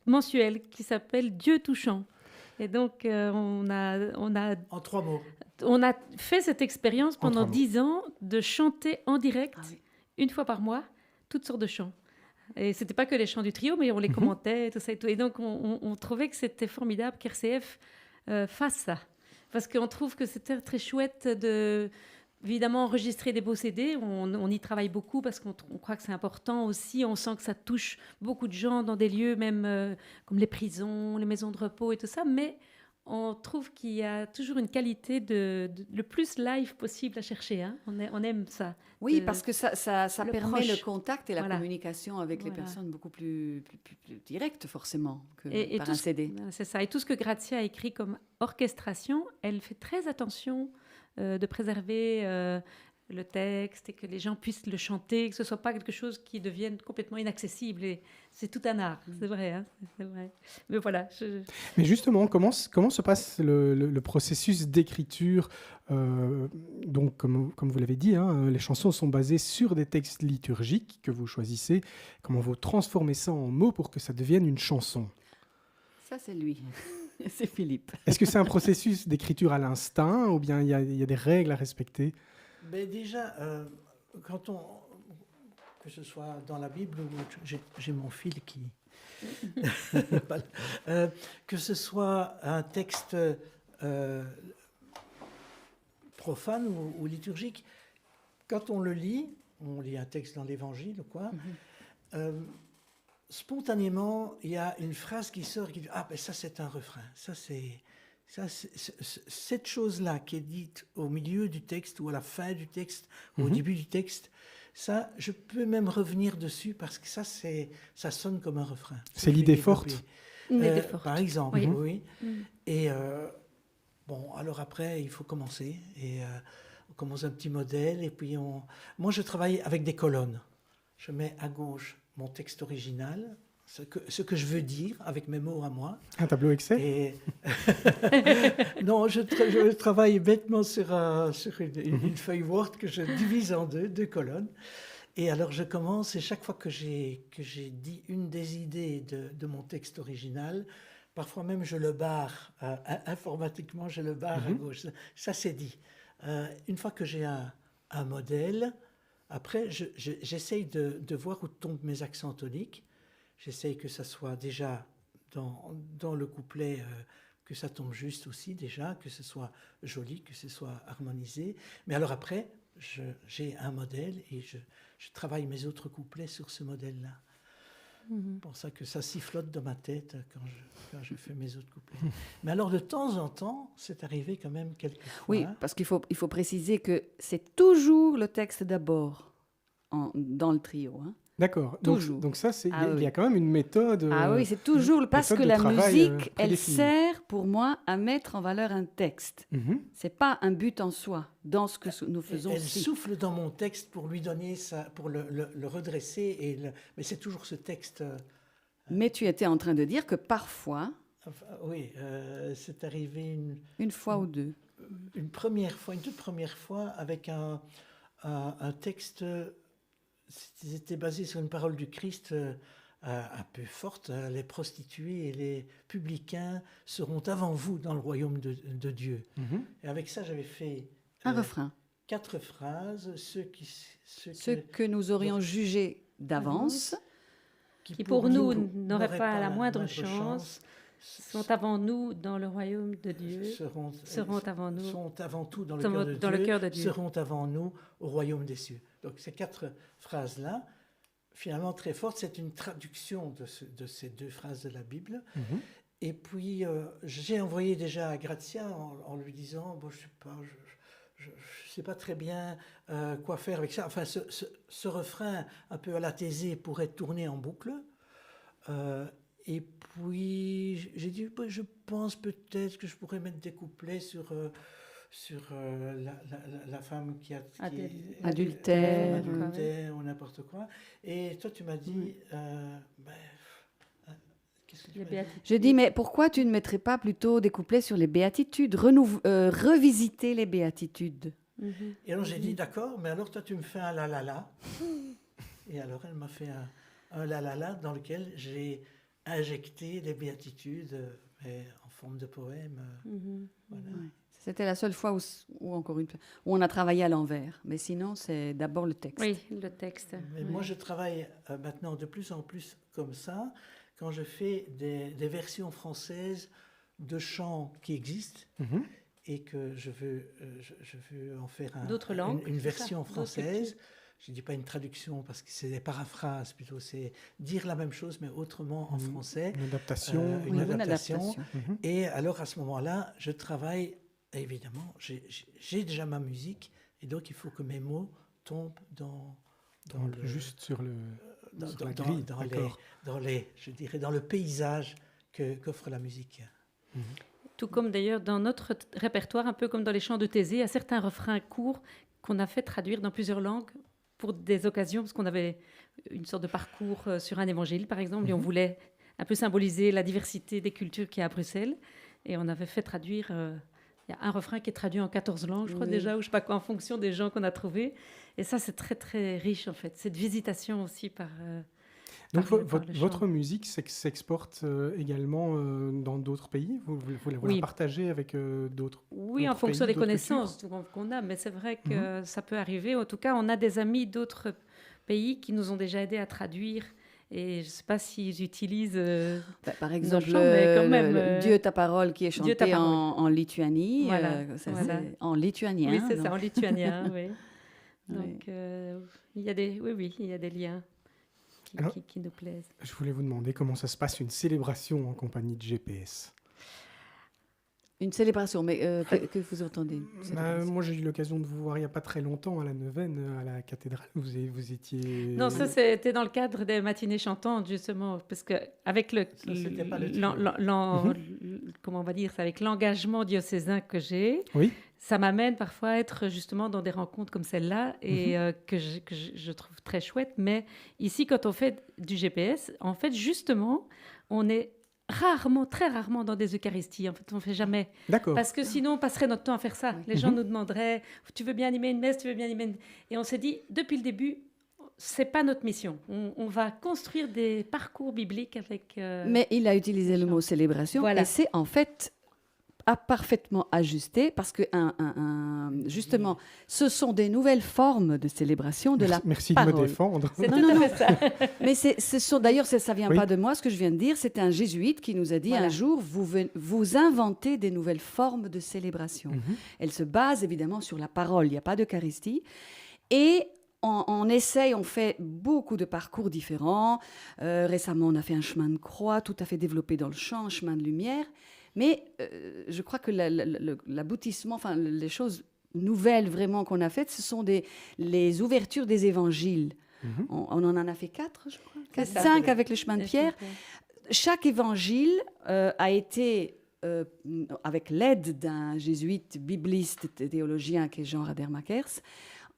Speaker 7: mensuelle qui s'appelle Dieu touchant. Et donc, on a...
Speaker 23: En 3 mots.
Speaker 7: On a fait cette expérience pendant 10 ans de chanter en direct, une fois par mois, toutes sortes de chants. Et c'était pas que les chants du trio, mais on les commentait, tout ça et tout. Et donc, on trouvait que c'était formidable qu'RCF fasse ça. Parce qu'on trouve que c'était très chouette de, évidemment, enregistrer des beaux CD. On y travaille beaucoup parce qu'on croit que c'est important aussi. On sent que ça touche beaucoup de gens dans des lieux, même comme les prisons, les maisons de repos et tout ça. Mais on trouve qu'il y a toujours une qualité le plus live possible à chercher. Hein. On aime ça.
Speaker 4: Oui, parce que ça permet
Speaker 7: proche.
Speaker 4: le contact et la communication avec les personnes beaucoup plus directes, forcément, que par un CD.
Speaker 7: C'est ça. Et tout ce que Grazia a écrit comme orchestration, elle fait très attention de préserver le texte et que les gens puissent le chanter, que ce ne soit pas quelque chose qui devienne complètement inaccessible. Et c'est tout un art, c'est vrai. Hein, c'est vrai. Mais voilà.
Speaker 8: Mais justement, comment se passe le processus d'écriture donc, comme vous l'avez dit, hein, les chansons sont basées sur des textes liturgiques que vous choisissez. Comment vous transformez ça en mots pour que ça devienne une chanson?
Speaker 4: Ça, c'est lui. C'est Philippe.
Speaker 8: Est-ce que c'est un processus d'écriture à l'instinct ou bien il y a des règles à respecter?
Speaker 23: Mais déjà, que ce soit dans la Bible ou j'ai mon fil qui... que ce soit un texte profane ou liturgique, quand on lit un texte dans l'Évangile ou quoi, spontanément, il y a une phrase qui sort qui dit « Ah, ben ça c'est un refrain, cette chose-là qui est dite au milieu du texte ou à la fin du texte ou au début du texte, ça, je peux même revenir dessus parce que ça sonne comme un refrain.
Speaker 8: C'est l'idée forte.
Speaker 23: Par exemple, oui. Et bon, alors après, il faut commencer. Et on commence un petit modèle. Et puis, moi, je travaille avec des colonnes. Je mets à gauche mon texte original, ce que je veux dire avec mes mots à moi.
Speaker 8: Un tableau Excel
Speaker 23: Non, je travaille bêtement sur une feuille Word que je divise en deux colonnes. Et alors je commence, et chaque fois que j'ai dit une des idées de mon texte original, parfois même je le barre, informatiquement je le barre à gauche. Ça c'est dit. Une fois que j'ai un modèle, après j'essaye de voir où tombent mes accents toniques. J'essaye que ça soit déjà dans le couplet, que ça tombe juste aussi déjà, que ce soit joli, que ce soit harmonisé. Mais alors après, j'ai un modèle et je travaille mes autres couplets sur ce modèle-là. C'est pour ça que ça sifflote dans ma tête quand je fais mes autres couplets. Mais alors de temps en temps, c'est arrivé quand même quelques fois.
Speaker 4: Oui, parce qu'il faut préciser que c'est toujours le texte d'abord dans le trio. Hein.
Speaker 8: D'accord. Donc ça, il y a quand même une méthode.
Speaker 4: Ah oui, c'est toujours parce que la musique, elle sert pour moi à mettre en valeur un texte. C'est pas un but en soi dans ce que nous faisons.
Speaker 23: Elle souffle dans mon texte pour lui donner ça, pour le redresser. Mais c'est toujours ce texte.
Speaker 4: Mais tu étais en train de dire que parfois.
Speaker 23: Enfin, oui, c'est arrivé
Speaker 4: une fois ou deux.
Speaker 23: Une toute première fois avec un texte. C'était basé sur une parole du Christ un peu forte. Les prostituées et les publicains seront avant vous dans le royaume de Dieu. Et avec ça, j'avais fait
Speaker 4: un refrain.
Speaker 23: 4 phrases.
Speaker 4: Ceux que nous aurions jugés d'avance,
Speaker 7: qui pour nous n'auraient pas la moindre chance, sont avant nous dans le royaume de Dieu, seront avant nous,
Speaker 23: sont avant tout dans le cœur de Dieu, seront avant nous au royaume des cieux. Donc ces 4 phrases-là, finalement très fortes, c'est une traduction de ces 2 phrases de la Bible. Et puis, j'ai envoyé déjà à Grazia en lui disant, bon, je sais pas très bien quoi faire avec ça. Enfin, ce refrain un peu à la Thésée pourrait tourner en boucle. Et puis, j'ai dit, bah, je pense peut-être que je pourrais mettre des couplets sur la femme qui
Speaker 4: Adultère,
Speaker 23: ou n'importe quoi. Et toi, tu m'as dit, qu'est-ce que tu m'as dit ?
Speaker 4: Je dis, mais pourquoi tu ne mettrais pas plutôt des couplets sur les béatitudes, revisiter les béatitudes?
Speaker 23: Et alors j'ai dit, d'accord, mais alors toi, tu me fais un la. Et alors, elle m'a fait un la dans lequel j'ai injecté des béatitudes, mais en forme de poème. Voilà.
Speaker 4: Ouais. C'était la seule fois où on a travaillé à l'envers. Mais sinon, c'est d'abord le texte.
Speaker 7: Oui, le texte.
Speaker 23: Mais moi, je travaille maintenant de plus en plus comme ça, quand je fais des versions françaises de chants qui existent et que je veux en faire
Speaker 7: d'autres langues,
Speaker 23: une version française. Je ne dis pas une traduction parce que c'est des paraphrases plutôt, c'est dire la même chose mais autrement en français.
Speaker 8: Une adaptation.
Speaker 23: Une adaptation. Et alors à ce moment-là, je travaille, évidemment, j'ai déjà ma musique et donc il faut que mes mots tombent
Speaker 8: juste sur la grille,
Speaker 23: je dirais dans le paysage qu'offre la musique.
Speaker 7: Tout comme d'ailleurs dans notre répertoire, un peu comme dans les chants de Thésée, il y a certains refrains courts qu'on a fait traduire dans plusieurs langues pour des occasions, parce qu'on avait une sorte de parcours sur un évangile, par exemple, et on voulait un peu symboliser la diversité des cultures qu'il y a à Bruxelles. Et on avait fait traduire... il y a un refrain qui est traduit en 14 langues, je crois déjà, ou je ne sais pas quoi, en fonction des gens qu'on a trouvés. Et ça, c'est très, très riche, en fait. Cette visitation aussi par...
Speaker 8: Donc, votre musique s'exporte également dans d'autres pays? Vous la partagez avec d'autres pays?
Speaker 7: Oui, en fonction des connaissances qu'on a, mais c'est vrai que ça peut arriver. En tout cas, on a des amis d'autres pays qui nous ont déjà aidés à traduire. Et je ne sais pas s'ils utilisent...
Speaker 4: par exemple,
Speaker 7: quand même,
Speaker 4: Dieu ta parole qui est chanté en Lituanie.
Speaker 7: Voilà,
Speaker 4: en lituanien.
Speaker 7: Oui, c'est ça, en lituanien, oui. Donc, il y a des liens qui nous plaisent.
Speaker 8: Je voulais vous demander comment ça se passe une célébration en compagnie de GPS.
Speaker 4: Une célébration, mais que vous entendez?
Speaker 8: Moi, j'ai eu l'occasion de vous voir il n'y a pas très longtemps à la Neuvaine, à la cathédrale. Vous étiez...
Speaker 7: Non, ça, c'était dans le cadre des matinées chantantes, justement, parce qu'avec comment on va dire, avec l'engagement diocésain que j'ai, ça m'amène parfois à être justement dans des rencontres comme celle-là, et que je trouve très chouette. Mais ici, quand on fait du GPS, en fait, justement, on est très rarement dans des Eucharisties. En fait, on ne fait jamais.
Speaker 8: D'accord.
Speaker 7: Parce que sinon, on passerait notre temps à faire ça. Les gens nous demanderaient, tu veux bien animer une messe, tu veux bien animer une... Et on s'est dit, depuis le début, ce n'est pas notre mission. On va construire des parcours bibliques avec...
Speaker 4: Mais il a utilisé le mot célébration. Voilà. Et c'est en fait parfaitement ajusté parce que justement, ce sont des nouvelles formes de célébration de la
Speaker 8: Merci
Speaker 4: parole.
Speaker 8: De me défendre.
Speaker 7: C'est tout à fait ça.
Speaker 4: Mais d'ailleurs, ça vient pas de moi, ce que je viens de dire. C'est un jésuite qui nous a dit un jour, vous inventez des nouvelles formes de célébration. Elles se basent évidemment sur la parole. Il n'y a pas d'Eucharistie. Et on fait beaucoup de parcours différents. Récemment, on a fait un chemin de croix tout à fait développé dans le chant, un chemin de lumière. Mais je crois que l'aboutissement, enfin les choses nouvelles vraiment qu'on a faites, ce sont les ouvertures des évangiles. On en a fait 4, je crois. 5 avec le chemin de Pierre. Chaque évangile a été, avec l'aide d'un jésuite bibliste théologien qui est Jean Radermakers,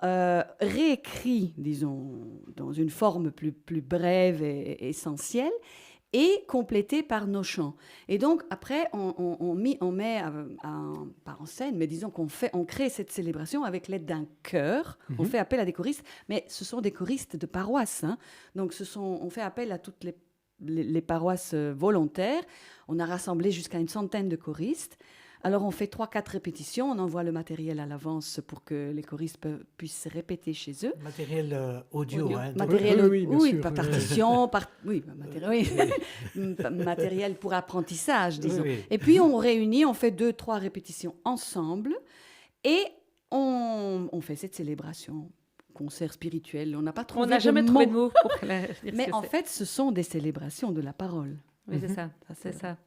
Speaker 4: réécrit, disons, dans une forme plus brève et essentielle, et complété par nos chants. Et donc, après, on met pas en scène, mais disons on crée cette célébration avec l'aide d'un chœur. On fait appel à des choristes, mais ce sont des choristes de paroisse. Donc, on fait appel à toutes les paroisses volontaires. On a rassemblé jusqu'à une centaine de choristes. Alors, on fait 3-4 répétitions, on envoie le matériel à l'avance pour que les choristes puissent répéter chez eux.
Speaker 23: Matériel audio. Hein,
Speaker 4: matériel oui, partition, matériel pour apprentissage, disons.
Speaker 23: Oui.
Speaker 4: Et puis, on réunit, on fait 2-3 répétitions ensemble et on fait cette célébration. Concert spirituel, on n'a pas trouvé
Speaker 7: on n'a jamais trouvé de mots pour dire
Speaker 4: mais en fait, ce sont des célébrations de la parole.
Speaker 7: Oui, c'est ça.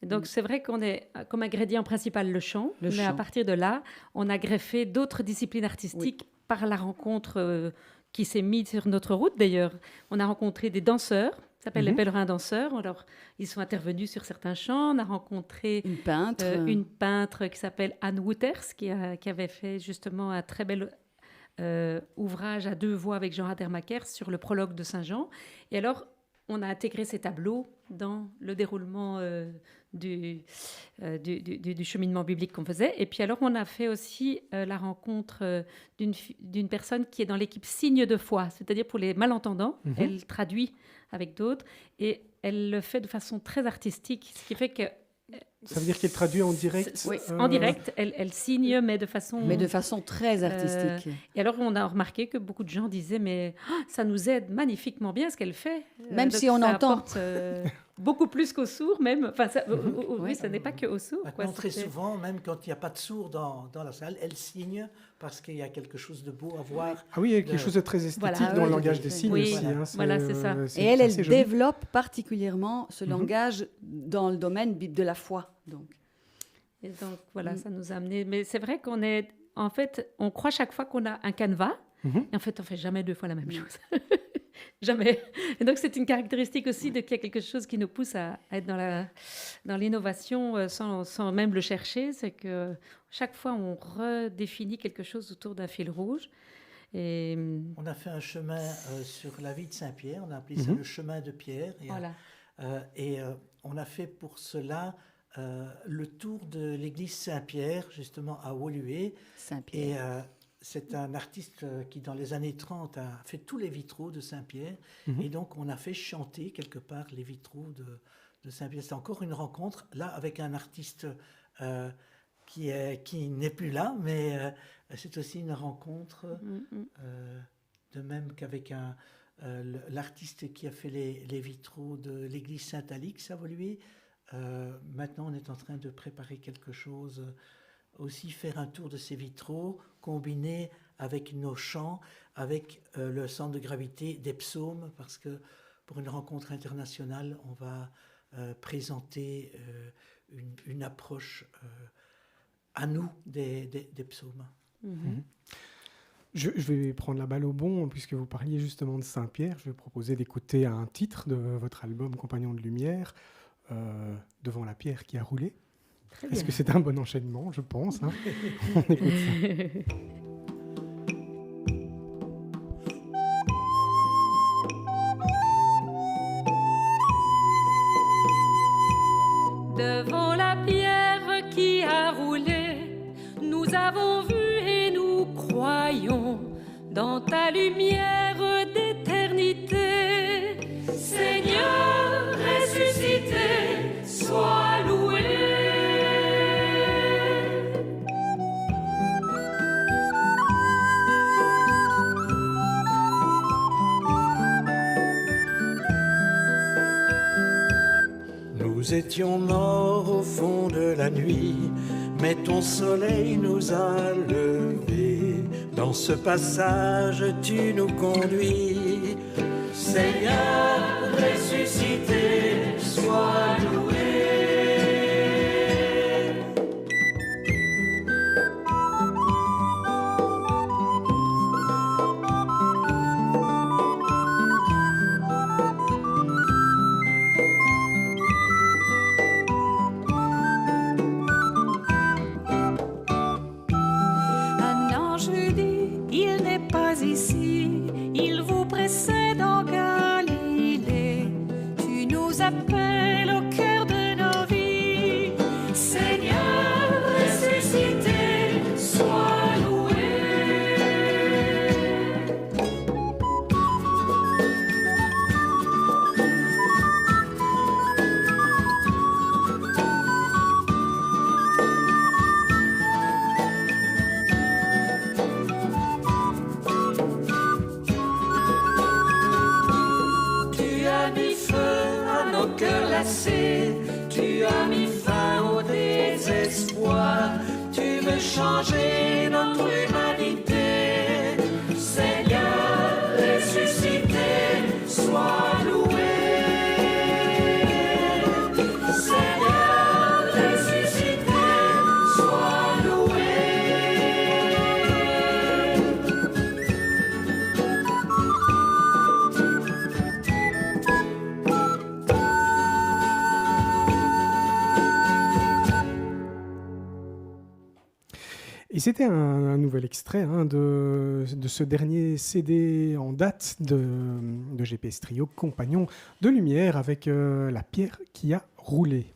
Speaker 7: Et donc, c'est vrai qu'on est comme ingrédient principal le chant, mais à partir de là, on a greffé d'autres disciplines artistiques par la rencontre qui s'est mise sur notre route. D'ailleurs, on a rencontré des danseurs, ça s'appelle les pèlerins danseurs. Alors, ils sont intervenus sur certains chants. On a rencontré une peintre qui s'appelle Anne Wouters, qui avait fait justement un très bel ouvrage à 2 voix avec Jean Radermakers sur le prologue de Saint-Jean. Et alors, on a intégré ces tableaux dans le déroulement du cheminement biblique qu'on faisait. Et puis alors, on a fait aussi la rencontre d'une personne qui est dans l'équipe Signe de foi, c'est-à-dire pour les malentendants. Elle traduit avec d'autres et elle le fait de façon très artistique, ce qui fait que...
Speaker 8: Ça veut dire qu'elle traduit en direct?
Speaker 7: Oui, en direct, elle signe, mais de façon
Speaker 4: très artistique.
Speaker 7: Et alors, on a remarqué que beaucoup de gens disaient, mais ça nous aide magnifiquement bien ce qu'elle fait.
Speaker 4: Même si on entend.
Speaker 7: Apporte, beaucoup plus qu'aux sourds, même. Enfin, oui, ce n'est pas qu'aux sourds.
Speaker 23: Maintenant, très souvent, même quand il n'y a pas de sourds dans la salle, elle signe parce qu'il y a quelque chose de beau à voir.
Speaker 8: Ah oui, il y a quelque chose de très esthétique dans le langage des signes aussi.
Speaker 7: Voilà, c'est ça.
Speaker 4: Et elle développe particulièrement ce langage dans le domaine de la foi.
Speaker 7: Et donc, voilà, ça nous a amené. Mais c'est vrai qu'on est... En fait, on croit chaque fois qu'on a un canevas, et en fait, on ne fait jamais 2 fois la même chose. Jamais. Et donc, c'est une caractéristique aussi de qu'il y a quelque chose qui nous pousse à être dans l'innovation sans même le chercher. C'est que chaque fois, on redéfinit quelque chose autour d'un fil rouge. Et...
Speaker 23: On a fait un chemin sur la vie de Saint-Pierre. On a appelé ça le chemin de Pierre. Et,
Speaker 7: voilà.
Speaker 23: On a fait pour cela le tour de l'église Saint-Pierre, justement à Woluwe.
Speaker 4: Saint-Pierre.
Speaker 23: Et c'est un artiste qui, dans les années 30, a fait tous les vitraux de Saint-Pierre. Et donc, on a fait chanter quelque part les vitraux de Saint-Pierre. C'est encore une rencontre, là, avec un artiste qui n'est plus là, mais c'est aussi une rencontre, de même qu'avec l'artiste qui a fait les vitraux de l'église Saint-Alix à Woluwe. Maintenant, on est en train de préparer quelque chose, aussi faire un tour de ces vitraux, combiné avec nos chants, avec le centre de gravité des psaumes, parce que pour une rencontre internationale, on va présenter une approche à nous des psaumes.
Speaker 8: Je vais prendre la balle au bon, puisque vous parliez justement de Saint-Pierre. Je vais proposer d'écouter un titre de votre album Compagnons de lumière, Devant la pierre qui a roulé. Est-ce que c'est un bon enchaînement? Je pense. On écoute ça.
Speaker 19: Devant la pierre qui a roulé, nous avons vu et nous croyons dans ta lumière d'éternité. Seigneur ressuscité, sois loué.
Speaker 3: Nous étions morts au fond de la nuit, mais ton soleil nous a levés. Dans ce passage, tu nous conduis. Seigneur ressuscité, sois loué.
Speaker 19: Un ange lui dit, il n'est pas ici, il vous précède en Galilée. Tu nous appelles au cœur de nos vies. Seigneur ressuscité, sois loué. Tu as mis feu à nos cœurs lassés, tu as mis fin au désespoir, tu veux changer notre humanité. Seigneur ressuscité, sois loué. Seigneur
Speaker 8: Et c'était un nouvel extrait de ce dernier CD en date de GPS Trio, Compagnon de lumière, avec La pierre qui a roulé.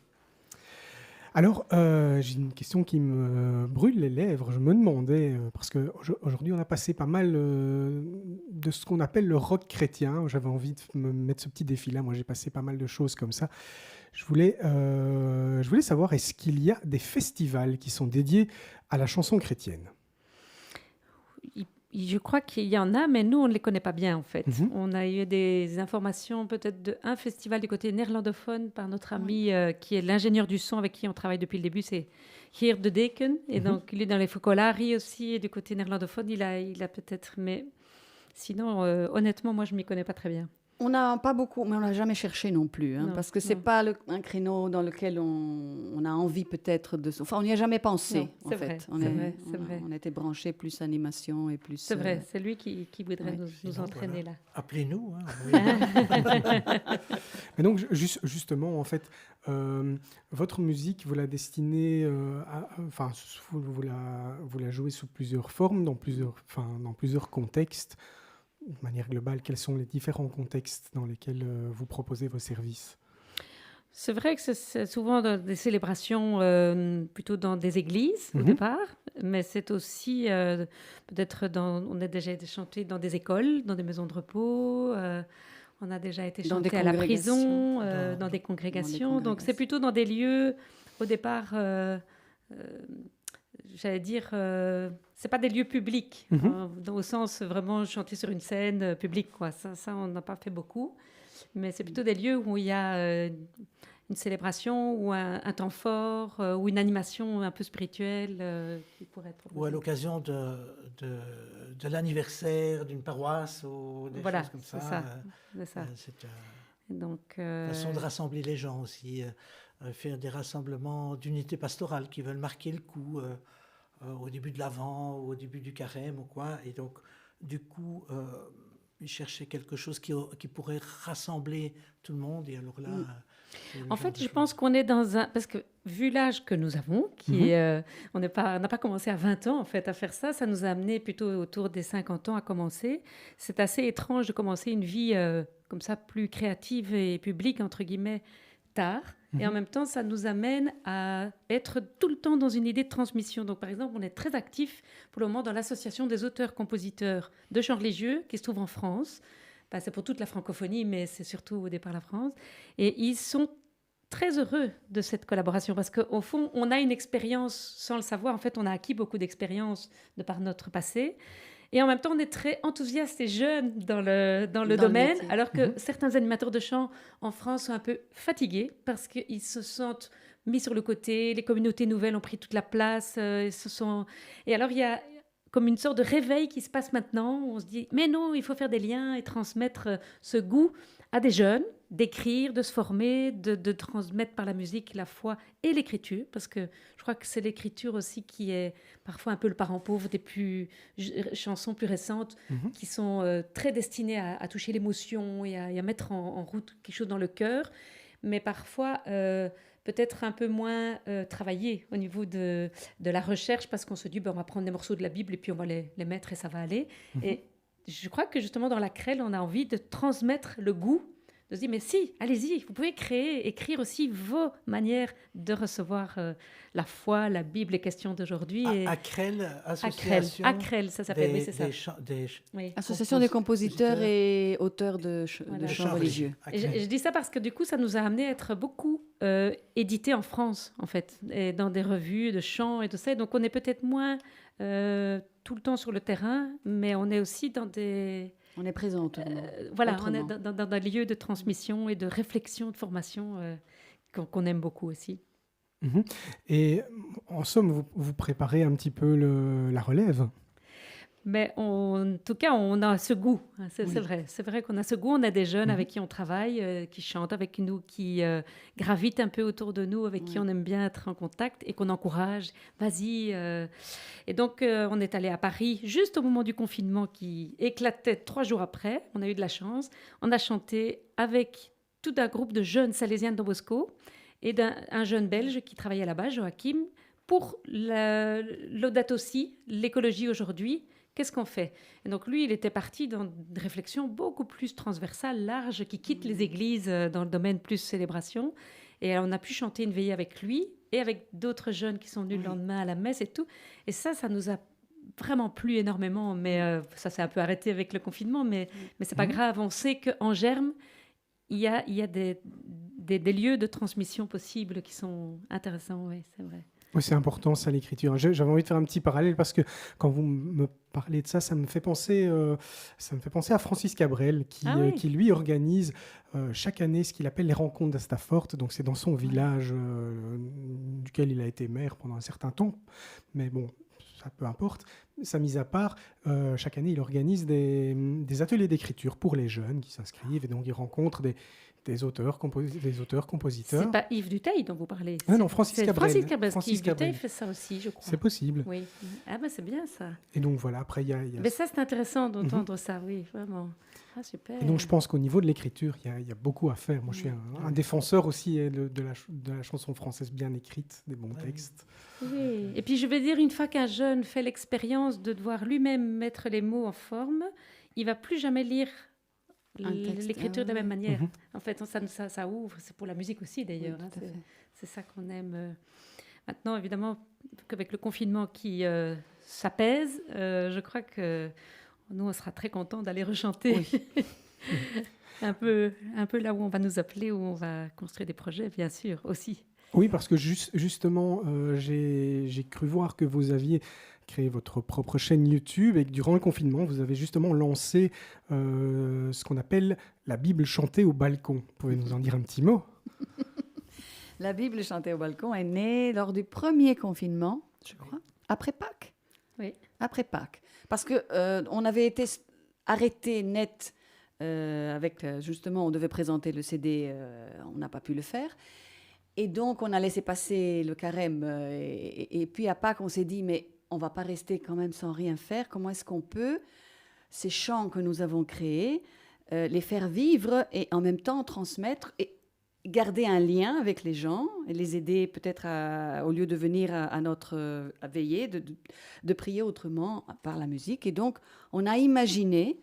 Speaker 8: Alors, j'ai une question qui me brûle les lèvres. Je me demandais, parce qu'aujourd'hui, on a passé pas mal de ce qu'on appelle le rock chrétien. J'avais envie de me mettre ce petit défi-là. Moi, j'ai passé pas mal de choses comme ça. Je voulais savoir, est-ce qu'il y a des festivals qui sont dédiés à la chanson chrétienne?
Speaker 7: Je crois qu'il y en a, mais nous, on ne les connaît pas bien, en fait. On a eu des informations peut-être d'un festival du côté néerlandophone par notre ami qui est l'ingénieur du son avec qui on travaille depuis le début, c'est Geert de Deken. Et donc, il est dans les Focolari aussi, et du côté néerlandophone, il a peut-être... Mais sinon, honnêtement, moi, je ne m'y connais pas très bien.
Speaker 4: On n'a pas beaucoup, mais on n'a jamais cherché non plus, parce que c'est pas un créneau dans lequel on a envie peut-être de... Enfin, on n'y a jamais pensé, en fait. On était branchés plus animation et plus...
Speaker 7: C'est vrai, c'est lui qui voudrait nous entraîner là.
Speaker 23: Appelez-nous.
Speaker 8: Mais donc, justement, en fait, votre musique, vous la destinez... Enfin, vous la jouez sous plusieurs formes, dans plusieurs contextes. De manière globale, quels sont les différents contextes dans lesquels vous proposez vos services?
Speaker 7: C'est vrai que c'est souvent dans des célébrations, plutôt dans des églises au départ, mais c'est aussi peut-être on a déjà été chanté dans des écoles, dans des maisons de repos, on a déjà été chanté à la prison, dans des congrégations. Donc c'est plutôt dans des lieux, au départ, j'allais dire, c'est pas des lieux publics, au sens vraiment chanter sur une scène publique, quoi. Ça, on n'a pas fait beaucoup, mais c'est plutôt des lieux où il y a une célébration ou un temps fort ou une animation un peu spirituelle qui pourrait être proposée.
Speaker 23: Ou à l'occasion de l'anniversaire d'une paroisse ou des choses comme ça.
Speaker 7: C'est ça.
Speaker 23: C'est
Speaker 7: donc,
Speaker 23: une façon de rassembler les gens aussi, faire des rassemblements d'unité pastorale qui veulent marquer le coup au début de l'Avent ou au début du Carême ou quoi. Et donc, du coup, ils cherchaient quelque chose qui pourrait rassembler tout le monde. Et alors là...
Speaker 7: En fait, je pense qu'on est dans un... Parce que vu l'âge que nous avons, on n'a pas commencé à 20 ans en fait, à faire ça, ça nous a amené plutôt autour des 50 ans à commencer. C'est assez étrange de commencer une vie comme ça, plus créative et publique, entre guillemets, tard. Et en même temps, ça nous amène à être tout le temps dans une idée de transmission. Donc, par exemple, on est très actifs pour le moment dans l'association des auteurs-compositeurs de chants religieux qui se trouve en France. Enfin, c'est pour toute la francophonie, mais c'est surtout au départ la France. Et ils sont très heureux de cette collaboration parce qu'au fond, on a une expérience sans le savoir. En fait, on a acquis beaucoup d'expérience de par notre passé. Et en même temps, on est très enthousiastes et jeunes dans le domaine, alors que certains animateurs de chant en France sont un peu fatigués parce qu'ils se sentent mis sur le côté, les communautés nouvelles ont pris toute la place. Et alors, il y a comme une sorte de réveil qui se passe maintenant, où on se dit, mais non, il faut faire des liens et transmettre ce goût à des jeunes, d'écrire, de se former, de transmettre par la musique la foi et l'écriture, parce que je crois que c'est l'écriture aussi qui est parfois un peu le parent pauvre des chansons plus récentes, qui sont très destinées à toucher l'émotion et à mettre en route quelque chose dans le cœur, mais parfois peut-être un peu moins travaillées au niveau de la recherche, parce qu'on se dit, on va prendre des morceaux de la Bible et puis on va les mettre et ça va aller. Et je crois que justement dans la crêle, on a envie de transmettre le goût, de se dire, mais si, allez-y, vous pouvez écrire aussi vos manières de recevoir la foi, la Bible, les questions d'aujourd'hui.
Speaker 23: Acrel, association.
Speaker 7: Acrel, ça s'appelle, oui, c'est ça.
Speaker 4: Association des compositeurs et auteurs de chants religieux.
Speaker 7: Et je dis ça parce que du coup, ça nous a amené à être beaucoup édités en France, en fait, et dans des revues de chants et tout ça. Donc, on est peut-être moins tout le temps sur le terrain, mais on est aussi dans des...
Speaker 4: On est présent.
Speaker 7: Voilà, on est dans des lieux de transmission et de réflexion, de formation qu'on aime beaucoup aussi.
Speaker 8: Et en somme, vous préparez un petit peu la relève.
Speaker 7: Mais en tout cas, on a ce goût. C'est vrai. C'est vrai qu'on a ce goût. On a des jeunes avec qui on travaille, qui chantent avec nous, qui gravitent un peu autour de nous, avec qui on aime bien être en contact et qu'on encourage. Vas-y. Et donc, on est allé à Paris juste au moment du confinement qui éclatait 3 jours après. On a eu de la chance. On a chanté avec tout un groupe de jeunes salésiens de Don Bosco et d'un jeune Belge qui travaillait là-bas, Joachim, pour Laudato Si, l'écologie aujourd'hui, qu'est-ce qu'on fait? Et donc lui, il était parti dans une réflexion beaucoup plus transversale, large, qui quitte les églises dans le domaine plus célébration. Et on a pu chanter une veillée avec lui et avec d'autres jeunes qui sont venus le lendemain à la messe et tout. Et ça nous a vraiment plu énormément. Mais ça s'est un peu arrêté avec le confinement, mais c'est pas grave. On sait qu'en Germe, il y a des lieux de transmission possibles qui sont intéressants, oui, c'est vrai.
Speaker 8: Oui, c'est important, ça, l'écriture. J'avais envie de faire un petit parallèle parce que quand vous me parlez de ça, ça me fait penser à Francis Cabrel qui lui organise chaque année ce qu'il appelle les rencontres d'Astafort. Donc c'est dans son village duquel il a été maire pendant un certain temps. Mais bon, ça peu importe. Ça mis à part, chaque année, il organise des ateliers d'écriture pour les jeunes qui s'inscrivent et donc il rencontre des auteurs, compositeurs.
Speaker 7: C'est pas Yves Duteil dont vous parlez.
Speaker 8: Non, Francis Cabrel.
Speaker 7: Francis Cabrel. Yves Duteil fait ça aussi, je crois.
Speaker 8: C'est possible.
Speaker 7: Oui. Ah ben c'est bien ça.
Speaker 8: Et donc voilà, après il y a...
Speaker 7: Mais ça c'est intéressant d'entendre ça, oui, vraiment. Ah super.
Speaker 8: Et donc je pense qu'au niveau de l'écriture, il y a beaucoup à faire. Moi je suis un défenseur aussi de la chanson française bien écrite, des bons textes.
Speaker 7: Oui. Et puis je vais dire, une fois qu'un jeune fait l'expérience de devoir lui-même mettre les mots en forme, il va plus jamais lire l'écriture de la même manière. En fait, ça ouvre. C'est pour la musique aussi, d'ailleurs. Oui, c'est ça qu'on aime. Maintenant, évidemment, qu'avec le confinement qui s'apaise, je crois que nous, on sera très contents d'aller rechanter un peu là où on va nous appeler, où on va construire des projets, bien sûr, aussi.
Speaker 8: Oui, parce que justement, j'ai cru voir que vous aviez créé votre propre chaîne YouTube et que durant le confinement, vous avez justement lancé ce qu'on appelle la Bible chantée au balcon. Vous pouvez nous en dire un petit mot?
Speaker 4: La Bible chantée au balcon est née lors du premier confinement, je crois, après Pâques.
Speaker 7: Oui.
Speaker 4: Après Pâques. Parce qu'on avait été arrêté net avec, justement, on devait présenter le CD, on n'a pas pu le faire. Et donc, on a laissé passer le carême. Et puis, à Pâques, on s'est dit, mais on ne va pas rester quand même sans rien faire. Comment est-ce qu'on peut, ces chants que nous avons créés, les faire vivre et en même temps transmettre et garder un lien avec les gens et les aider peut-être, au lieu de venir à notre veillée, de prier autrement par la musique. Et donc, on a imaginé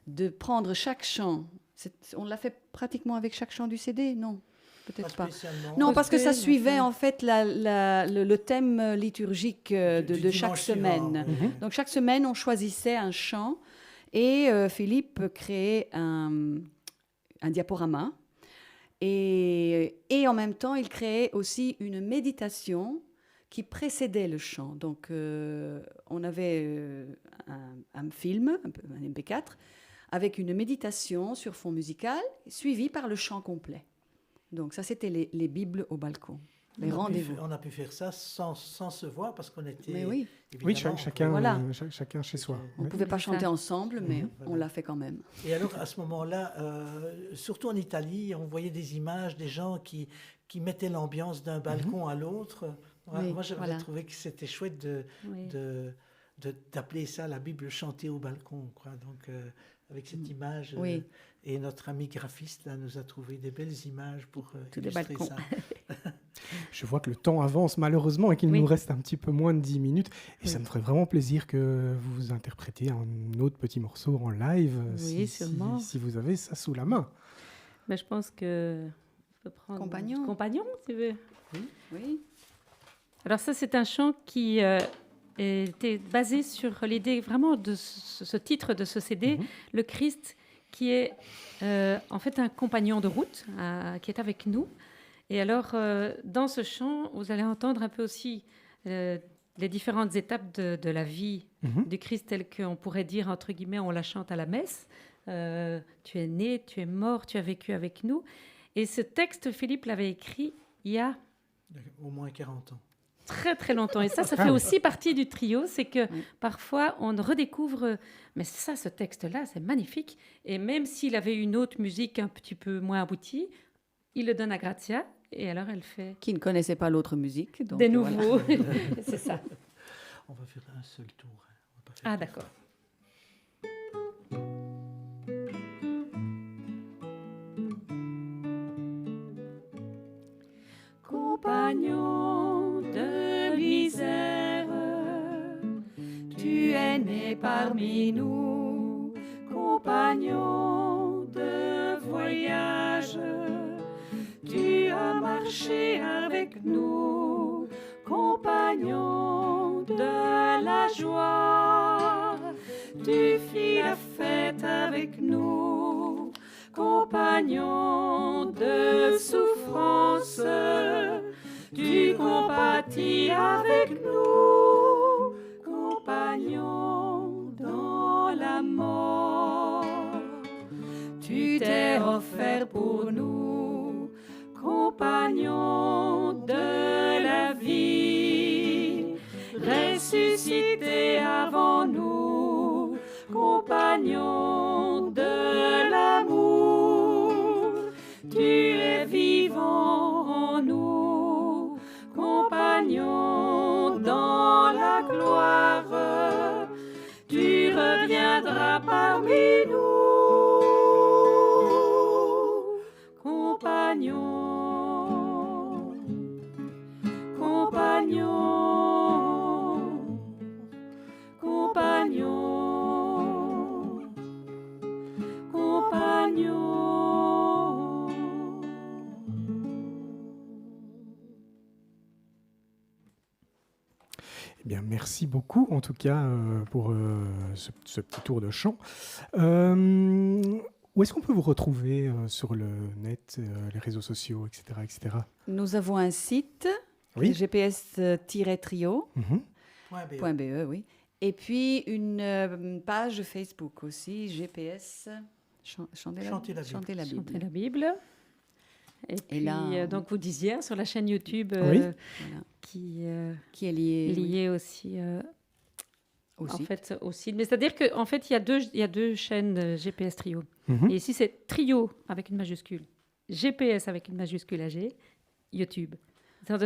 Speaker 4: de prendre chaque chant. On l'a fait pratiquement avec chaque chant du CD, non? Peut-être pas. Non, parce que ça suivait en fait le thème liturgique de chaque semaine. Donc chaque semaine, on choisissait un chant et Philippe créait un diaporama. Et en même temps, il créait aussi une méditation qui précédait le chant. Donc on avait un film, un MP4, avec une méditation sur fond musical, suivie par le chant complet. Donc ça, c'était les Bibles au balcon, les rendez-vous.
Speaker 23: On a pu faire ça sans se voir parce qu'on était...
Speaker 4: Mais oui,
Speaker 8: chacun chez soi.
Speaker 4: On ne pouvait pas chanter ensemble, mais on l'a fait quand même.
Speaker 23: Et alors, à ce moment-là, surtout en Italie, on voyait des images des gens qui mettaient l'ambiance d'un balcon à l'autre. Moi, j'avais trouvé que c'était chouette d'appeler ça la Bible chantée au balcon, quoi. Donc, avec cette image... Et notre ami graphiste là, nous a trouvé des belles images pour illustrer ça.
Speaker 8: Je vois que le temps avance malheureusement et qu'il nous reste un petit peu moins de 10 minutes. Et ça me ferait vraiment plaisir que vous interprétiez un autre petit morceau en live, si vous avez ça sous la main.
Speaker 7: Mais je pense que je peux prendre Compagnon, si tu veux.
Speaker 4: Oui.
Speaker 7: Alors ça, c'est un chant qui était basé sur l'idée vraiment de ce titre de ce CD, le Christ, qui est en fait un compagnon de route, qui est avec nous. Et alors, dans ce chant, vous allez entendre un peu aussi les différentes étapes de la vie du Christ, telles qu'on pourrait dire, entre guillemets, on la chante à la messe. Tu es né, tu es mort, tu as vécu avec nous. Et ce texte, Philippe l'avait écrit il y a...
Speaker 23: au moins 40 ans.
Speaker 7: Très, très longtemps. Et ça fait aussi partie du trio. C'est que parfois, on redécouvre... Mais ça, ce texte-là, c'est magnifique. Et même s'il avait une autre musique un petit peu moins aboutie, il le donne à Grazia. Et alors, elle fait...
Speaker 4: Qui ne connaissait pas l'autre musique. Donc
Speaker 7: des nouveaux. Voilà. C'est ça.
Speaker 23: On va faire un seul tour.
Speaker 7: Ah, d'accord.
Speaker 16: Compagnon de misère,
Speaker 19: né parmi nous, compagnon de voyage. Tu as marché avec nous, compagnon de la joie. Tu fis la fête avec nous, compagnon de souffrance. Tu compatis avec nous, compagnon dans la mort. Tu t'es offert pour nous, compagnon de la vie, ressuscité avant nous, compagnon de l'amour. Tu es vivant en nous, compagnon dans la gloire. Tu reviendras parmi nous, compagnon, compagnon, compagnon, compagnon.
Speaker 8: Eh bien, merci beaucoup, en tout cas, pour ce petit tour de chant. Où est-ce qu'on peut vous retrouver sur le net, les réseaux sociaux, etc., etc.
Speaker 4: Nous avons un site,
Speaker 8: Oui.
Speaker 4: gps-trio.be, oui. Et puis une page Facebook aussi, GPS Chanter la Bible.
Speaker 7: Chanter la Bible. Et puis,
Speaker 4: là,
Speaker 7: donc, vous disiez sur la chaîne YouTube
Speaker 4: Oui.
Speaker 7: qui
Speaker 4: est liée
Speaker 7: aussi.
Speaker 4: Au
Speaker 7: en
Speaker 4: site.
Speaker 7: fait, au site. Mais c'est-à-dire qu'en fait, il y a deux chaînes GPS Trio.
Speaker 8: Mhm.
Speaker 7: Et ici, c'est Trio avec une majuscule, GPS avec une majuscule AG, YouTube.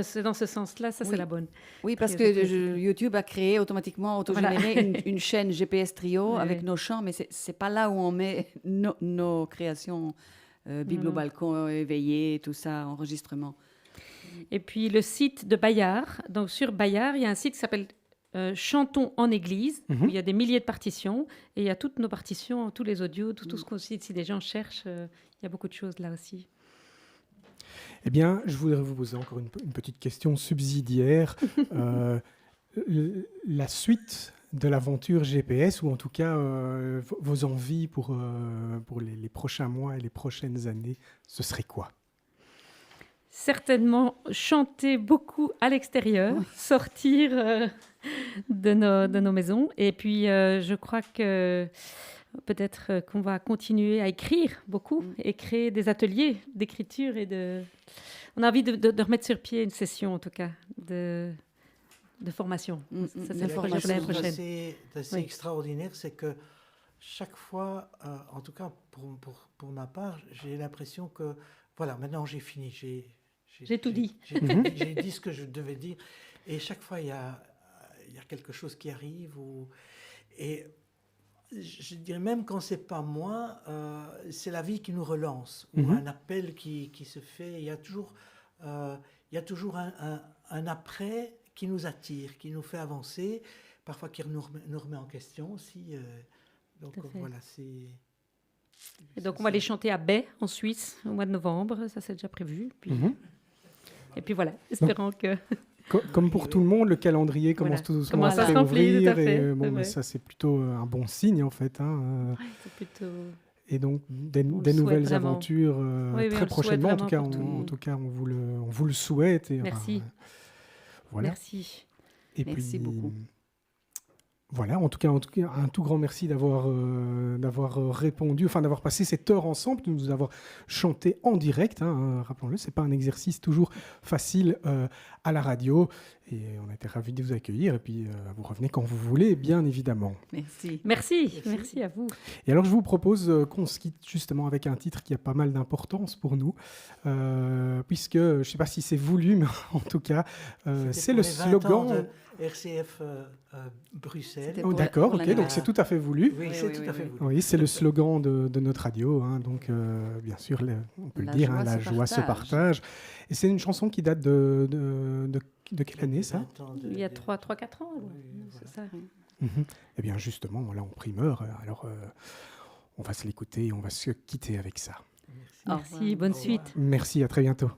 Speaker 7: C'est dans ce sens-là, ça,
Speaker 4: Oui.
Speaker 7: c'est la bonne.
Speaker 4: Oui, parce
Speaker 7: Trio
Speaker 4: que
Speaker 7: GPS.
Speaker 4: YouTube a créé automatiquement, autogénéré
Speaker 7: Voilà.
Speaker 4: une chaîne GPS Trio
Speaker 7: Ouais,
Speaker 4: avec
Speaker 7: ouais.
Speaker 4: nos chants, mais c'est pas là où on met nos créations, Bible au
Speaker 7: Non.
Speaker 4: balcon, éveillé, tout ça, enregistrement.
Speaker 7: Et puis le site de Bayard. Donc sur Bayard, il y a un site qui s'appelle Chantons en Église,
Speaker 8: Mhm.
Speaker 7: où il y a des milliers de partitions. Et il y a toutes nos partitions, tous les audios, tout ce qu'on cite. Si des gens cherchent, il y a beaucoup de choses là aussi.
Speaker 8: Eh bien, je voudrais vous poser encore une petite question subsidiaire. La suite de l'aventure GPS, ou en tout cas vos envies pour les prochains mois et les prochaines années, ce serait quoi?
Speaker 7: Certainement chanter beaucoup à l'extérieur, sortir de nos maisons. Et puis, je crois que peut-être qu'on va continuer à écrire beaucoup et créer des ateliers d'écriture On a envie de remettre sur pied une session, en tout cas, de formation. Ça, c'est le projet pour l'année prochaine.
Speaker 23: Assez
Speaker 7: Oui.
Speaker 23: extraordinaire, c'est que chaque fois, en tout cas pour ma part, j'ai l'impression que, voilà, maintenant j'ai fini.
Speaker 7: J'ai tout dit.
Speaker 23: J'ai dit ce que je devais dire. Et chaque fois, il y a quelque chose qui arrive. Et je dirais même quand c'est pas moi, c'est la vie qui nous relance. Ou un appel qui se fait. Il y a toujours un après qui nous attire, qui nous fait avancer. Parfois qui nous remet en question aussi. Donc
Speaker 7: Tout à fait.
Speaker 23: voilà, c'est...
Speaker 7: Et donc, on va aller chanter à Baie, en Suisse, au mois de novembre. Ça, c'est déjà prévu. Puis... Et puis voilà, espérons que...
Speaker 8: Comme pour tout le monde, le calendrier commence
Speaker 7: Voilà.
Speaker 8: tout doucement
Speaker 7: Commence
Speaker 8: à
Speaker 7: à
Speaker 8: se
Speaker 7: se remplir,
Speaker 8: réouvrir.
Speaker 7: tout à fait,
Speaker 8: Et,
Speaker 7: c'est
Speaker 8: bon,
Speaker 7: vrai.
Speaker 8: ça, c'est plutôt un bon signe, en fait. Hein.
Speaker 7: C'est plutôt...
Speaker 8: Et donc, des
Speaker 7: le
Speaker 8: nouvelles
Speaker 7: souhaite vraiment.
Speaker 8: aventures
Speaker 7: Oui, oui, on le
Speaker 8: très
Speaker 7: souhaite
Speaker 8: prochainement. En tout,
Speaker 7: vraiment
Speaker 8: cas,
Speaker 7: pour tout le
Speaker 8: en
Speaker 7: monde.
Speaker 8: tout cas, on vous le souhaite. Et,
Speaker 7: Merci.
Speaker 8: Voilà.
Speaker 7: Merci.
Speaker 8: Et
Speaker 4: Merci
Speaker 8: puis,
Speaker 4: beaucoup.
Speaker 8: Voilà, en tout cas, un tout grand merci d'avoir répondu, enfin d'avoir passé cette heure ensemble, de nous avoir chanté en direct. Hein, rappelons-le, c'est pas un exercice toujours facile à la radio. Et on a été ravis de vous accueillir. Et puis, vous revenez quand vous voulez, bien évidemment.
Speaker 4: Merci.
Speaker 7: Merci à vous.
Speaker 8: Et alors, je vous propose qu'on se quitte justement avec un titre qui a pas mal d'importance pour nous, puisque, je ne sais pas si c'est voulu, mais en tout cas, c'est le slogan...
Speaker 23: RCF Bruxelles.
Speaker 8: Oh, d'accord, ok, donc c'est tout à fait voulu.
Speaker 23: Oui, c'est tout à fait voulu.
Speaker 8: Oui, c'est le slogan de notre radio, hein, donc bien sûr, on peut le dire, hein, la joie se partage. Et c'est une chanson qui date de quelle année, ça?
Speaker 7: Il y a 3-4 ans, c'est ça.
Speaker 8: Eh bien, justement, là, en primeur, alors on va se l'écouter et on va se quitter avec ça.
Speaker 7: Merci, bonne suite.
Speaker 8: Merci, à très bientôt.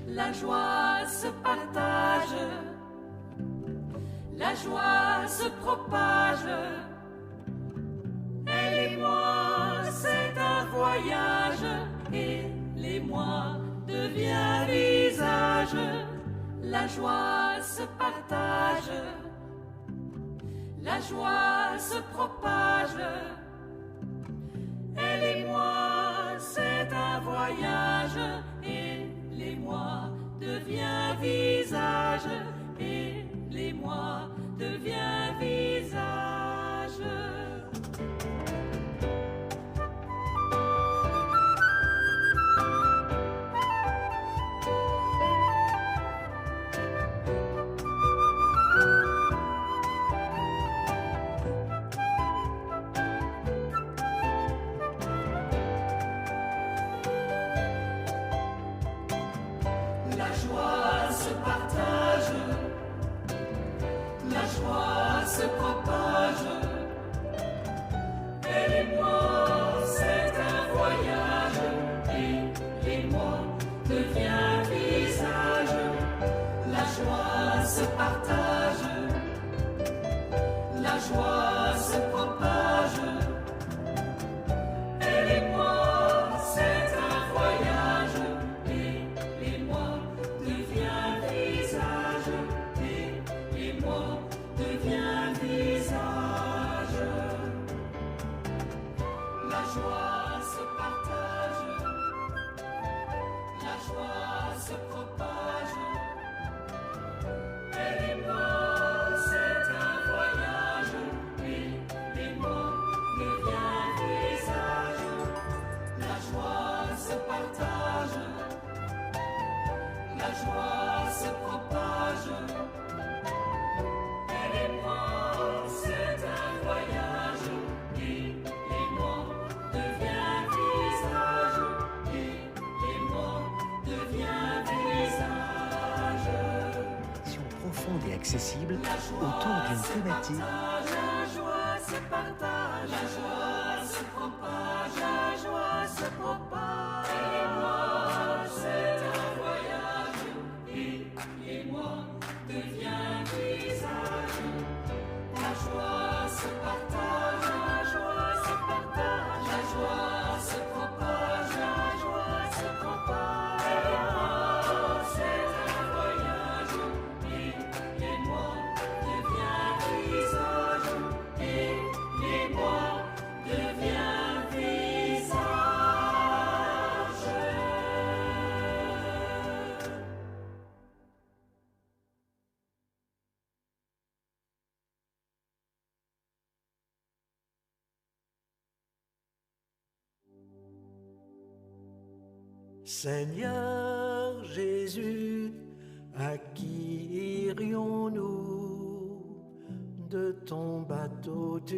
Speaker 16: La joie se partage, la joie se propage. Elle et moi, c'est un voyage, et l'émoi devient visage. La joie se partage, la joie se propage. Elle et moi, c'est un voyage, et l'émoi devient visage, et l'émoi devient visage. La joie se partage, la joie se propage. Elle et moi, c'est un voyage, et l'émoi devient visage. La joie se partage, la joie se propage. Elle et moi, c'est un voyage, et l'émoi devient visage, et l'émoi devient visage. La joie se partage, la joie se propage. Elle et moi, c'est un voyage, et l'émoi devient visage. La joie se partage, la joie se propage. Elle et moi, c'est un voyage, et l'émoi devient visage, et l'émoi devient visage.
Speaker 9: Profonde et accessible autour d'une thématique.
Speaker 16: La joie se partage, la joie se propage, la joie se propage. Et moi, c'est un voyage, et moi devient visage. La joie se partage, la joie se partage, la joie se propage, la joie se propage. Et moi, c'est un voyage, et moi devient visage, et moi devient visage.
Speaker 3: Seigneur Jésus, à qui irions-nous? De ton bateau tu